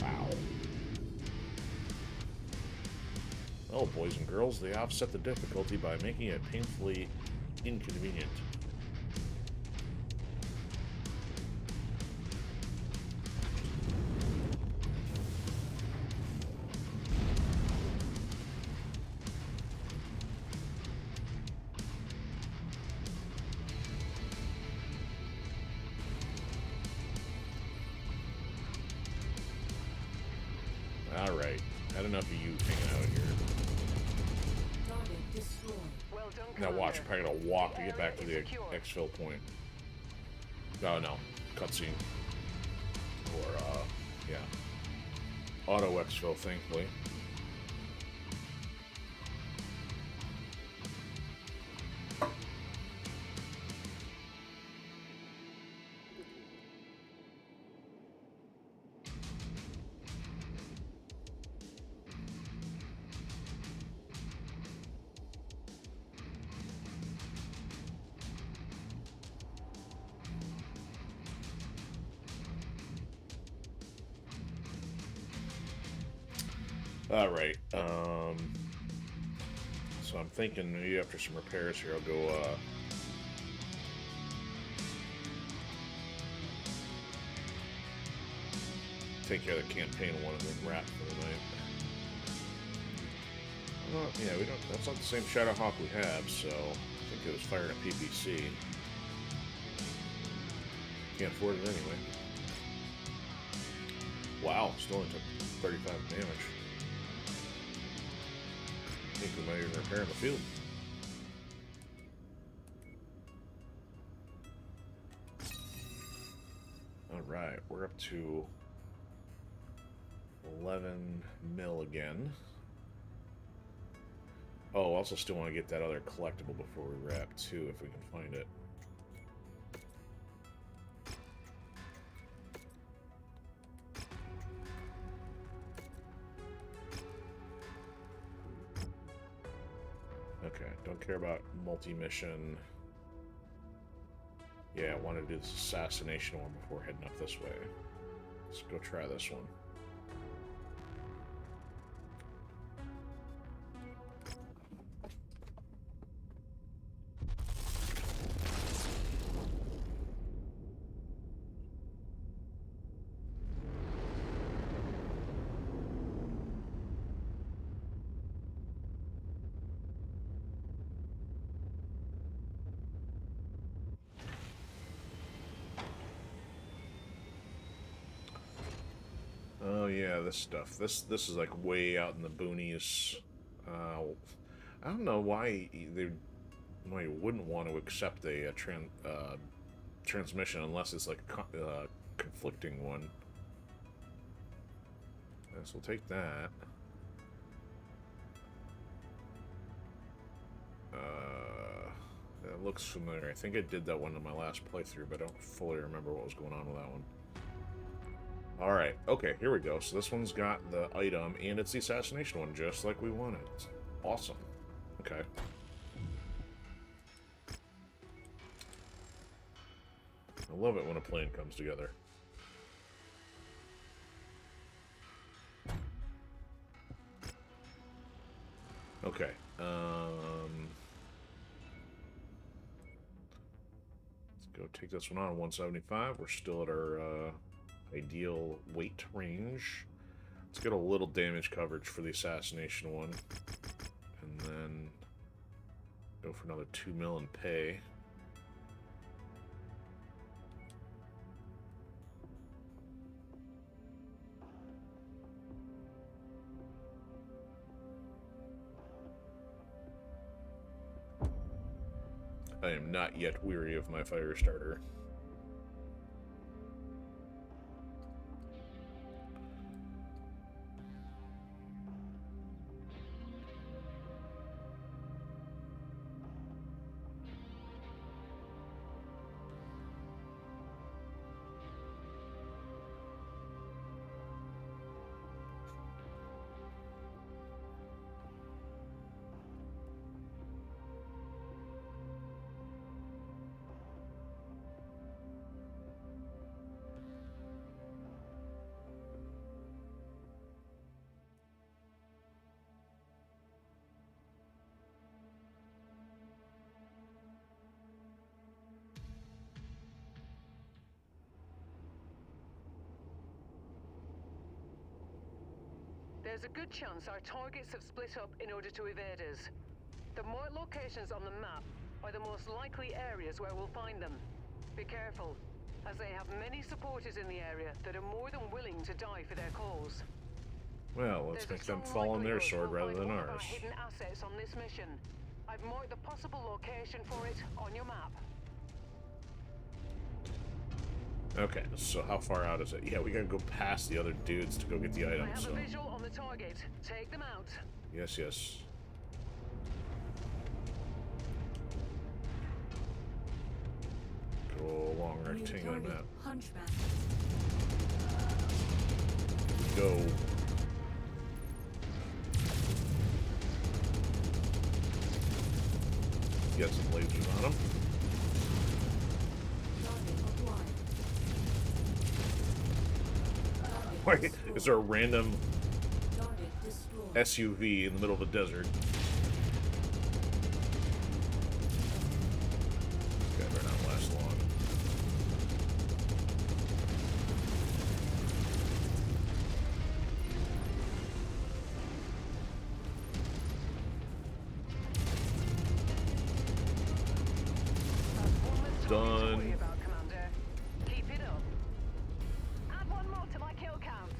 Wow. Oh, boys and girls, they offset the difficulty by making it painfully inconvenient. Alright, had enough of you hanging out here. Target destroyed. Well done, Now Commander. watch, I'm probably gonna walk to get back to the Area is secure. exfil point. Oh no, cutscene. Or, yeah. Auto exfil, thankfully. Alright, so I'm thinking maybe after some repairs here, I'll go, take care of the campaign one and then wrap for the night. Yeah, we don't, that's not the same Shadowhawk we have, so I think it was fired at PPC. Can't afford it anyway. Wow, still only took 35 damage. I think we might even repair in the field. Alright, we're up to 11 mil again. Oh, also still want to get that other collectible before we wrap too, if we can find it. Okay, don't care about multi-mission. Yeah, I want to do this assassination one before heading up this way. Let's go try this one. Oh yeah, this stuff. This is like way out in the boonies. I don't know why you wouldn't want to accept a transmission unless it's like a conflicting one. Yes, we'll take that. That looks familiar. I think I did that one in my last playthrough, but I don't fully remember what was going on with that one. Alright, okay, here we go. So this one's got the item, and it's the assassination one, just like we wanted. It's awesome. Okay. I love it when a plan comes together. Okay, let's go take this one on 175. We're still at our, ideal weight range. Let's get a little damage coverage for the assassination one, and then go for another 2 mil in pay. I am not yet weary of my fire starter. there's a good chance our targets have split up in order to evade us. The marked locations on the map are the most likely areas where we'll find them. Be careful, as they have many supporters in the area that are more than willing to die for their cause. Well, let's make them fall on their sword rather than ours. Our hidden assets on this mission. I've marked the possible location for it on your map. Okay, so how far out is it? Yeah, we gotta go past the other dudes to go get the I items. have a visual on the target. Take them out. Yes, yes. Go along rectangular map. Hunchback. Go. Get some lasers on them. Wait, is there a random SUV in the middle of the desert? This guy better not last long. Done. Keep it up. Add one more to my kill count.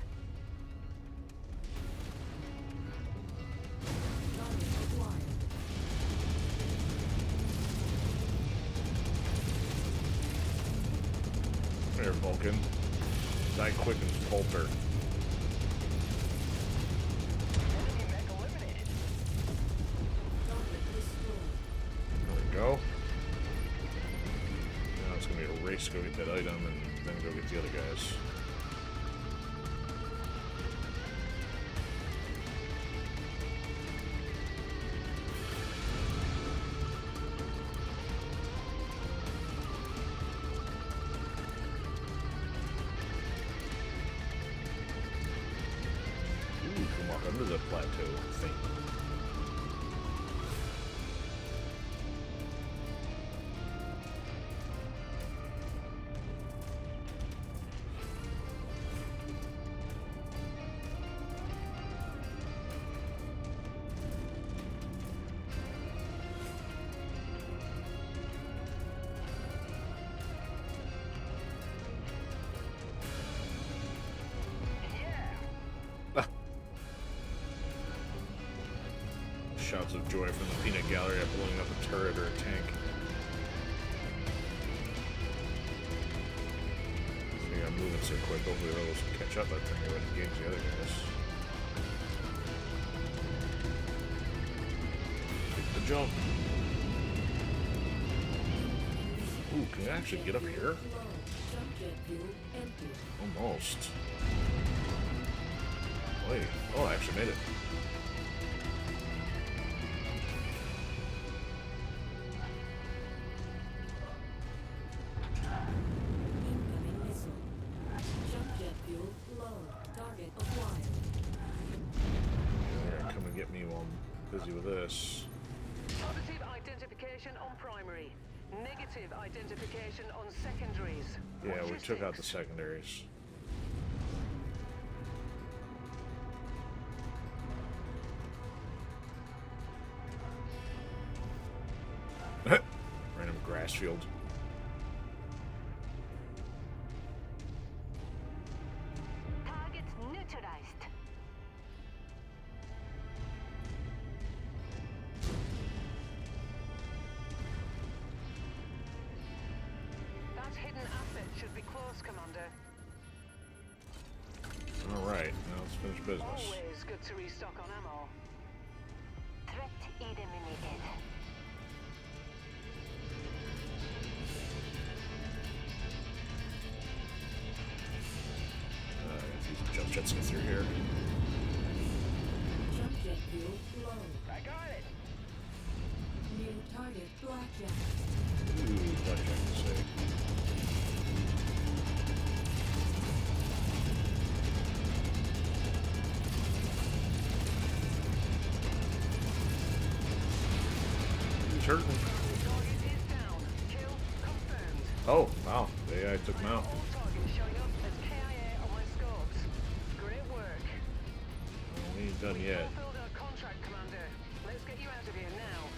There, Vulcan. Die quick and falter. Enemy mech eliminated. There we go. Now it's gonna be a race to go get that item and then go get the other guys. Ooh, you can walk under the plateau thing. Shouts of joy from the peanut gallery at blowing up a turret or a tank. See, I'm moving so quick, hopefully those will catch up. I think I would engage the other guys. Take the jump. Ooh, can I actually get up here? Almost. Wait. Oh, I actually made it. Get me while I'm busy with this. Positive identification on primary. Negative identification on secondaries. Yeah, Watch we your took out the six. secondaries. Random grass field. Targets neutralized. That hidden asset should be close, Commander. Alright, now let's finish business. Always good to restock on ammo. Threat eliminated. If these jump jets get through here. Jump jet fuel low. I got it. New target blackjack. Ooh, blackjack to say. He's hurting. Target is down. Kill confirmed. Oh, wow. The AI took him out. All targets showing up as KIA on my scopes. Great work. We ain't done yet. Fulfilled our contract, Commander. Let's get you out of here now.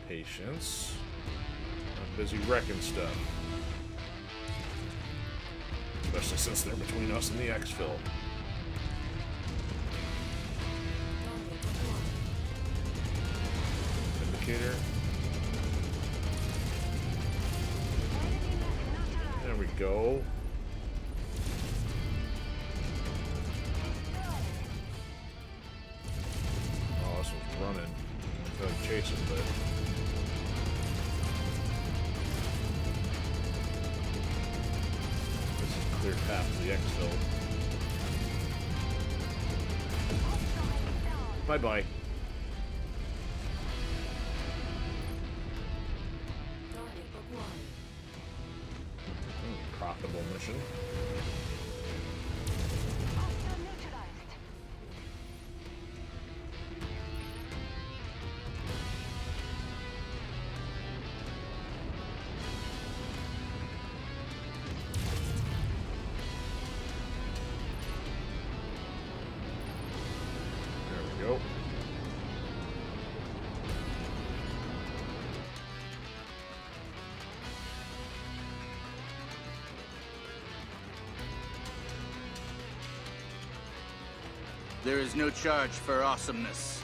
Patience. I'm busy wrecking stuff. Especially since they're between us and the exfil. Indicator. There we go. Oh, this one's running. I feel like chasing, but this is a clear path to the exfil. Bye-bye. Profitable mission. There we go. There is no charge for awesomeness.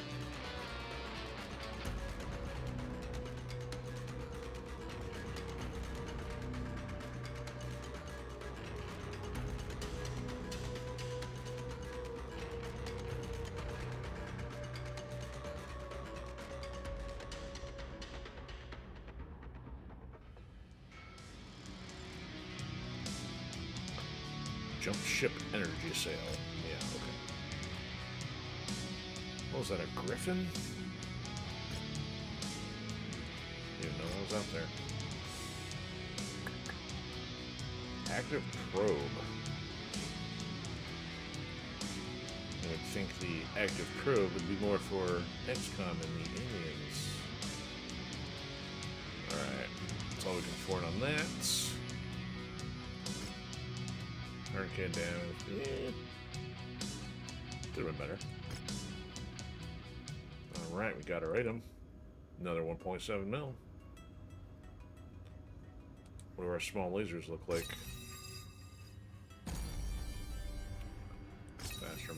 Jump ship energy sail. Yeah, okay. What was that, a griffin? Didn't know what was out there. Active probe. I would think the active probe would be more for XCOM and the aliens. Alright, that's all we can afford on that. Hurricane damage. Yeah. Could have been better. Alright, we got our item. Another 1.7 mil. What do our small lasers look like? Faster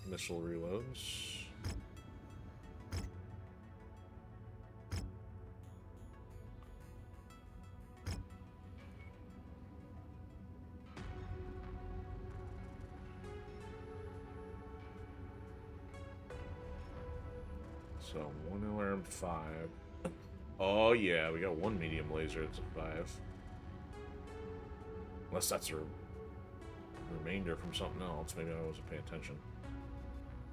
missile reloads. So, 1 alarm, 5. Oh, yeah, we got 1 medium laser, it's a 5. Unless that's a remainder from something else. Maybe I wasn't paying attention.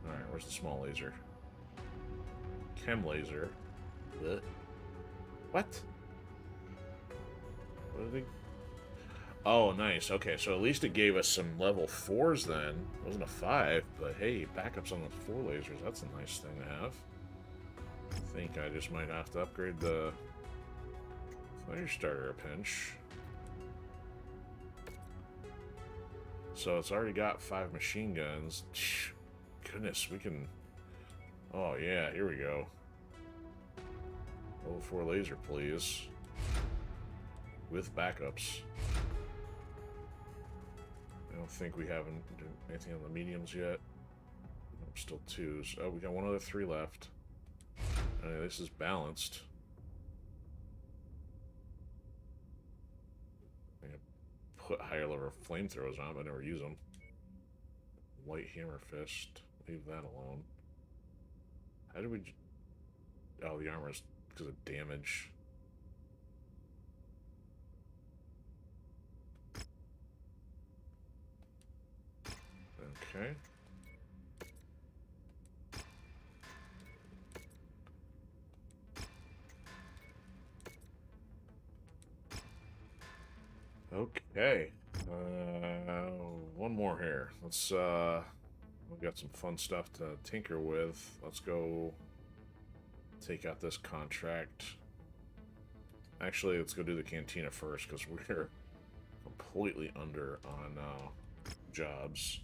Alright, where's the small laser? Chem laser. Blech. What? What are they? Oh, nice. Okay, so at least it gave us some level 4s then. It wasn't a 5, but hey, backups on those 4 lasers. That's a nice thing to have. I think I just might have to upgrade the fire starter a pinch. So it's already got 5 machine guns. Goodness, we can... Oh yeah, here we go. Level 4 laser, please. With backups. I don't think we haven't done anything on the mediums yet. Nope, still 2s. Oh, we got 1 other 3 left. This is balanced. I put higher level flamethrowers on, but I never use them. Light hammer fist. Leave that alone. How do we... Oh, the armor is because of damage. Okay. Okay. One more here. Let's, we've got some fun stuff to tinker with. Let's go take out this contract. Actually, let's go do the cantina first, because we're completely under on, jobs.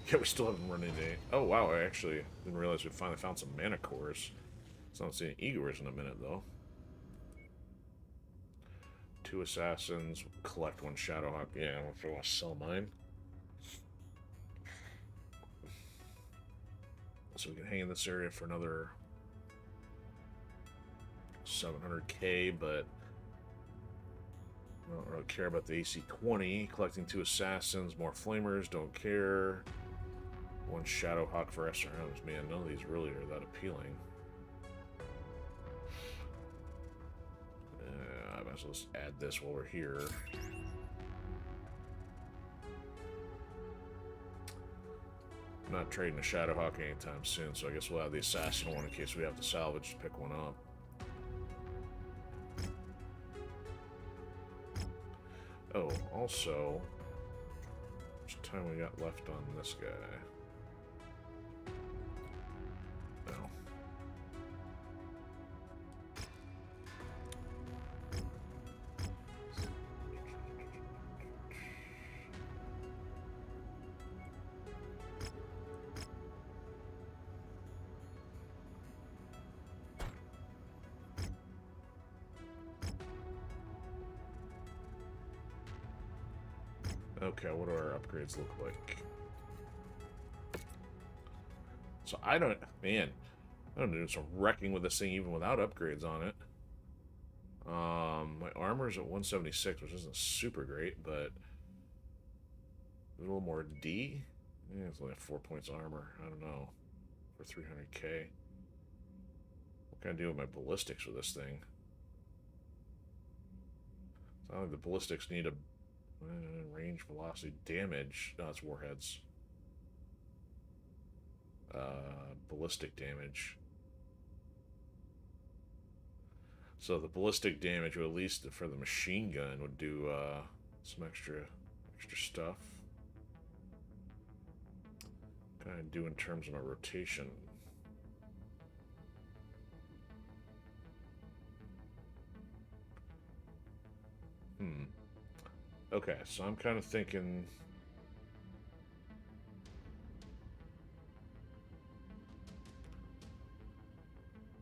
Yeah, we still haven't run into any. Oh, wow, I actually didn't realize we finally found some mana cores. So I don't see any Igors in a minute, though. 2 assassins, collect 1 Shadowhawk. Yeah, I don't know if I want to sell mine. So we can hang in this area for another 700k, but I don't really care about the AC-20. Collecting 2 assassins, more flamers, don't care. 1 Shadowhawk for SRMs. Man, none of these really are that appealing. I might as well just add this while we're here. I'm not trading a Shadowhawk anytime soon, so I guess we'll have the Assassin one in case we have to salvage, pick one up. Oh, also, how much time we got left on this guy? No. Okay, what do our upgrades look like? So I don't, man, I don't do some wrecking with this thing even without upgrades on it. My armor's at 176, which isn't super great, but a little more D. Yeah, it's only 4 points armor. I don't know, for 300k. What can I do with my ballistics with this thing? It's not like the ballistics need a range, velocity, damage. No, it's warheads. Ballistic damage. So the ballistic damage, or at least for the machine gun, would do some extra stuff. What can I do in terms of my rotation? Okay, so I'm kind of thinking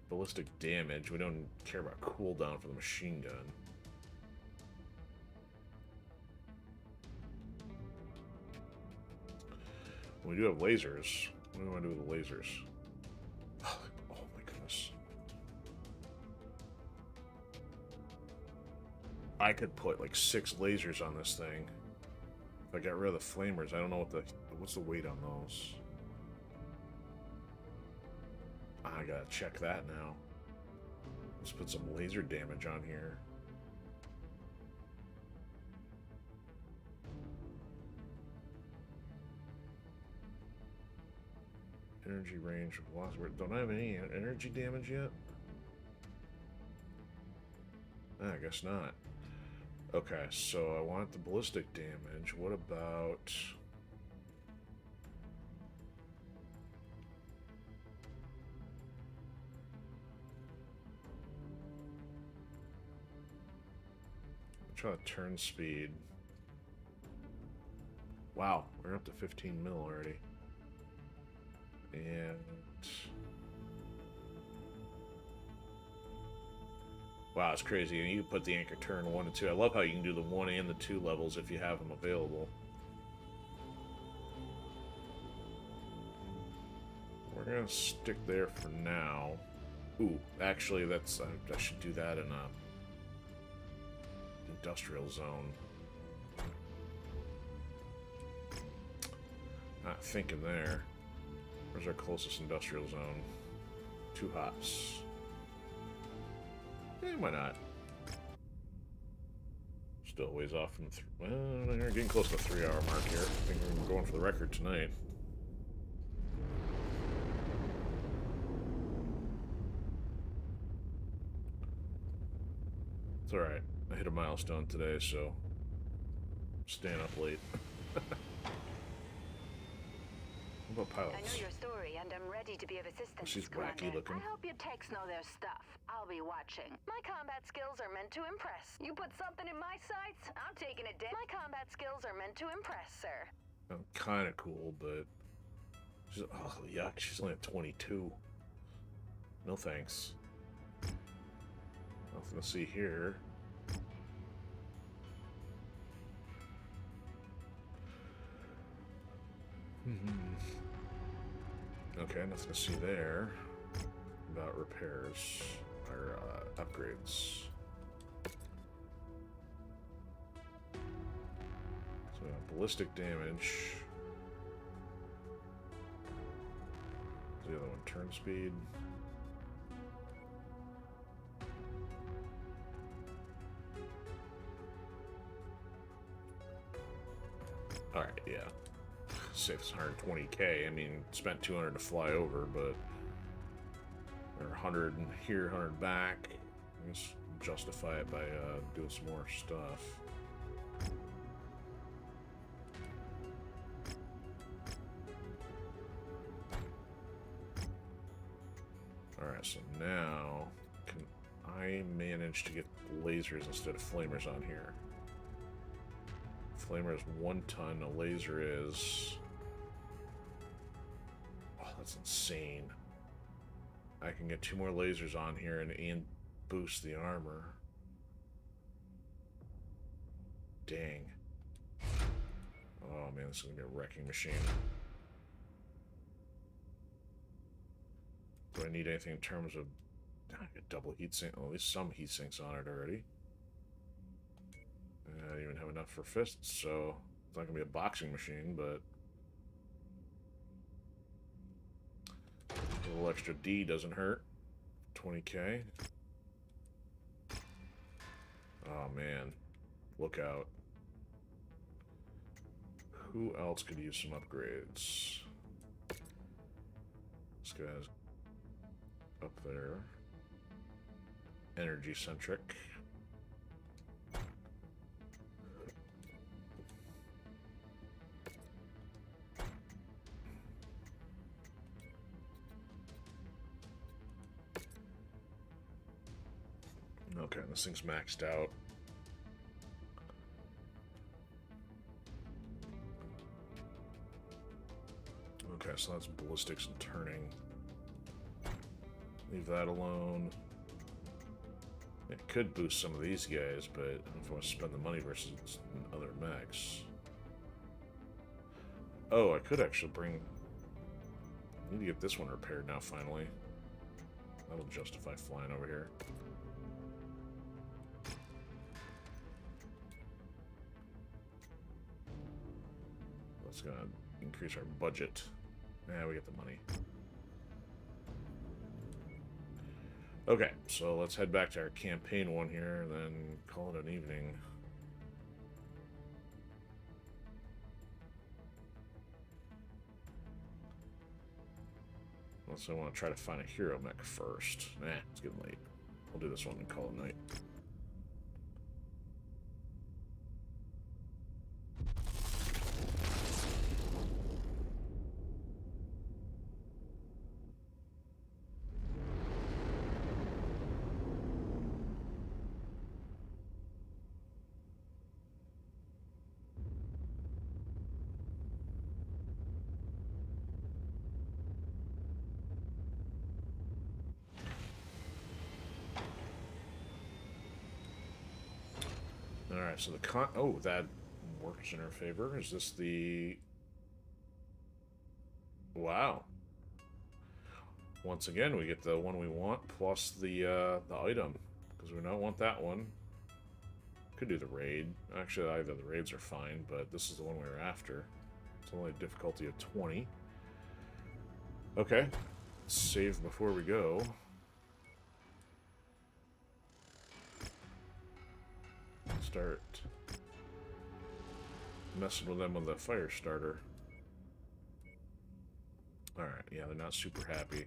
ballistic damage. We don't care about cooldown for the machine gun. We do have lasers. What do we want to do with the lasers? Oh my goodness. I could put like 6 lasers on this thing. If I got rid of the flamers, I don't know what's the weight on those. I gotta check that now. Let's put some laser damage on here. Energy range, velocity. Don't I have any energy damage yet? I guess not. Okay, so I want the ballistic damage. What about... try to turn speed. Wow, we're up to 15 mil already. And... wow, it's crazy. And you can put the anchor turn 1 and 2. I love how you can do the 1 and the 2 levels if you have them available. We're gonna stick there for now. Ooh, actually, that's I should do that in a industrial zone. Not thinking there. Where's our closest industrial zone? 2 hops. Why not? Still ways off from well, we're getting close to the 3-hour mark here. I think we're going for the record tonight. It's alright. I hit a milestone today, so I'm staying up late. What about pilots? I know your story, and I'm ready to be of assistance. She's wacky looking. I hope your techs know their stuff. I'll be watching. My combat skills are meant to impress. You put something in my sights, I'm taking it down. My combat skills are meant to impress, sir. I'm kind of cool, but Oh, yuck. She's only at 22. No thanks. Nothing to see here. Okay, nothing to see there. About repairs or upgrades. So we have ballistic damage. The other one, turn speed. Alright, yeah. Saves 120k. I mean, spent 200 to fly over, but or 100 here, 100 back. I guess justify it by doing some more stuff. Alright, so now can I manage to get lasers instead of flamers on here? Flamer is 1 ton, a laser is... Oh, that's insane. I can get 2 more lasers on here and boost the armor. Dang. Oh man, this is gonna be a wrecking machine. Do I need anything in terms of... I get double heatsink, well, at least some heatsinks on it already. I don't even have enough for fists, so it's not gonna be a boxing machine, but a little extra D doesn't hurt. 20k. Oh man, look out. Who else could use some upgrades? This guy's up there. Energy centric. Okay, this thing's maxed out. Okay, so that's ballistics and turning. Leave that alone. It could boost some of these guys, but I don't know if I want to spend the money versus other mechs. Oh, I could actually bring... I need to get this one repaired now, finally. That'll justify flying over here. That's gonna increase our budget. Yeah, we get the money. Okay, so let's head back to our campaign one here, and then call it an evening. Unless I want to try to find a hero mech first. It's getting late. I'll do this one and call it night. Alright, so the oh, that works in our favor. Is this the... Wow. Once again, we get the one we want, plus the item. Because we don't want that one. Could do the raid. Actually, either the raids are fine, but this is the one we were after. It's only a difficulty of 20. Okay. Save before we go. Start messing with them with the fire starter. Alright, yeah, they're not super happy.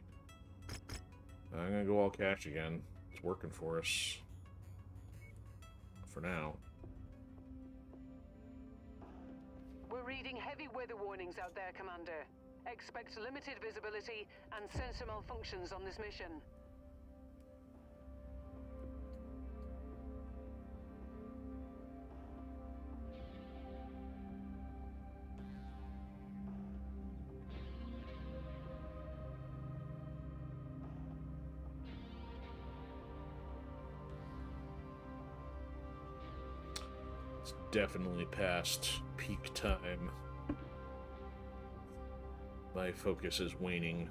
I'm gonna go all cash again. It's working for us. For now. We're reading heavy weather warnings out there, Commander. Expect limited visibility and sensor malfunctions on this mission. definitely past peak time. My focus is waning.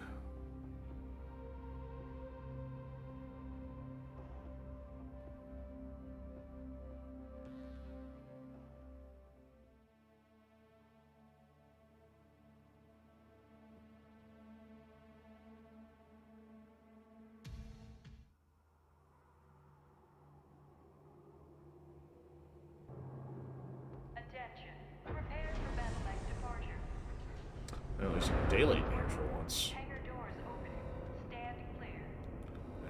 At least daylight in here for once.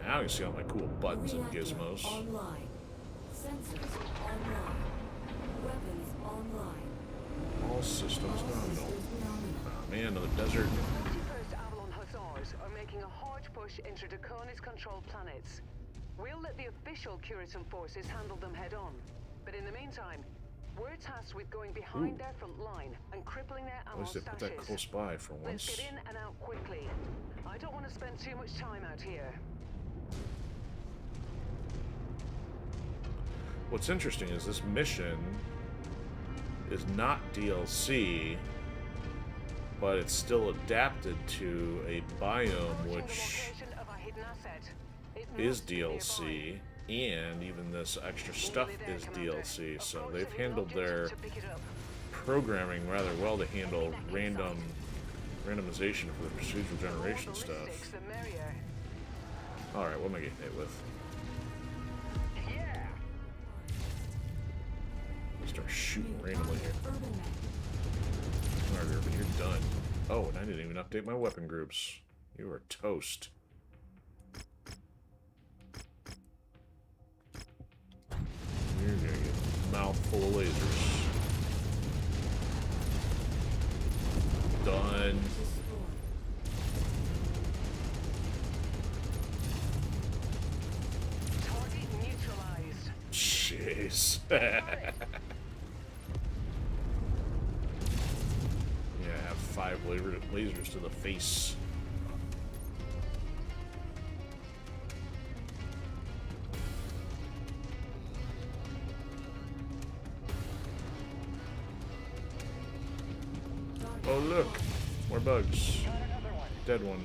Now you see all my cool buttons and gizmos. Online. Sensors online. Weapons online. All systems nominal. Oh man, another desert. 91st Avalon Hussars are making a hard push into Draconis controlled planets. We'll let the official Curitan forces handle them head on. But in the meantime, we're tasked with going behind their front line and crippling their At ammo least they put that stashes. close by for Let's once. get in and out quickly. I don't want to spend too much time out here. What's interesting is this mission is not DLC, but it's still adapted to a biome which is DLC, and even this extra stuff is DLC, so they've handled their programming rather well to handle randomization for the procedural generation stuff. Alright, what am I getting hit with? Start shooting randomly here. Alright, Urban, you're done. Oh, and I didn't even update my weapon groups. You are toast. You're gonna get a mouthful of lasers. Done. Target neutralized. Jeez. Yeah, I have 5 lasers to the face. Oh look, more bugs. Dead one.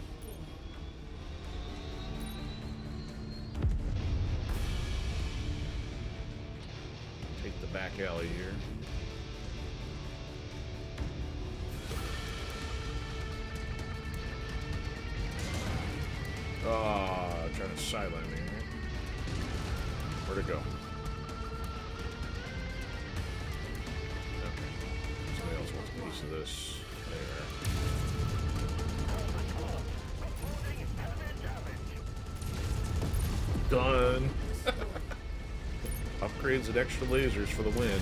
Take the back alley here. Ah, trying to sideline me. Right? Where'd it go? Okay. Somebody else wants a piece of this. There. Done. Upgrades and extra lasers for the win.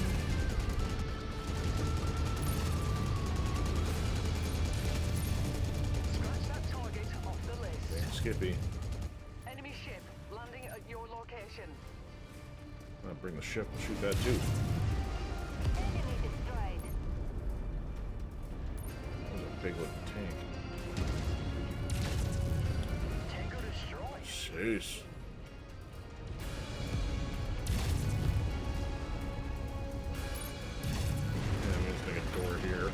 Scratch that target off the list. Thanks, Skippy. Enemy ship landing at your location. I'll bring the ship and shoot that too. Enemy destroyed. That was a big looking tank. Tango destroyed. Jeez. Yeah, I'm just make a door here.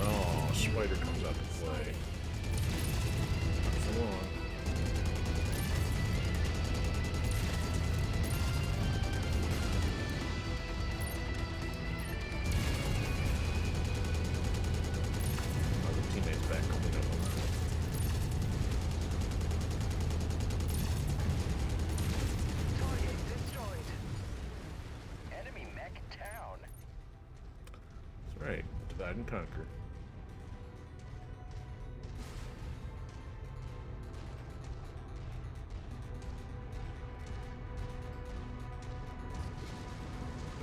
Oh, Spider comes out to play. Not for long. Other teammates back clean up on that. Target destroyed. Enemy mech down. That's right. Divide and conquer.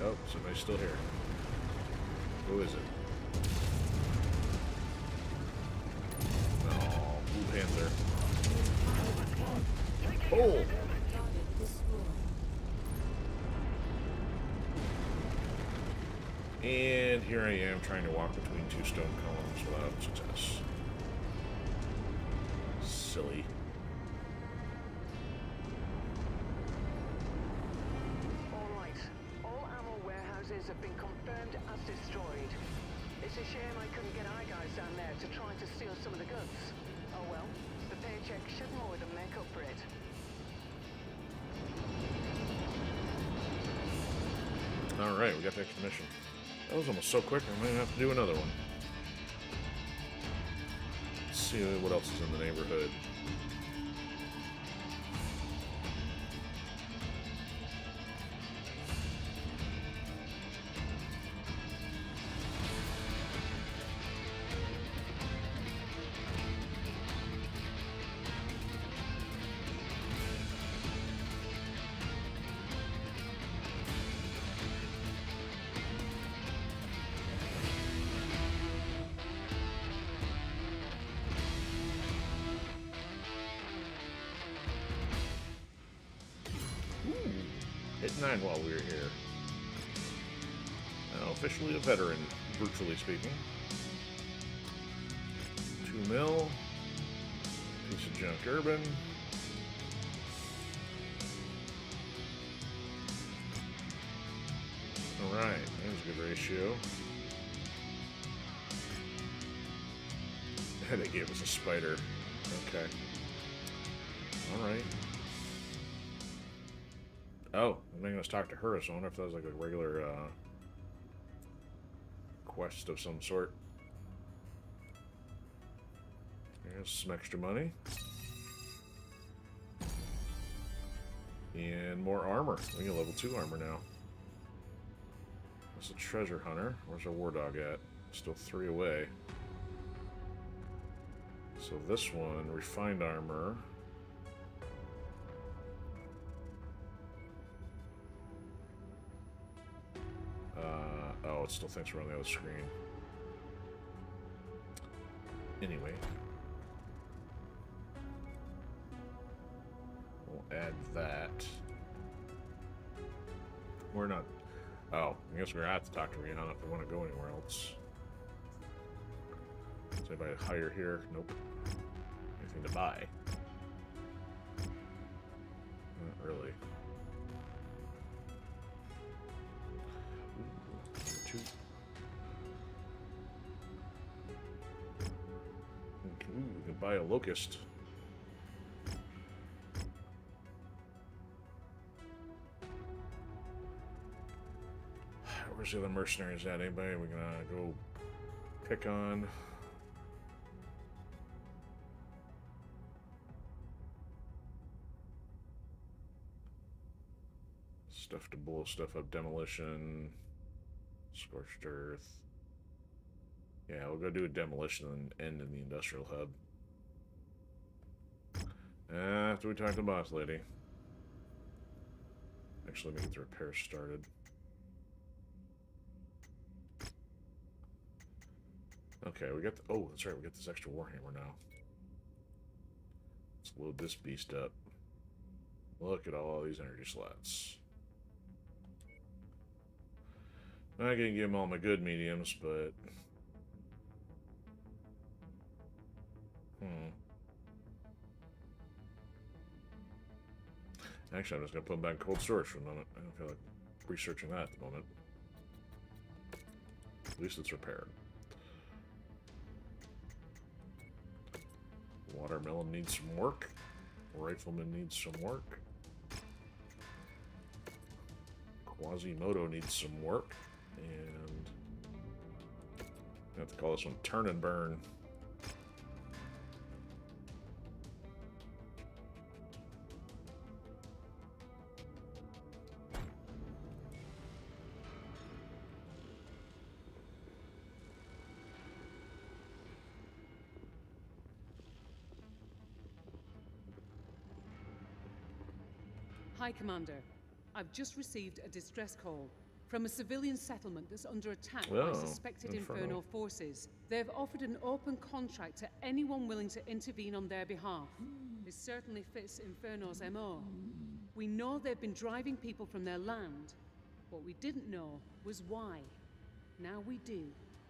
Oh, somebody's still here. Who is it? Oh, Blue Panther. Oh! here I am trying to walk between two stone columns without success. Silly. Alright, all ammo warehouses have been confirmed as destroyed. It's a shame I couldn't get our guys down there to try to steal some of the goods. Oh well, the paycheck should more than make up for it. Alright, we got the extra mission. That was almost so quick, I might have to do another one. Let's see what else is in the neighborhood. Hit 9 while we were here. Now officially a veteran, virtually speaking. 2 mil. Piece of junk urban. Alright, there's a good ratio. They gave us a spider. Okay. Alright. Oh, I'm making us talk to her, so I wonder if that was like a regular quest of some sort. There's some extra money. And more armor. We get level 2 armor now. That's a treasure hunter. Where's our war dog at? Still 3 away. So this one, refined armor. Oh, it still thinks we're on the other screen. Anyway. We'll add that. We're not... Oh, I guess we're gonna have to talk to Rihanna if we want to go anywhere else. Is anybody higher here? Nope. Anything to buy? Not really. Ooh, we can buy a locust. Where's the other mercenaries at? Anybody we're gonna go pick on? Stuff to blow stuff up, demolition, scorched earth. Yeah, we'll go do a demolition and end in the industrial hub. After we talk to the boss lady. Actually, let me get the repairs started. Okay, we got the, oh, that's right, we got this extra warhammer now. Let's load this beast up. Look at all these energy slots. I'm not gonna give him all my good mediums, but actually, I'm just gonna put them back in cold storage for a moment. I don't feel like researching that at the moment. At least it's repaired. Watermelon needs some work. Rifleman needs some work. Quasimodo needs some work. And I have to call this one Turn and Burn. Hi, Commander. I've just received a distress call from a civilian settlement that's under attack by suspected Inferno forces. They've offered an open contract to anyone willing to intervene on their behalf. This certainly fits Inferno's MO. We know they've been driving people from their land. What we didn't know was why. Now we do.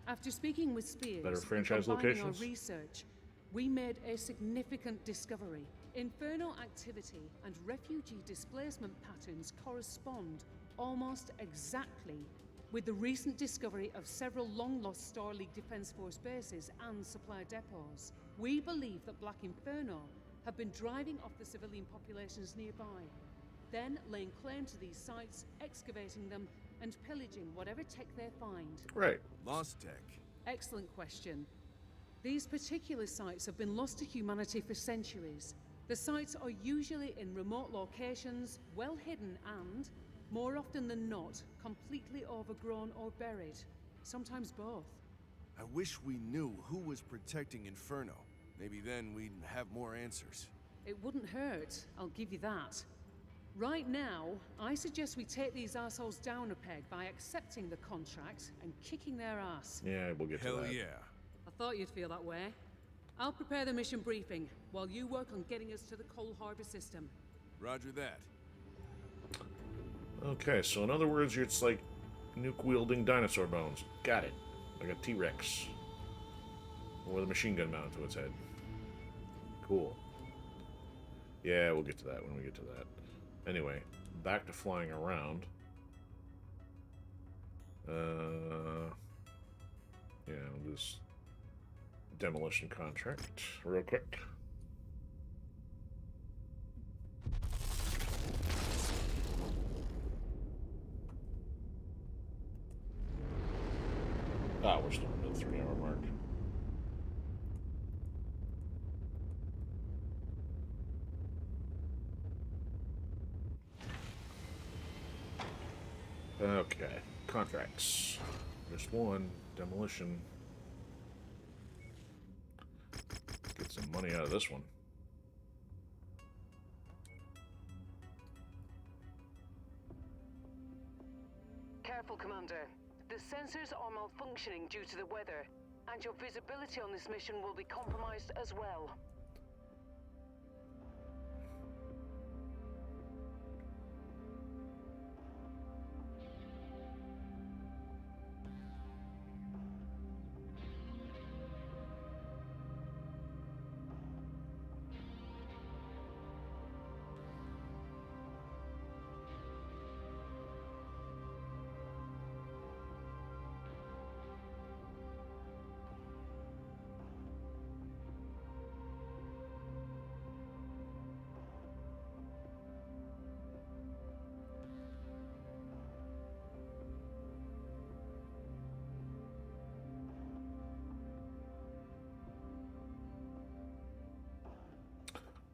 After speaking with Spears Better franchise and combining locations? our research, we made a significant discovery. Infernal activity and refugee displacement patterns correspond almost exactly with the recent discovery of several long-lost Star League Defense Force bases and supply depots. We believe that Black Inferno have been driving off the civilian populations nearby, then laying claim to these sites, excavating them, and pillaging whatever tech they find. Right. Lost tech. Excellent question. These particular sites have been lost to humanity for centuries. The sites are usually in remote locations, well hidden and, more often than not, completely overgrown or buried. Sometimes both. I wish we knew who was protecting Inferno. Maybe then we'd have more answers. It wouldn't hurt, I'll give you that. Right now, I suggest we take these assholes down a peg by accepting the contract and kicking their ass. Yeah, we'll get to that. Hell yeah. I thought you'd feel that way. I'll prepare the mission briefing, while you work on getting us to the Coal Harbor system. Roger that. Okay, so in other words, it's like nuke-wielding dinosaur bones. Got it. Like a T-Rex. With a machine gun mounted to its head. Cool. Yeah, we'll get to that when we get to that. Anyway, back to flying around. Yeah, we'll do this demolition contract real quick. Ah, we're still at the 3-hour mark. Okay, contracts. Just one, demolition. Get some money out of this one. Careful, Commander. The sensors are malfunctioning due to the weather, and your visibility on this mission will be compromised as well.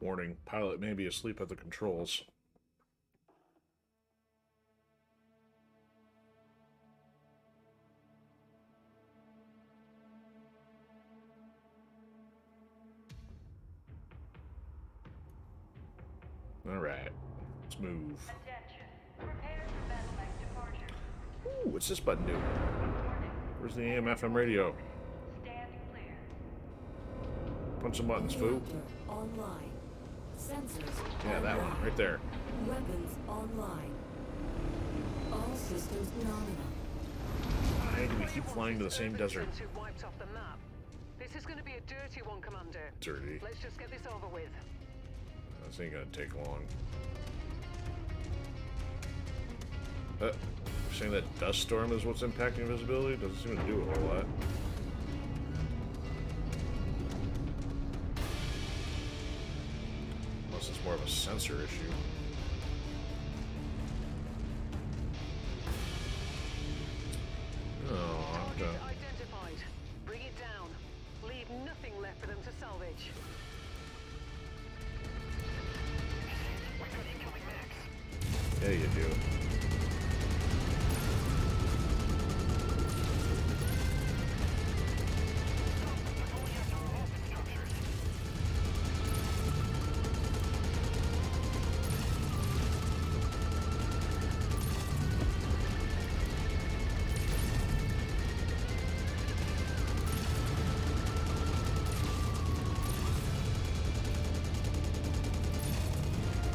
Warning, pilot may be asleep at the controls. Alright, let's move. Ooh, what's this button do? Where's the AM FM radio? Punch some buttons, foo. Online. Sensors. Yeah, that one, right there. Weapons online. All systems nominal. Why do we keep flying to the same desert? Wiped off the map. This is going to be a dirty one, Commander. Dirty. Let's just get this over with. This ain't gonna take long. You're saying that dust storm is what's impacting visibility? Doesn't seem to do a whole lot. Unless it's more of a sensor issue. Oh, Target identified. Bring it down. Leave nothing left for them to salvage. yeah, you do.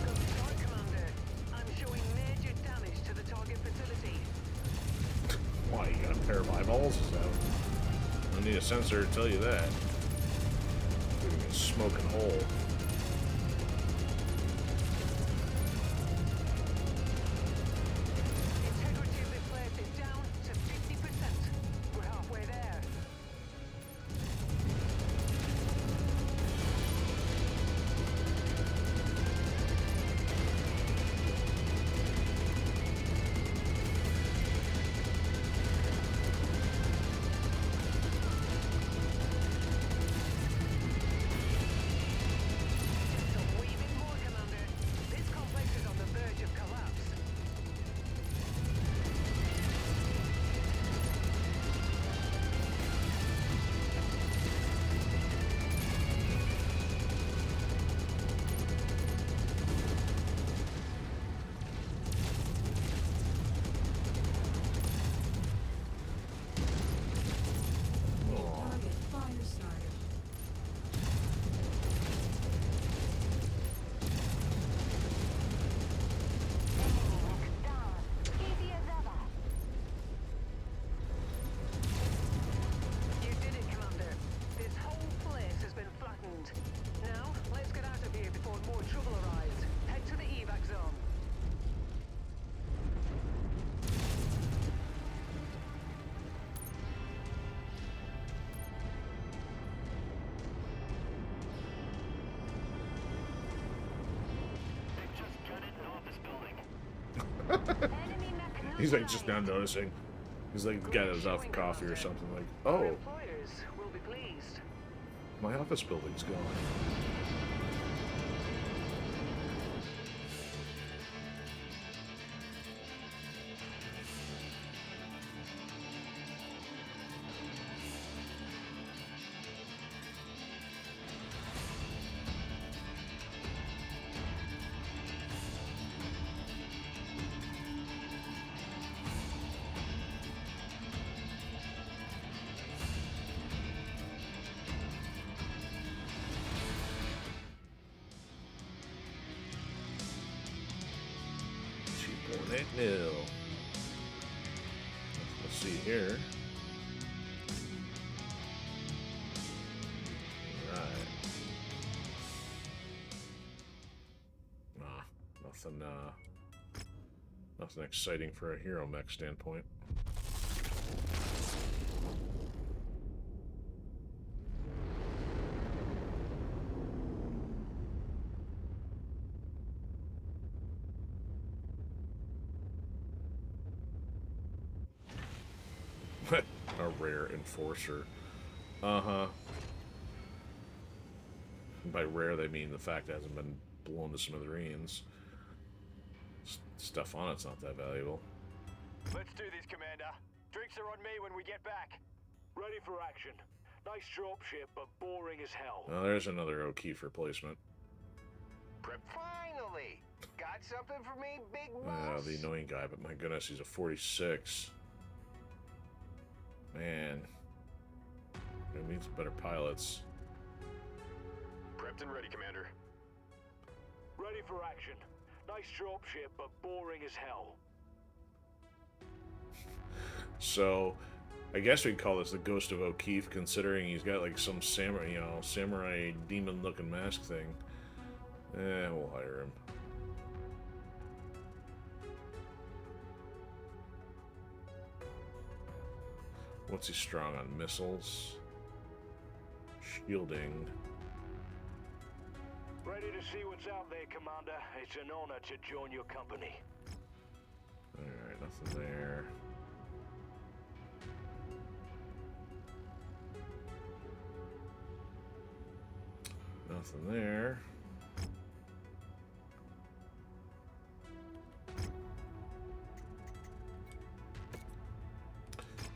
Good start, Commander. I'm showing major damage Doesn't need a sensor to tell you that. Look at a smoking hole. Integrity of this place is down to 50%. We're halfway there. He's like just now noticing. He's like the guy that was out for coffee or something. Like, oh, my office building's gone. Nil. Let's see here. Right. Nah, nothing exciting for a hero mech standpoint. A rare enforcer. Uh-huh. By rare, they mean the fact it hasn't been blown to smithereens. Stuff on it's not that valuable. Let's do this, Commander. Drinks are on me when we get back. Ready for action. Nice dropship, but boring as hell. Oh, there's another O'Keefe replacement. Finally! Got something for me, big boss? The annoying guy, but my goodness, he's a 46. Man. We need some better pilots. Prepped and ready, Commander. Ready for action. Nice dropship, but boring as hell. So, I guess we'd call this the Ghost of O'Keefe, considering he's got like some samurai, samurai demon-looking mask thing. We'll hire him. What's he strong on? Missiles? Shielding. Ready to see what's out there, Commander. It's an honor to join your company. Alright, nothing there. Nothing there.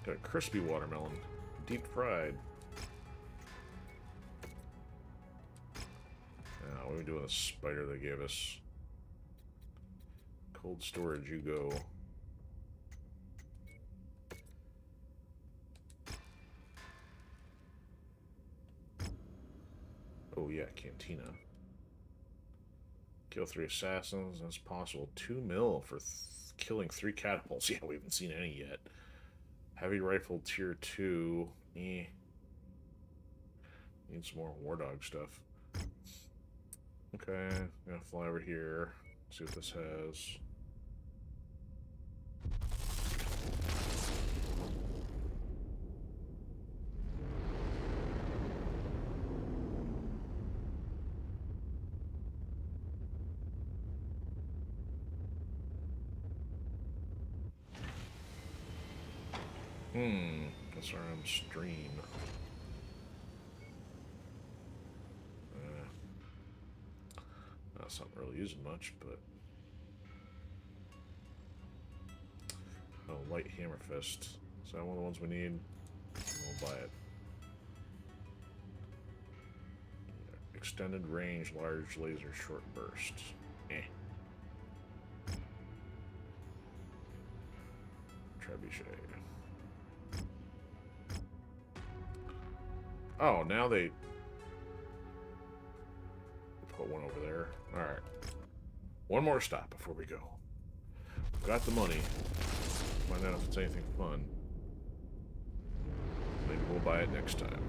Got a crispy watermelon. Deep fried. What are we doing with a spider they gave us? Cold storage, you go. Oh yeah, Cantina. Kill 3 assassins, that's possible. 2 mil for killing 3 catapults. Yeah, we haven't seen any yet. Heavy rifle tier 2. Need some more war dog stuff. Okay, I'm gonna fly over here. See what this has. SRM stream. That's not really using much, but oh, light hammer fist. Is that one of the ones we need? We'll buy it. Extended range, large laser, short burst. Trebuchet. Oh, now they put one over there. Alright. One more stop before we go. We've got the money. Find out if it's anything fun. Maybe we'll buy it next time.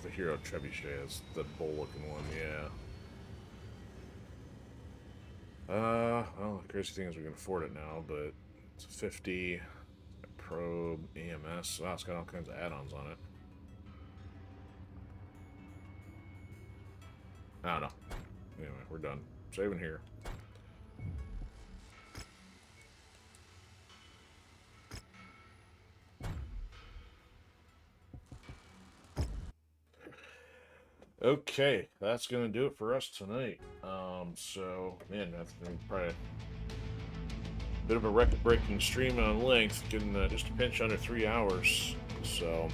The Hero Trebuchet is the bull-looking one, yeah. Well, the crazy thing is we can afford it now, but it's a 50 probe EMS. Wow, it's got all kinds of add-ons on it. I don't know. Anyway, we're done. Saving here. Okay, that's gonna do it for us tonight. So man, that's been probably a bit of a record-breaking stream on length, getting just a pinch under 3 hours. So,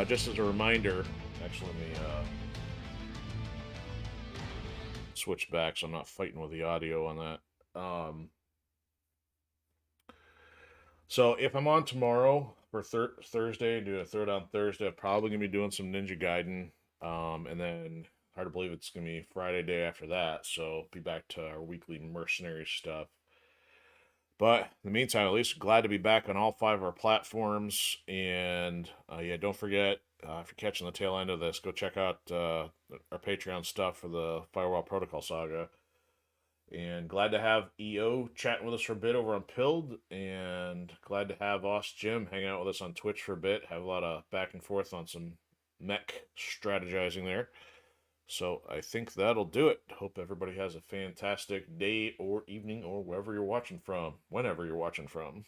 just as a reminder, actually, let me switch back so I'm not fighting with the audio on that. So if I'm on tomorrow for Thursday, do a Throwdown Thursday, I'm probably gonna be doing some Ninja Gaiden. And then, hard to believe it's going to be Friday day after that, so be back to our weekly Mercenaries stuff. But, in the meantime, at least glad to be back on all 5 of our platforms, and, yeah, don't forget, if you're catching the tail end of this, go check out our Patreon stuff for the Firewall Protocol Saga. And glad to have EO chatting with us for a bit over on Pilled, and glad to have Jim hang out with us on Twitch for a bit, have a lot of back and forth on some mech strategizing there. So I think that'll do it. Hope everybody has a fantastic day or evening or wherever you're watching from, whenever you're watching from.